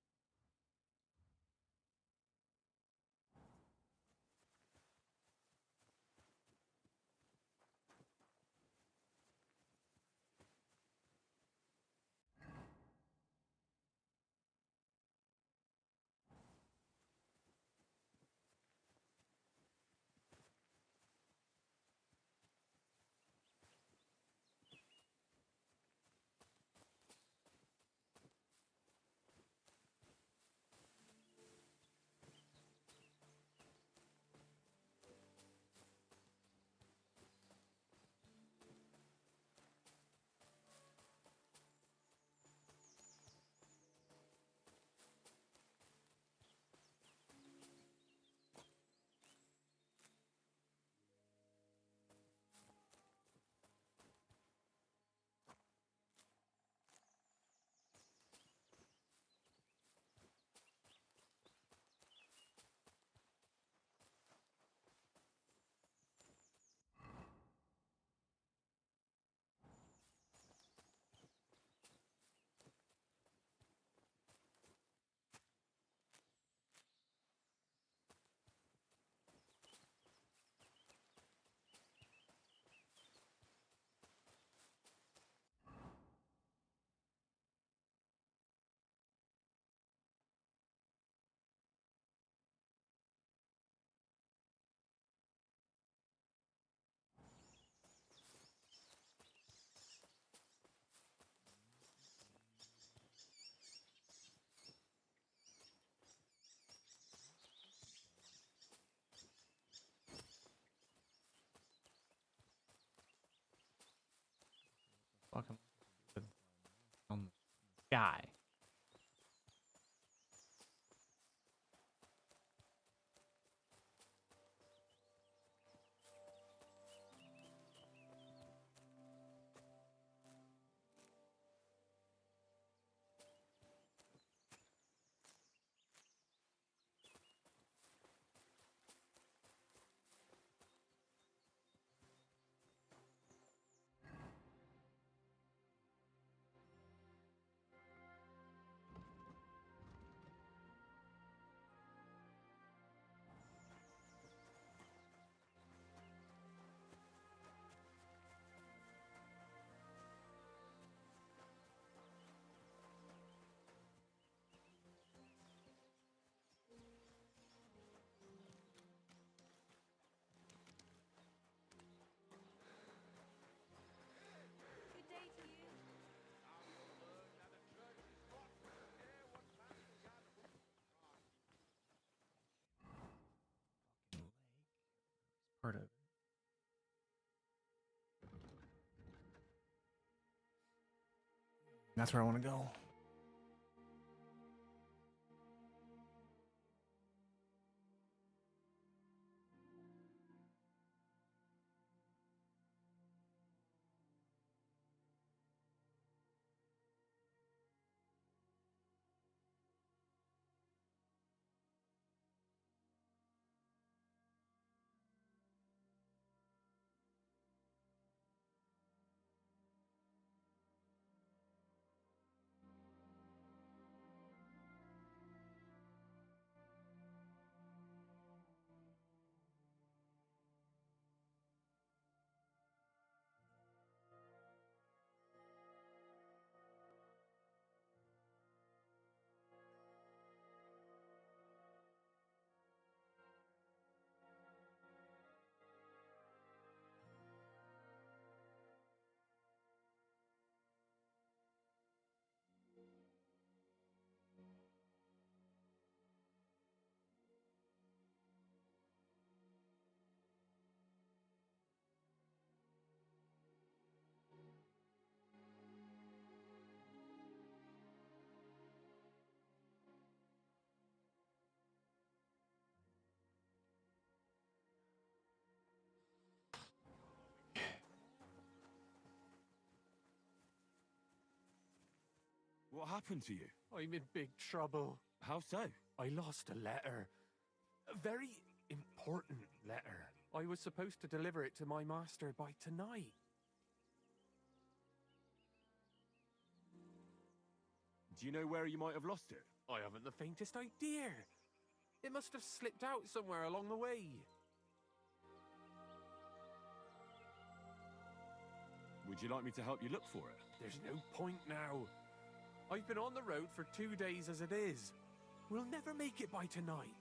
Fucking on the sky. Part of it. That's where I want to go. What happened to you? I'm in big trouble. How so? I lost a letter. A very important letter. I was supposed to deliver it to my master by tonight. Do you know where you might have lost it? I haven't the faintest idea. It must have slipped out somewhere along the way. Would you like me to help you look for it? There's no point now. I've been on the road for 2 days as it is. We'll never make it by tonight.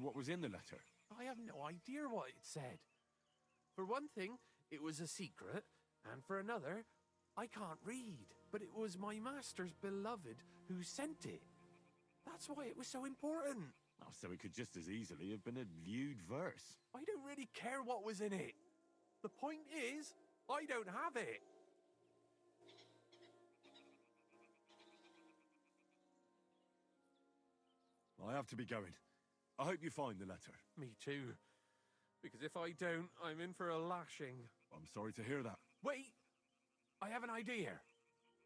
What was in the letter? I have no idea what it said. For one thing, it was a secret, and for another, I can't read. But it was my master's beloved who sent it. That's why it was so important. Oh, so it could just as easily have been a lewd verse. I don't really care what was in it. The point is, I don't have it. I have to be going. I hope you find the letter. Me too. Because if I don't, I'm in for a lashing. I'm sorry to hear that. Wait! I have an idea.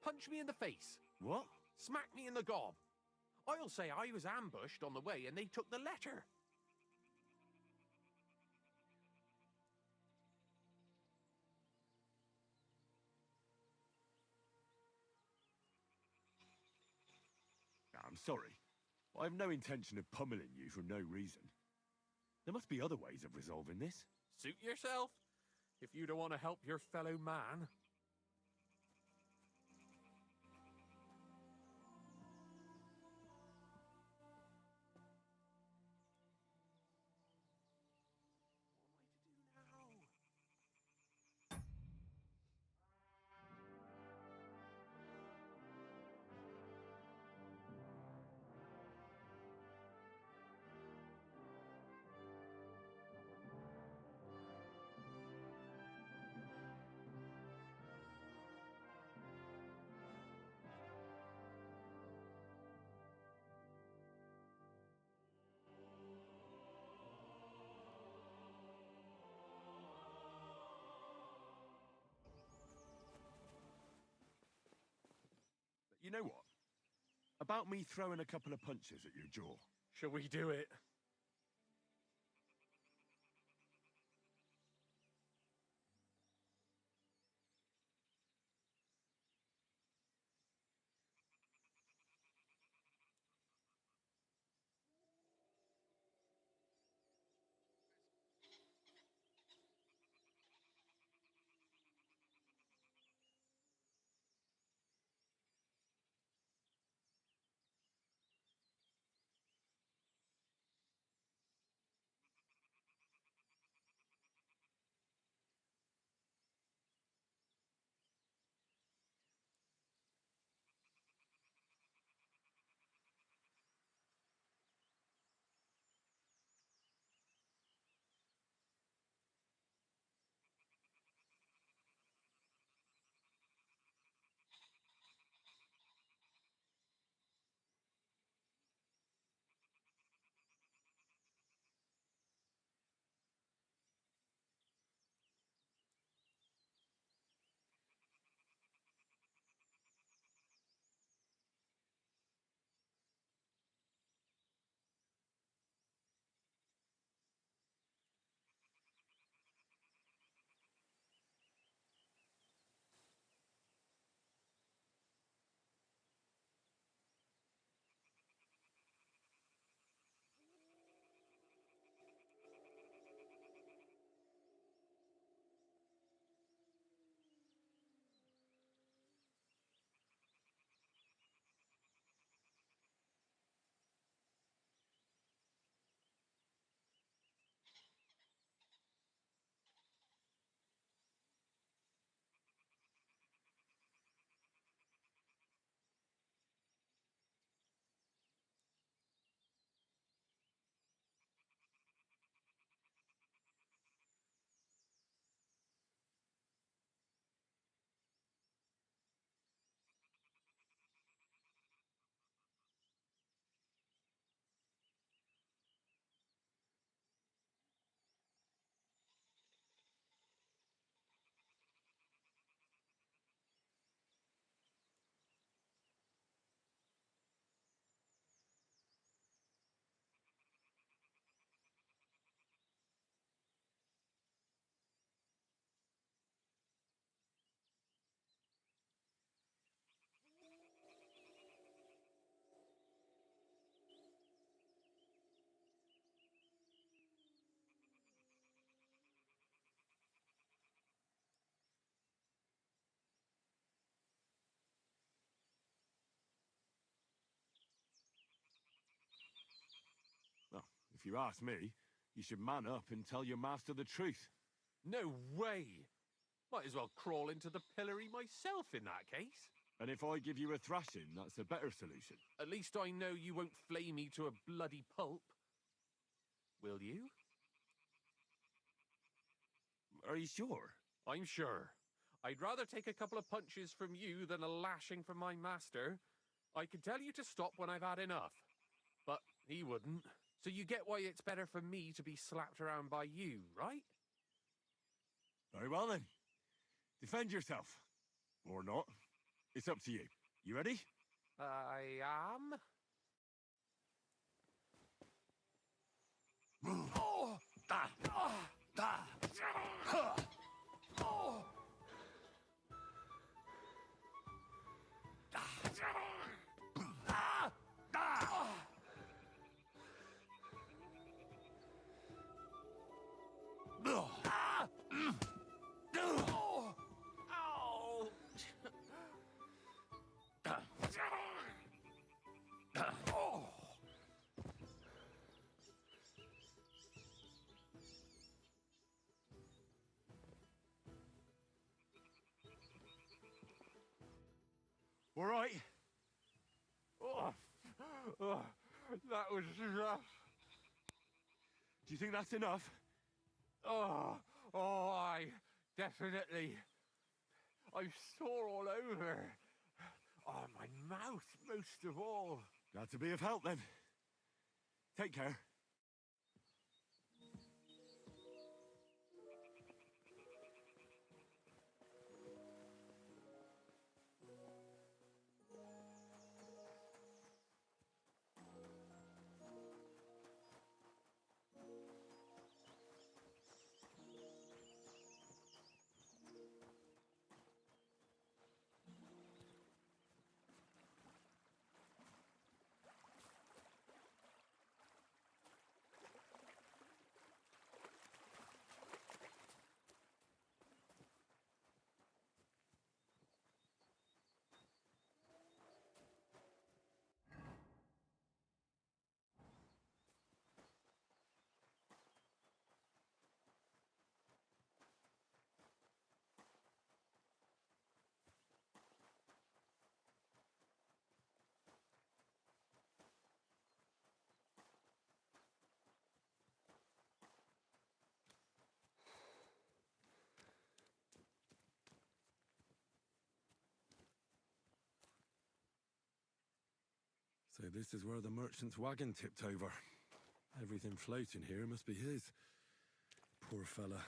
Punch me in the face. What? Smack me in the gob. I'll say I was ambushed on the way and they took the letter. I'm sorry. I have no intention of pummeling you for no reason. There must be other ways of resolving this. Suit yourself. If you don't want to help your fellow man. You know what? About me throwing a couple of punches at your jaw. Shall we do it? If you ask me, you should man up and tell your master the truth. No way! Might as well crawl into the pillory myself in that case. And if I give you a thrashing, that's a better solution. At least I know you won't flay me to a bloody pulp. Will you? Are you sure? I'm sure. I'd rather take a couple of punches from you than a lashing from my master. I could tell you to stop when I've had enough, but he wouldn't. So you get why it's better for me to be slapped around by you, right? Very well then. Defend yourself. Or not. It's up to you. You ready? I am. Oh! Da! Da! Huh! Oh! Da! Ah! Da! Ah! Oh! Ow! Oh! All right. Oh, that was rough. Do you think that's enough? Oh, I definitely. I'm sore all over. Oh, my mouth most of all. Glad to be of help then. Take care. So this is where the merchant's wagon tipped over. Everything floating here must be his. Poor fella.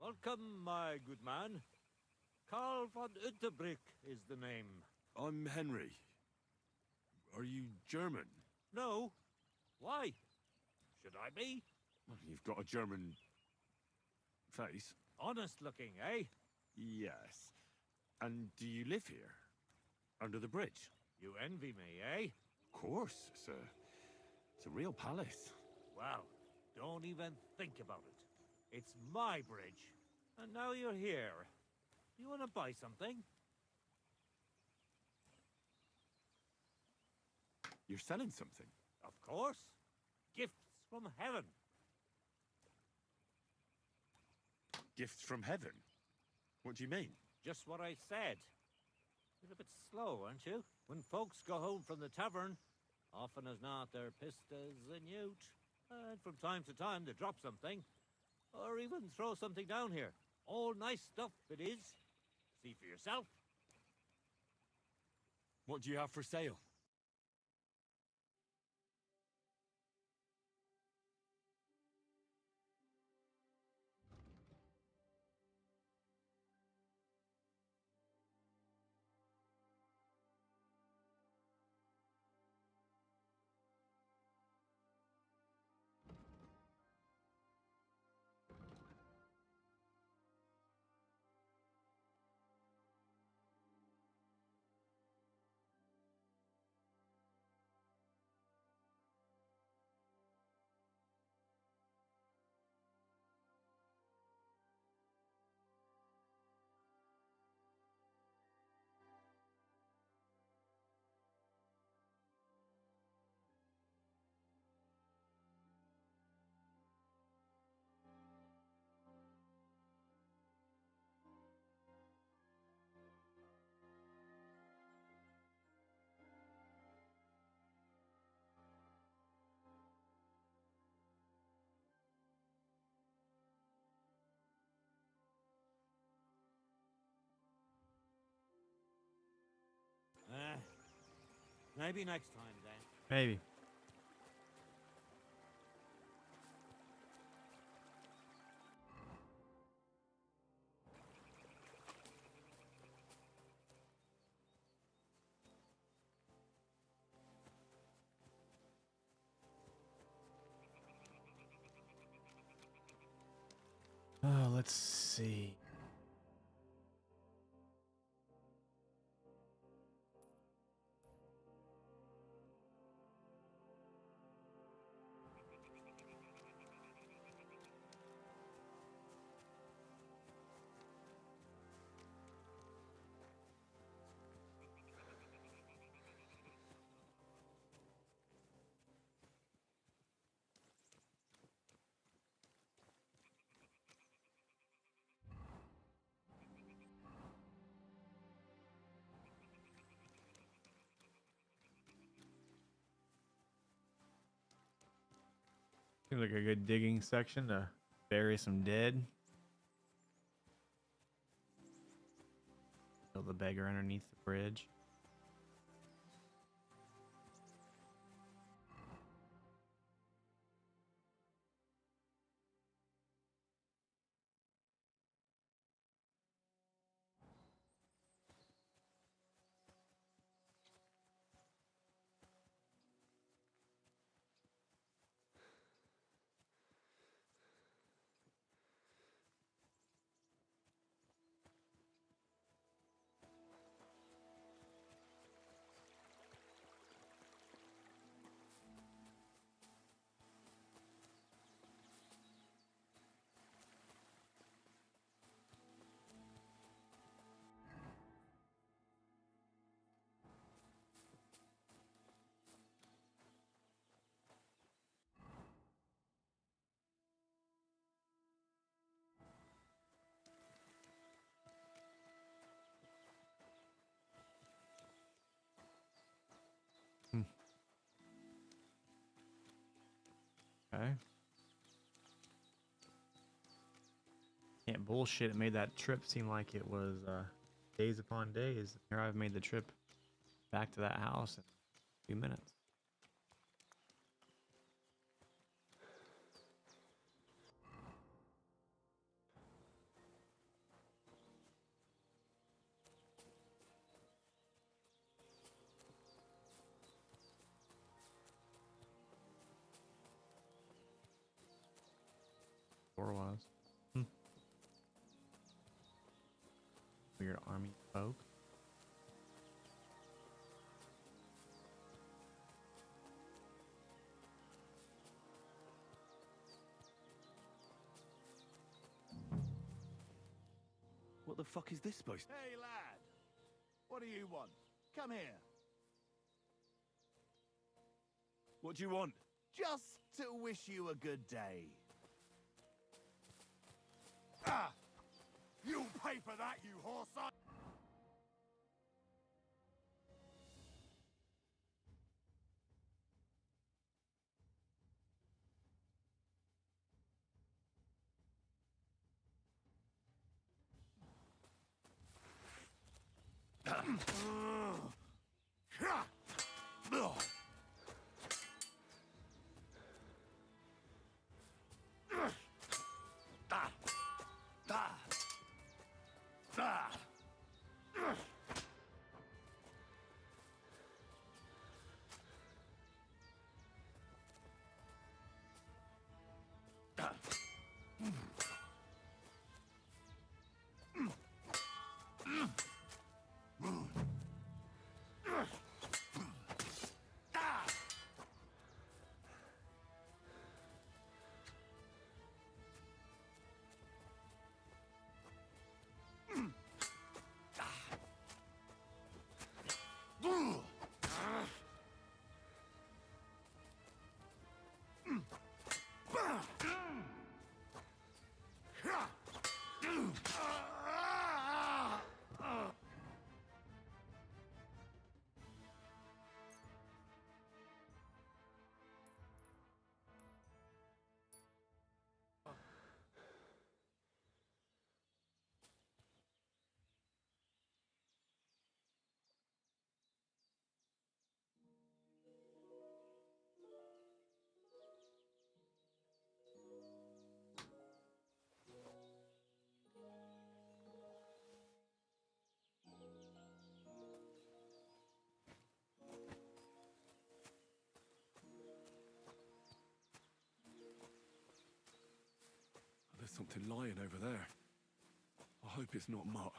Welcome, my good man. Karl von Unterbrick is the name. I'm Henry. Are you German? No. Why? Should I be? Well, you've got a German face. Honest looking, eh? Yes. And do you live here? Under the bridge? You envy me, eh? Of course. It's a real palace. Well, don't even think about it. It's my bridge. And now you're here. Do you want to buy something? You're selling something? Of course. Gifts from heaven. Gifts from heaven? What do you mean? Just what I said. You're a bit slow, aren't you? When folks go home from the tavern, often as not they're pissed as a newt. And from time to time they drop something. Or even throw something down here. All nice stuff it is. See for yourself. What do you have for sale? Maybe next time then. Maybe. Oh, let's see. Seems like a good digging section to bury some dead. Kill the beggar underneath the bridge. Okay. Can't bullshit. It made that trip seem like it was days upon days. Here I've made the trip back to that house in a few minutes. door was. Hmm. Weird army folk. What the fuck is this supposed to... Hey, lad. What do you want? Come here. What do you want? Just to wish you a good day. Ah! You'll pay for that, you horse! There's something lying over there. I hope it's not Mutt.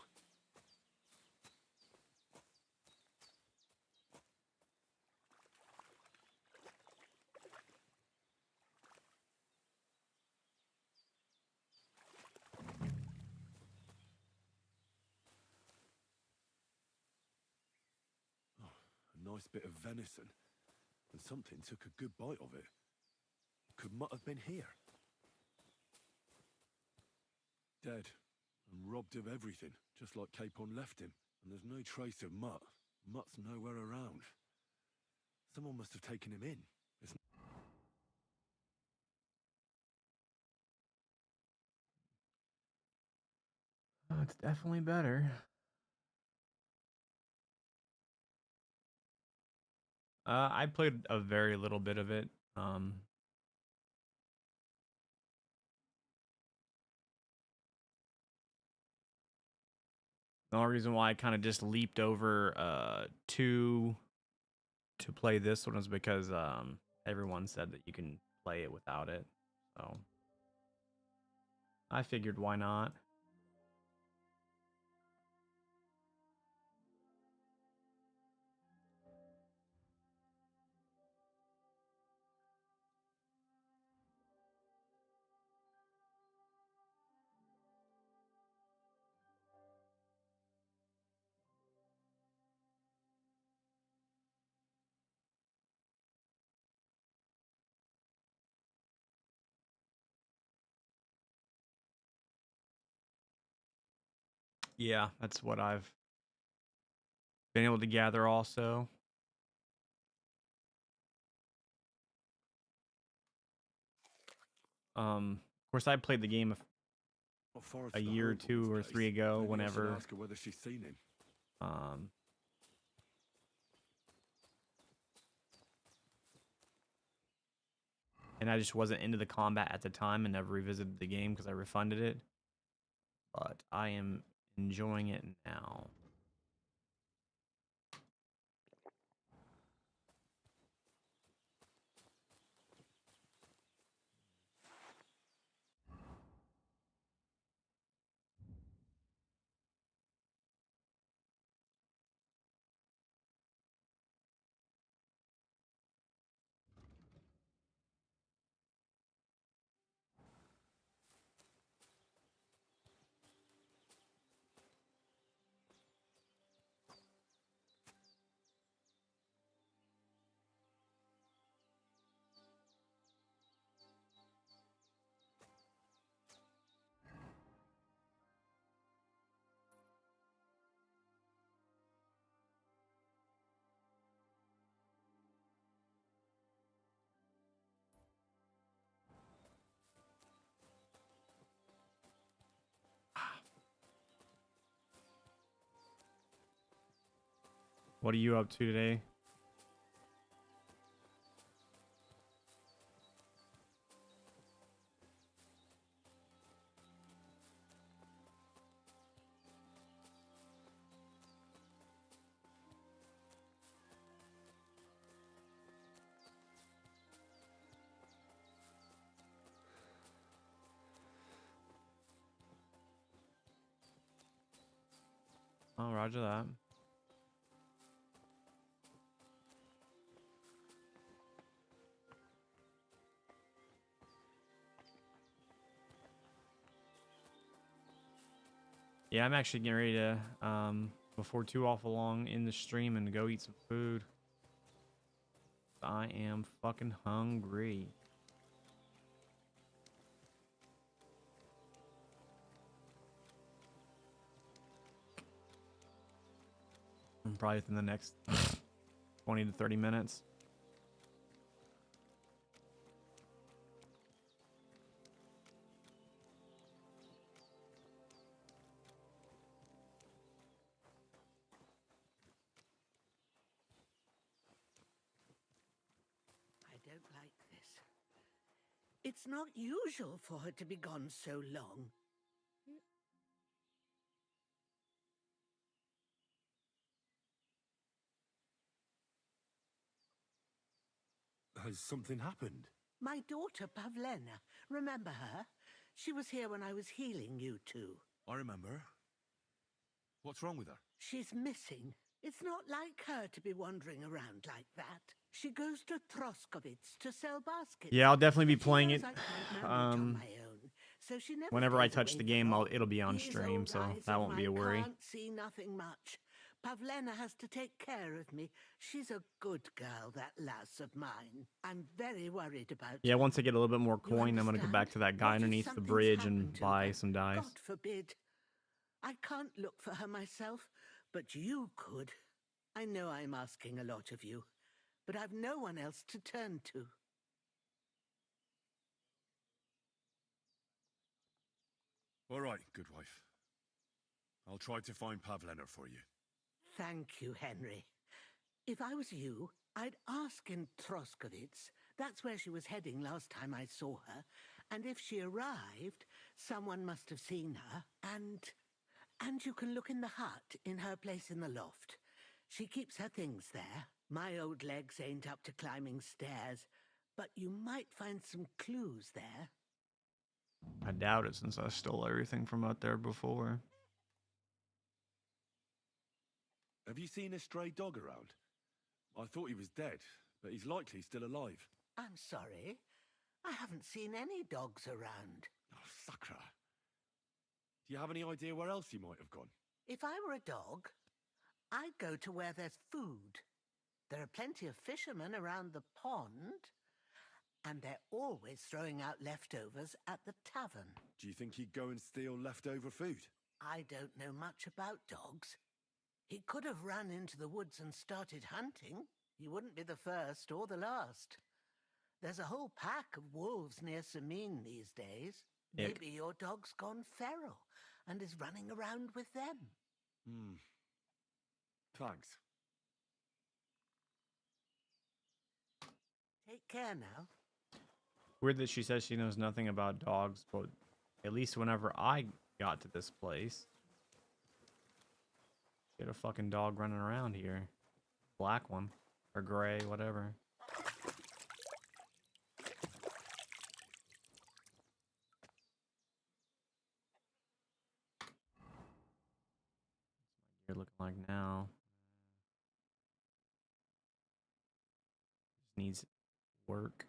A nice bit of venison, and something took a good bite of it. Could Mutt have been here? Dead, and robbed of everything, just like Capon left him. And there's no trace of Mutt. Mutt's nowhere around. Someone must have taken him in. Oh, it's definitely better. I played a very little bit of it. The only reason why I kind of just leaped over 2 to play this one is because everyone said that you can play it without it. So I figured why not. Yeah, that's what I've been able to gather also. Of course, I played the game a year or 2 or 3 ago, whenever. Ask her whether she's seen him. And I just wasn't into the combat at the time and never revisited the game because I refunded it. But I am enjoying it now. What are you up to today? Oh, roger that. Yeah, I'm actually getting ready to, before too awful long in the stream and go eat some food. I am fucking hungry. Probably within the next 20 to 30 minutes. I don't like this. It's not usual for her to be gone so long. Has something happened? My daughter, Pavlena. Remember her? She was here when I was healing you two. I remember. What's wrong with her? She's missing. It's not like her to be wandering around like that. She goes to Troskovitz to sell baskets. Yeah, I'll definitely be playing it. I can't manage on my own, so she never Whenever I stays touch away the for game, long. it'll be on These stream, old so eyes that of won't be a mine worry. Can't see nothing much. Pavlena has to take care of me. She's a good girl, that lass of mine. I'm very worried about Yeah, her. once I get a little bit more coin, I'm gonna go back to that guy What if underneath the something's bridge and happened to buy her? some dice. God forbid. I can't look for her myself, but you could. I know I'm asking a lot of you, but I've no one else to turn to. All right, good wife. I'll try to find Pavlena for you. Thank you, Henry. If I was you, I'd ask in Troskovitz. That's where she was heading last time I saw her. And if she arrived, someone must have seen her. And you can look in the hut in her place in the loft. She keeps her things there. My old legs ain't up to climbing stairs, but you might find some clues there. I doubt it since I stole everything from out there before. Have you seen a stray dog around? I thought he was dead, but he's likely still alive. I'm sorry. I haven't seen any dogs around. Oh, Sakra. Do you have any idea where else he might have gone? If I were a dog, I'd go to where there's food. There are plenty of fishermen around the pond, and they're always throwing out leftovers at the tavern. Do you think he'd go and steal leftover food? I don't know much about dogs. He could have run into the woods and started hunting. He wouldn't be the first or the last. There's a whole pack of wolves near Samin these days. Ick. Maybe your dog's gone feral and is running around with them. Thanks. Take care now. Weird that she says she knows nothing about dogs, but at least whenever I got to this place, she had a fucking dog running around here. Black one. Or gray, whatever. You're looking like now. Just needs work.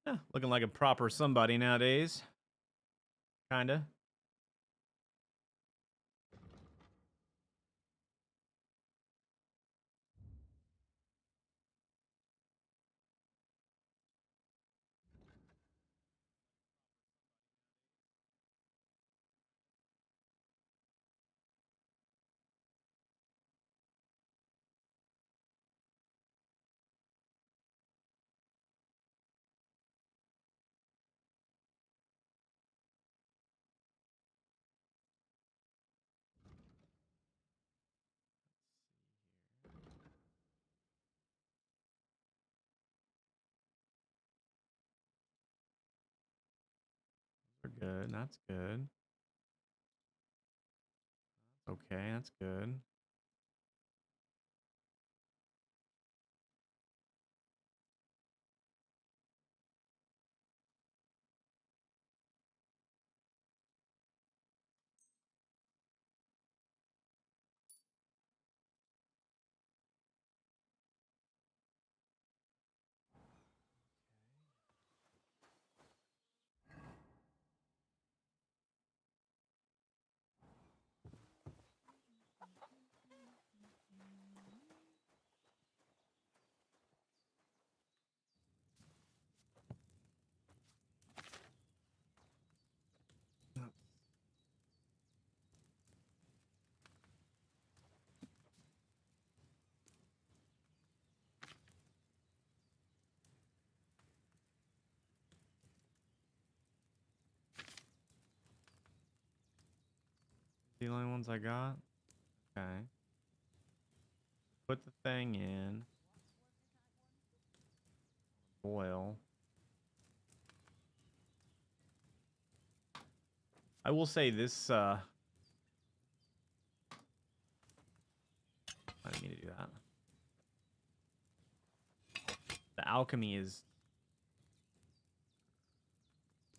Yeah, looking like a proper somebody nowadays. Kinda. We're good. That's good. Okay, that's good. The only ones I got? Okay. Put the thing in. Boil. I will say this, I didn't mean to do that. The alchemy is...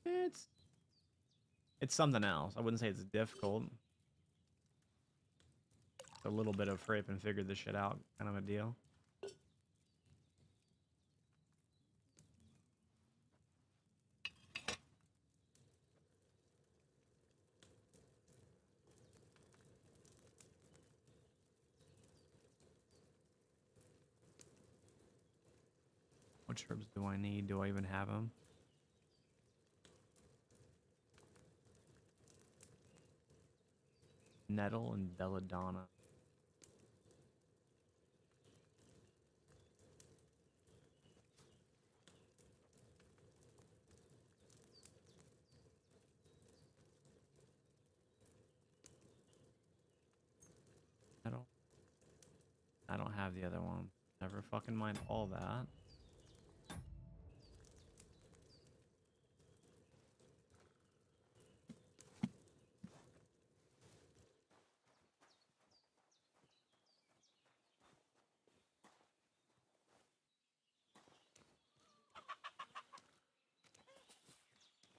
It's something else. I wouldn't say it's difficult. It's a little bit of fripp and figure this shit out kind of a deal. Which herbs do I need? Do I even have them? Nettle and belladonna. I don't have the other one. Never fucking mind all that.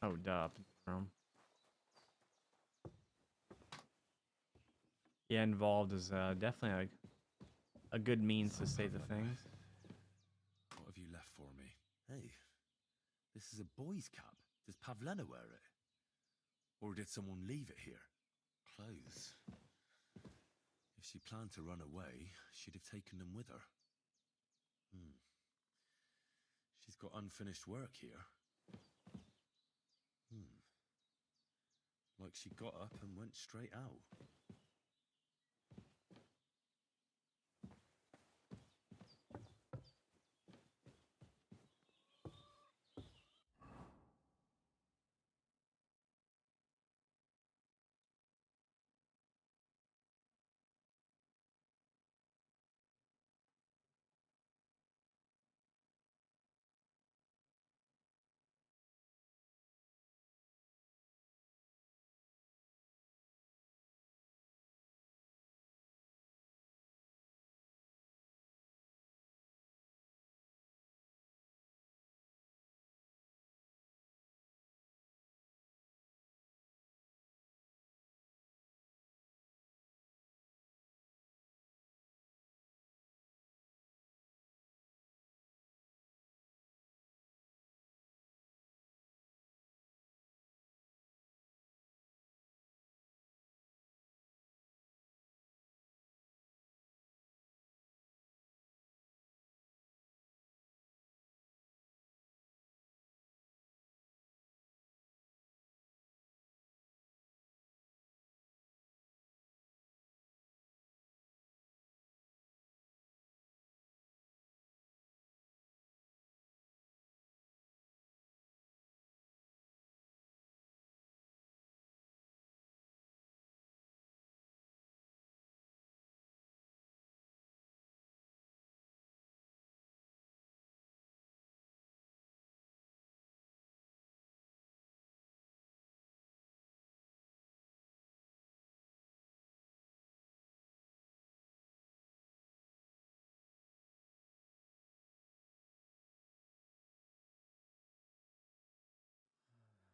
Oh, duh. Yeah, involved is definitely a good means to say the things. What have you left for me? Hey, this is a boy's cap. Does Pavlena wear it? Or did someone leave it here? Clothes. If she planned to run away, she'd have taken them with her. She's got unfinished work here. Like she got up and went straight out.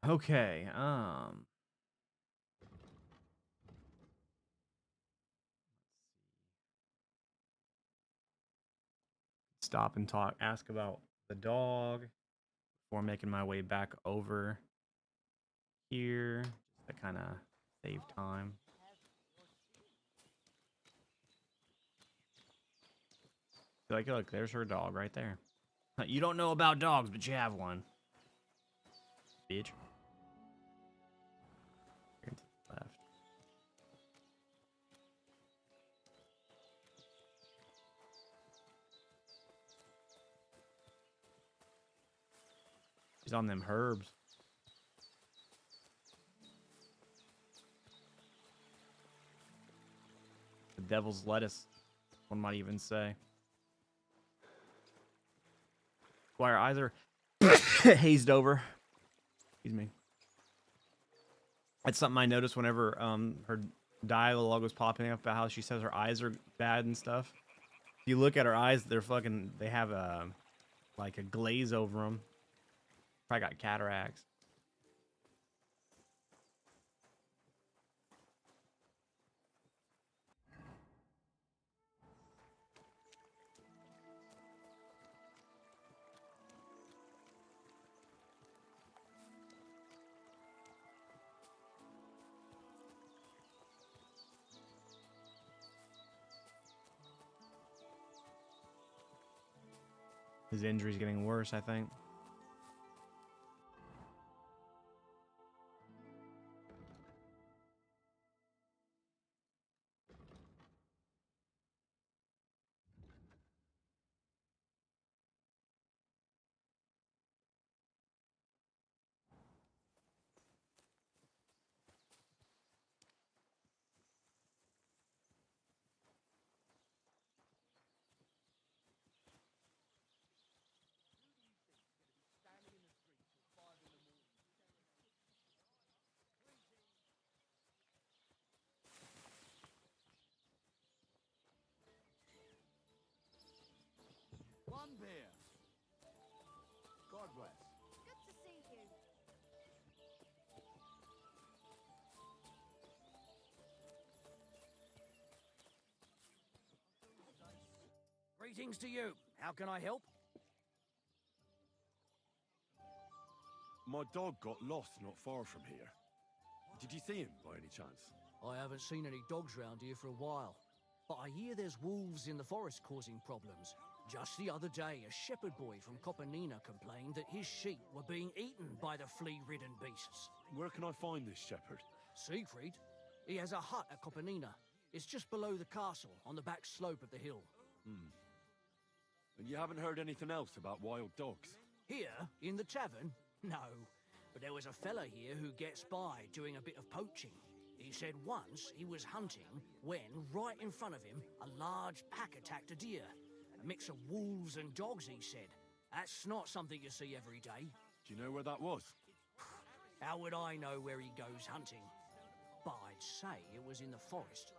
Okay, stop and talk, ask about the dog before making my way back over here to kind of save time. Like, look, there's her dog right there. You don't know about dogs, but you have one. Bitch. Here to the left. She's on them herbs. The devil's lettuce, one might even say. Why her eyes are hazed over. Excuse me. That's something I noticed whenever her dialogue was popping up about how she says her eyes are bad and stuff. If you look at her eyes, they have a like a glaze over them. Probably got cataracts. His injury's getting worse, I think. One beer. God bless. Good to see you. Greetings to you. How can I help? My dog got lost not far from here. Did you see him by any chance? I haven't seen any dogs round here for a while, but I hear there's wolves in the forest causing problems. Just the other day, a shepherd boy from Copenina complained that his sheep were being eaten by the flea-ridden beasts. Where can I find this shepherd? Siegfried? He has a hut at Copenina. It's just below the castle, on the back slope of the hill. Hmm. And you haven't heard anything else about wild dogs? Here, in the tavern? No. But there was a fella here who gets by doing a bit of poaching. He said once he was hunting when, right in front of him, a large pack attacked a deer. A mix of wolves and dogs, he said. That's not something you see every day. Do you know where that was? How would I know where he goes hunting? But I'd say it was in the forest.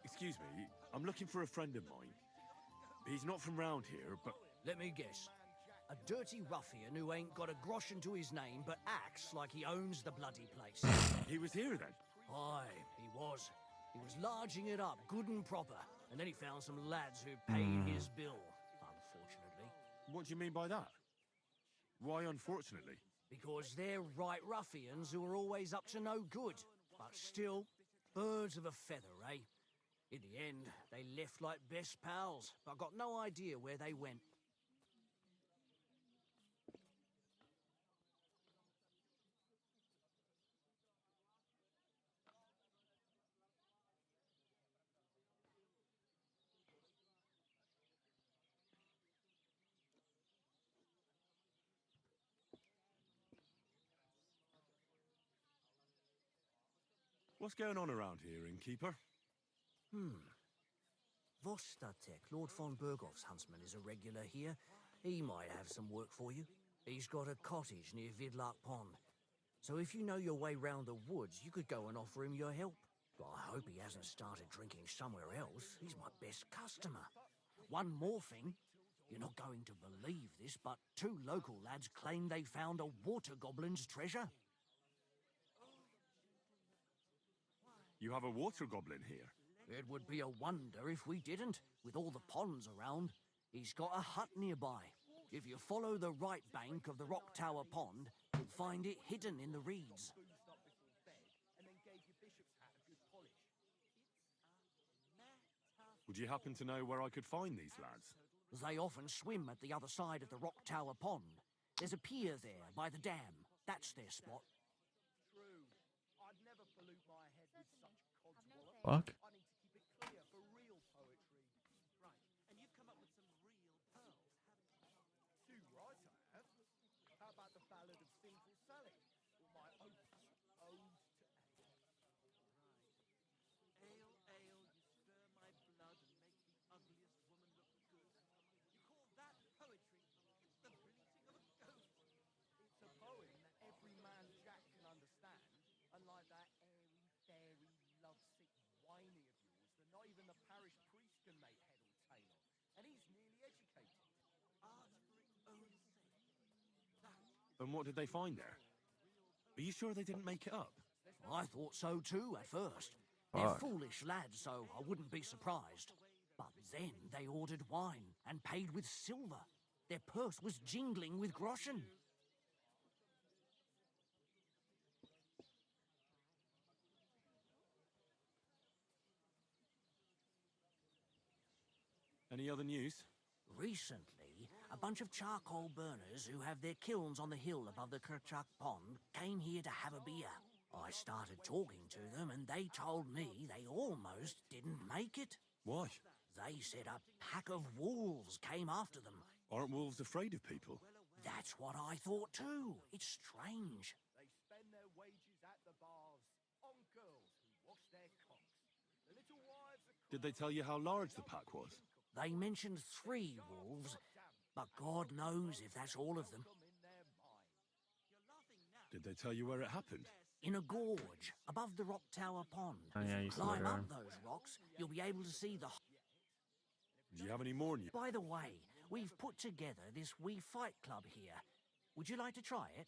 Excuse me, I'm looking for a friend of mine. He's not from round here, but... Let me guess. A dirty ruffian who ain't got a groschen to his name, but acts like he owns the bloody place. He was here then? Aye, he was. He was larging it up, good and proper. And then he found some lads who paid his bill, unfortunately. What do you mean by that? Why unfortunately? Because they're right ruffians who are always up to no good. But still, birds of a feather, eh? In the end, they left like best pals, but got no idea where they went. What's going on around here, innkeeper? Vostatek, Lord von Berghoff's huntsman, is a regular here. He might have some work for you. He's got a cottage near Vidlark Pond. So if you know your way round the woods, you could go and offer him your help. But I hope he hasn't started drinking somewhere else. He's my best customer. One more thing. You're not going to believe this, but 2 local lads claim they found a water goblin's treasure. You have a water goblin here? It would be a wonder if we didn't, with all the ponds around. He's got a hut nearby. If you follow the right bank of the Rock Tower Pond, you'll find it hidden in the reeds. Would you happen to know where I could find these lads? They often swim at the other side of the Rock Tower Pond. There's a pier there by the dam. That's their spot. True. I'd never pollute my head with such codswallop. Fuck. I need to keep it clear for real poetry. Right. And you've come up with some real pearls, haven't you? Too right I have. How about the Ballad of Sinful Sally? Or my opus, Ode to Ale? Right. Ale, ale, you stir my blood and make the ugliest woman look good. You call that poetry? It's the bleating of a goat. It's a poem that every man Jack can understand, unlike that airy, fairy, lovesick whiny of yours that not even the parish priest can make head or tail of. And he's nearly educated. Art for its own sake. And what did they find there? Are you sure they didn't make it up? I thought so too at first. Fuck. They're foolish lads, so I wouldn't be surprised. But then they ordered wine and paid with silver. Their purse was jingling with groschen. Any other news? Recently, a bunch of charcoal burners who have their kilns on the hill above the Kerchak Pond came here to have a beer. I started talking to them and they told me they almost didn't make it. Why? They said a pack of wolves came after them. Aren't wolves afraid of people? That's what I thought too. It's strange. They spend their wages at the bars on girls who wash their cocks. The little wives are Did they tell you how large the pack was? They mentioned 3 wolves, but God knows if that's all of them. Did they tell you where it happened? In a gorge, above the Rock Tower Pond. Oh, yeah, you Climb said up that. those rocks, you'll be able to see the... Do you have any more news? By the way, we've put together this wee fight club here. Would you like to try it?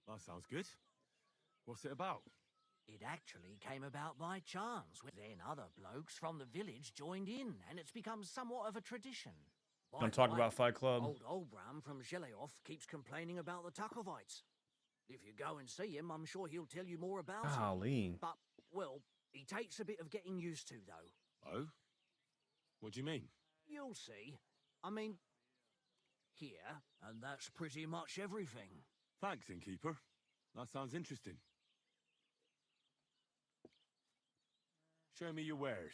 That sounds good. What's it about? It actually came about by chance. Then other blokes from the village joined in, and it's become somewhat of a tradition. By Don't the talk way, about Fight Club. Old Olbram from Zheleov keeps complaining about the Takovites. If you go and see him, I'm sure he'll tell you more about it. Golly. But, well, he takes a bit of getting used to, though. Oh? What do you mean? You'll see. I mean, here, and that's pretty much everything. Thanks, innkeeper. That sounds interesting. Show me your wares.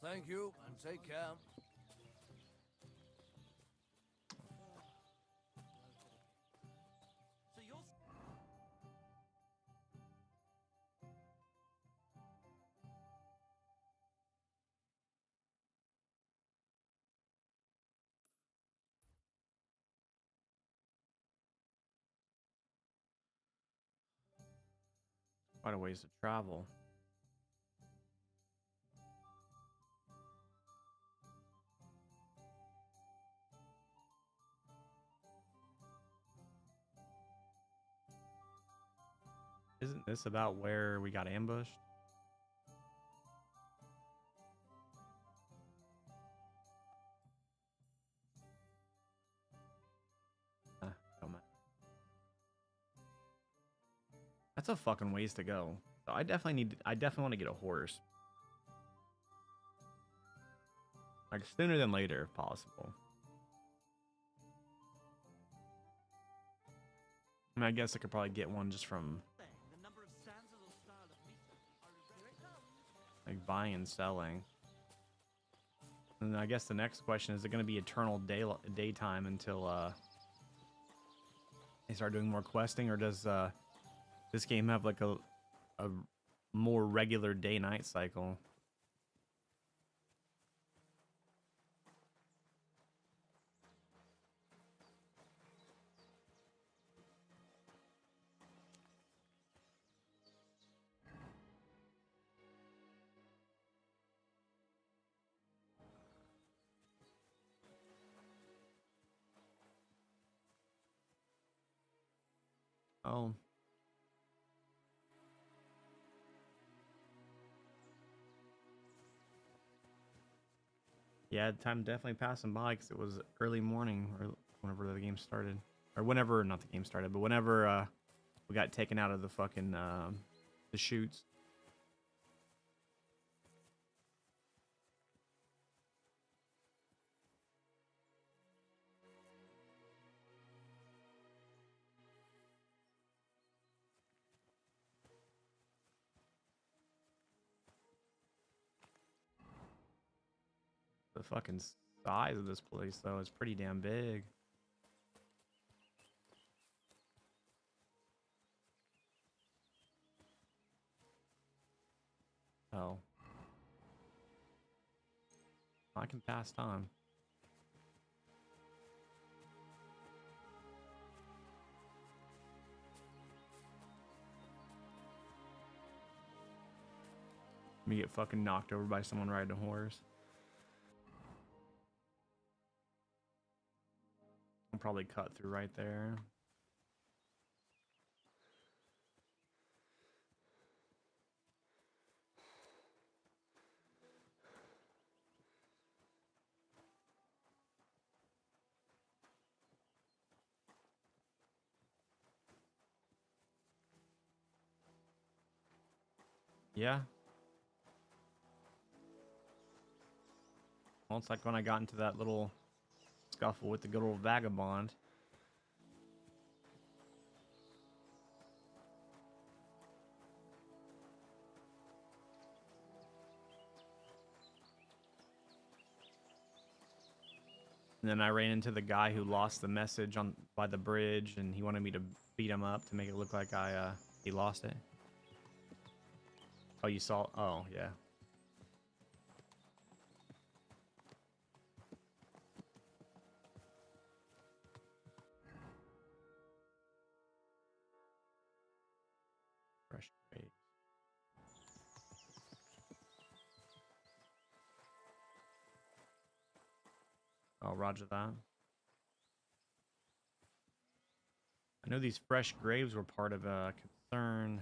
Thank you, and take care. Quite a ways to travel. Isn't this about where we got ambushed? Don't matter. That's a fucking ways to go. So I definitely want to get a horse. Like sooner than later if possible. I mean, I guess I could probably get one just from like buying and selling. And I guess the next question is it going to be eternal daytime until they start doing more questing, or does this game have like a more regular day-night cycle? Oh. Yeah, time definitely passing by because it was early morning or whenever the game started. Or whenever, not the game started, but whenever we got taken out of the fucking, the chutes. The fucking size of this place, though, is pretty damn big. Oh. I can pass time. Me get fucking knocked over by someone riding a horse. I'll probably cut through right there. Yeah. Well, it's like when I got into that little scuffle with the good old vagabond. And then I ran into the guy who lost the message by the bridge, and he wanted me to beat him up to make it look like he lost it. Oh, you saw? Oh, yeah. Fresh grade. Oh, roger that. I know these fresh graves were part of a concern.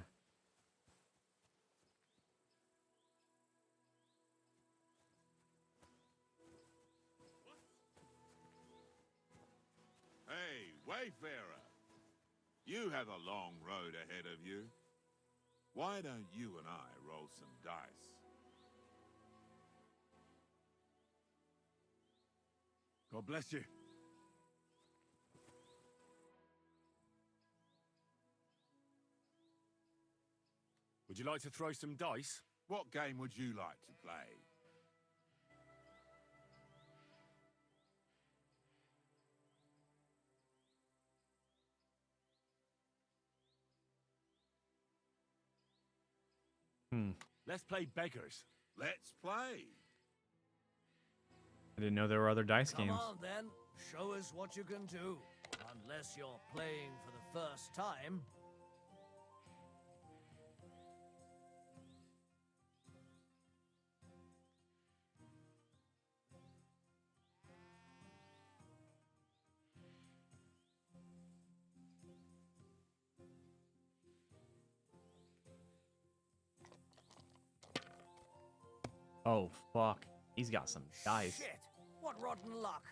Hey, Wayfarer. You have a long road ahead of you. Why don't you and I roll some dice? God bless you. Would you like to throw some dice? What game would you like to play? Let's play beggars. Let's play. I didn't know there were other dice games. Come on, then. Show us what you can do. Unless you're playing for the first time. Oh, fuck. He's got some dice. Shit! What rotten luck!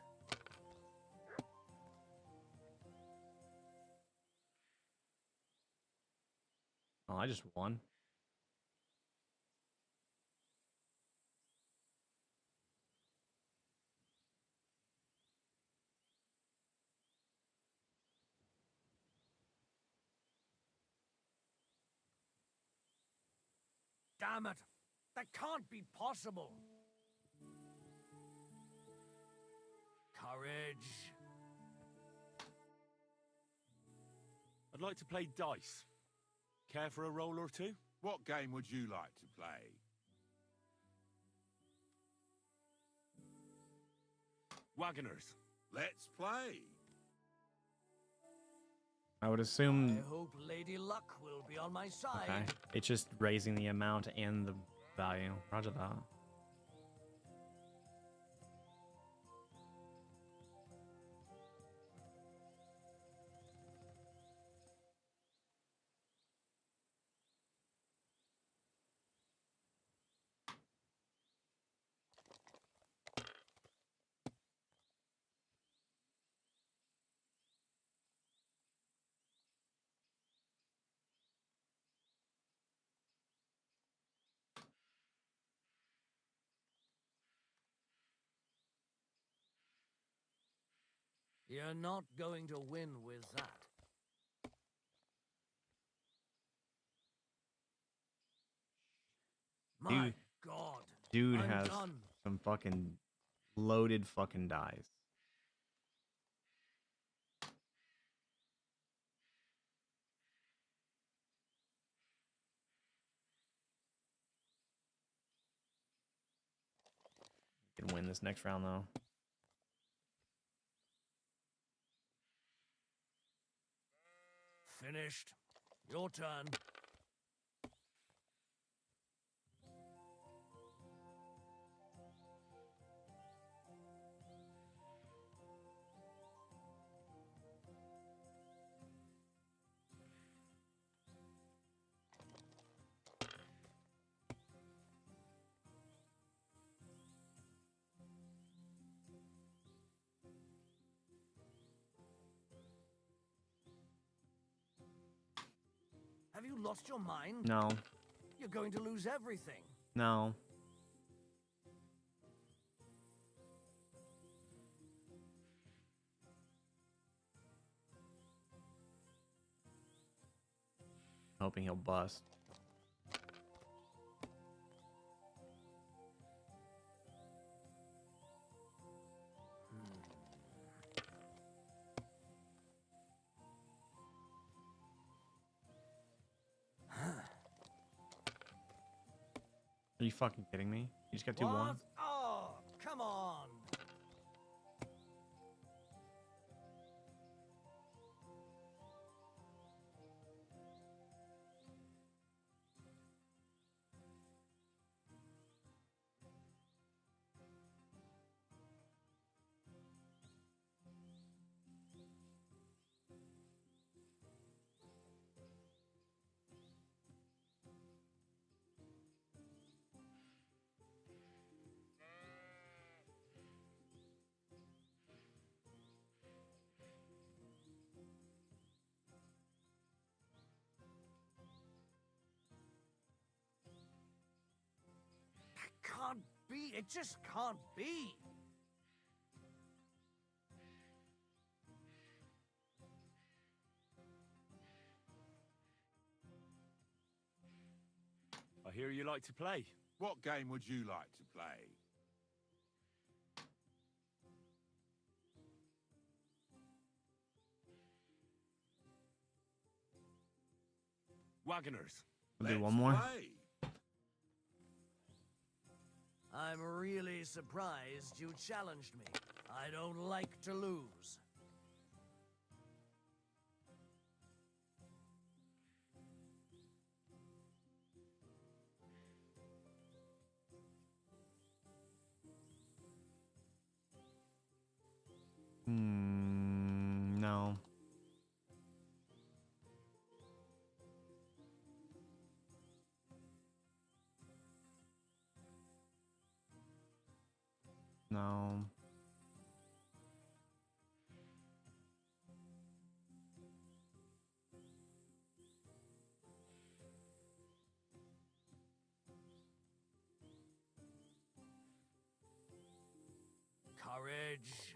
Oh, I just won. Damn it! That can't be possible! Courage. I'd like to play dice. Care for a roll or two? What game would you like to play? Wagoners. Let's play. I would assume. I hope Lady Luck will be on my side. Okay. It's just raising the amount and the value. Roger that. You're not going to win with that. My God. Dude I'm has done. some fucking loaded fucking dice. Can win this next round though. Finished. Your turn. Have you lost your mind? No. You're going to lose everything. No. Hoping he'll bust. Are you fucking kidding me? You just got 2-1? What? Oh, come on. Can't be. It just can't be. I hear you like to play. What game would you like to play? Wagoners. We'll do one more. Play. I'm really surprised you challenged me. I don't like to lose. No. No. Courage.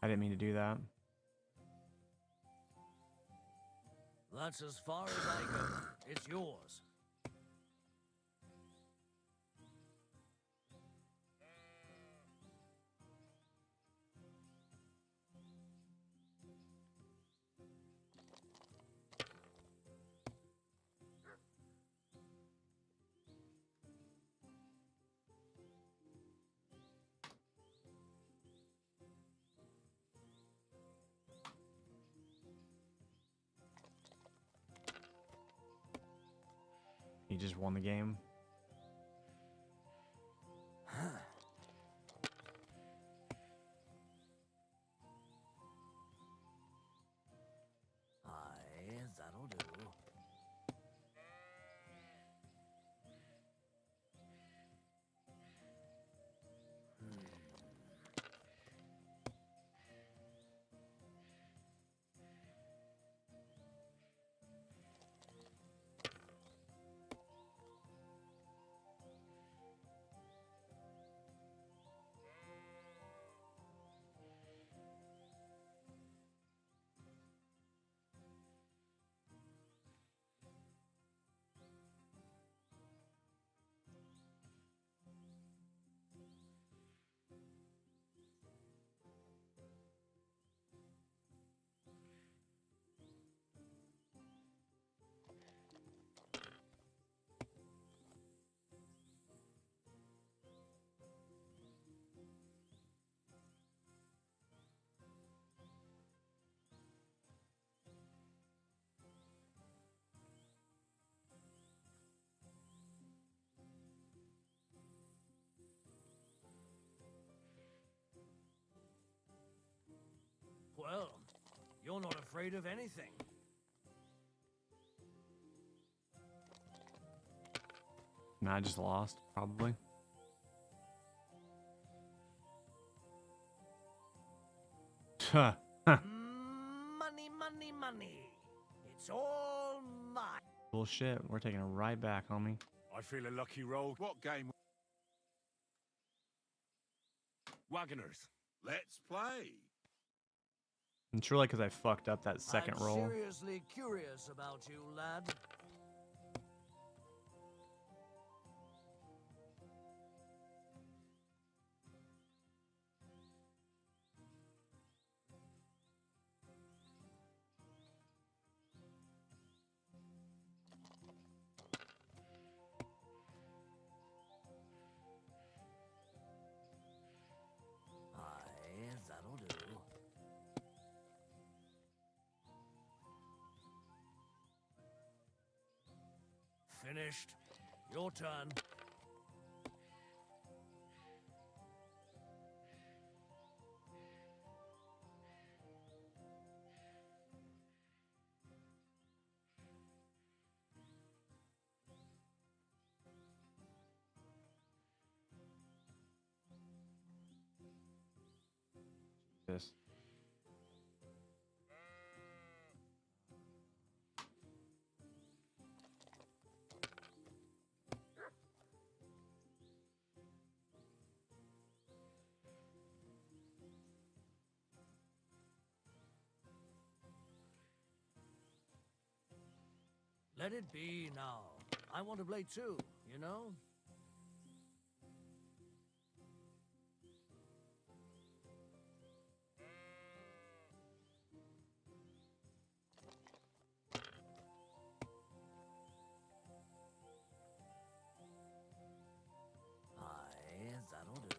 I didn't mean to do that. That's as far as I go. It's yours. He just won the game. Aye, that'll do. Well, you're not afraid of anything. Nah, I just lost, probably. Huh. Money, money, money. It's all mine. Bullshit. We're taking it right back, homie. I feel a lucky roll. What game? Wagoners. Let's play. And surely because I fucked up that second I'm roll. seriously curious about you, lad. Aye, that'll do. Finished. Your turn. This. Let it be now. I want to play too, you know? Aye, that'll do.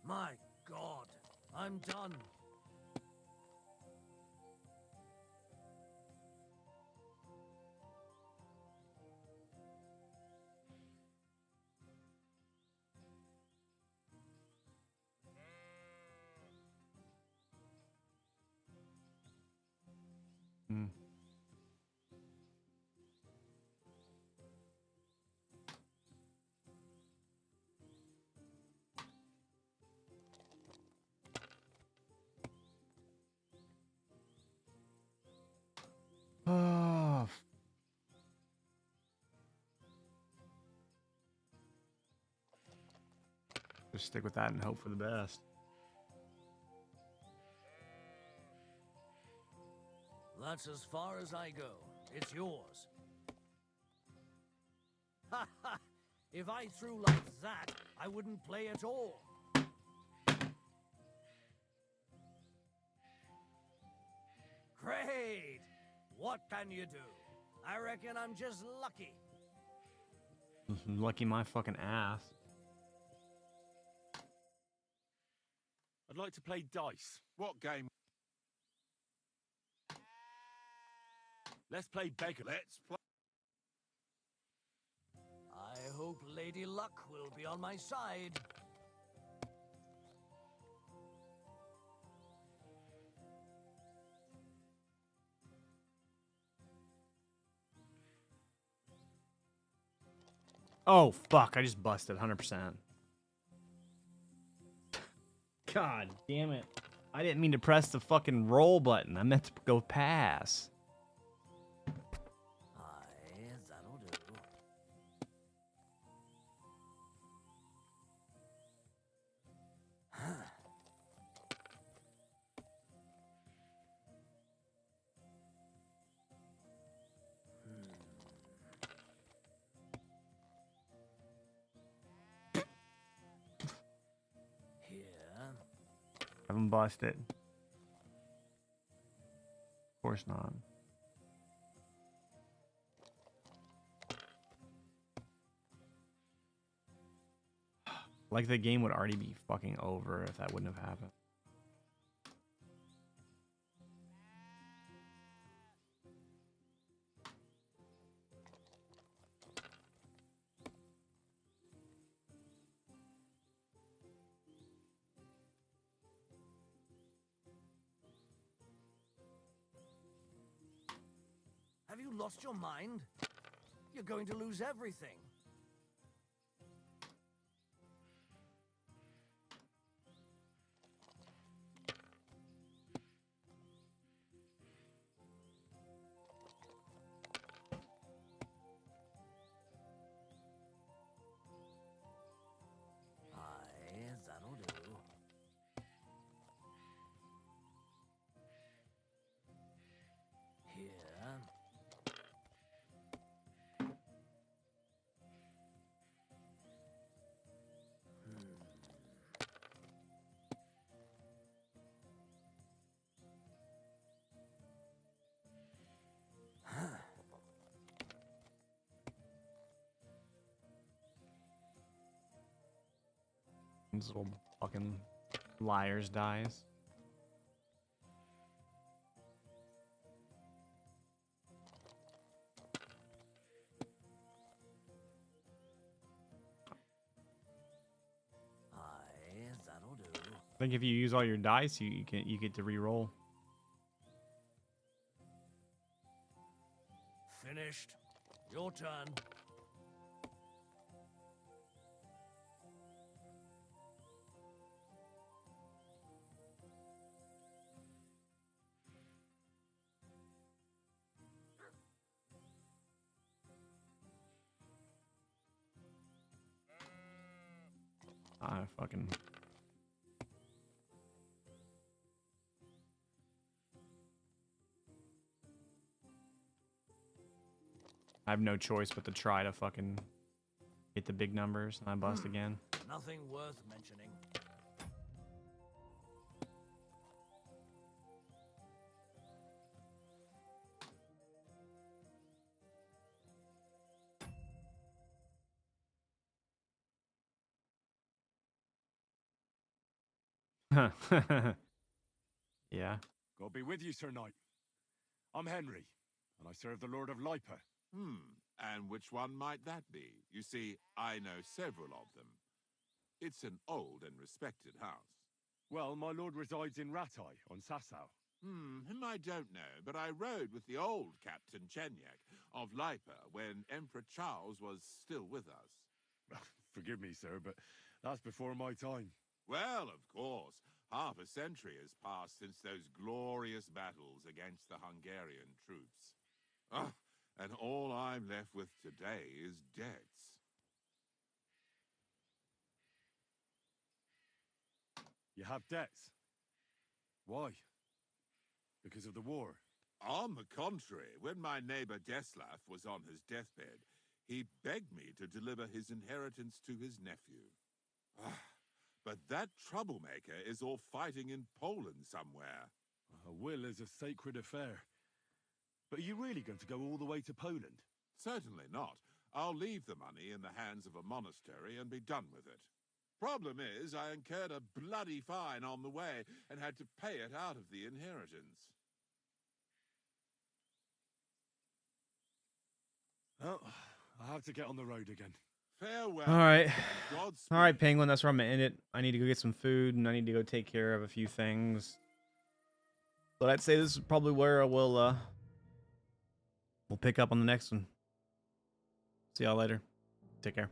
My God, I'm done. Hmm. Oh. Just stick with that and hope for the best. That's as far as I go. It's yours. Ha ha! If I threw like that, I wouldn't play at all. Great! What can you do? I reckon I'm just lucky. Lucky my fucking ass. I'd like to play dice. What game? Let's play beggar. Let's play. I hope Lady Luck will be on my side. Oh, fuck. I just busted 100%. God damn it. I didn't mean to press the fucking roll button. I meant to go pass. Aye, that'll do. Haven't busted. Of course not. Like the game would already be fucking over if that wouldn't have happened. Have you lost your mind? You're going to lose everything. Aye, that'll do. Here. These little fucking liars dies. Aye, that'll do. I think if you use all your dice, you get to re-roll. Finished. Your turn. I fucking... I have no choice but to try to fucking hit the big numbers, and I bust again. Nothing worth mentioning. Yeah. God be with you, Sir Knight. I'm Henry, and I serve the Lord of Lipa. And which one might that be? You see, I know several of them. It's an old and respected house. Well, my lord resides in Ratai, on Sasau. Him I don't know, but I rode with the old Captain Chenyak of Lipa when Emperor Charles was still with us. Forgive me, sir, but that's before my time. Well, of course. Half a century has passed since those glorious battles against the Hungarian troops. And all I'm left with today is debts. You have debts? Why? Because of the war? On the contrary, when my neighbor Deslav was on his deathbed, he begged me to deliver his inheritance to his nephew. But that troublemaker is all fighting in Poland somewhere. A will is a sacred affair. But are you really going to go all the way to Poland? Certainly not. I'll leave the money in the hands of a monastery and be done with it. Problem is, I incurred a bloody fine on the way and had to pay it out of the inheritance. Oh, I have to get on the road again. Farewell. All right. Godspeed. All right, Penguin. That's where I'm going to end it. I need to go get some food, and I need to go take care of a few things. But I'd say this is probably where we'll pick up on the next one. See y'all later. Take care.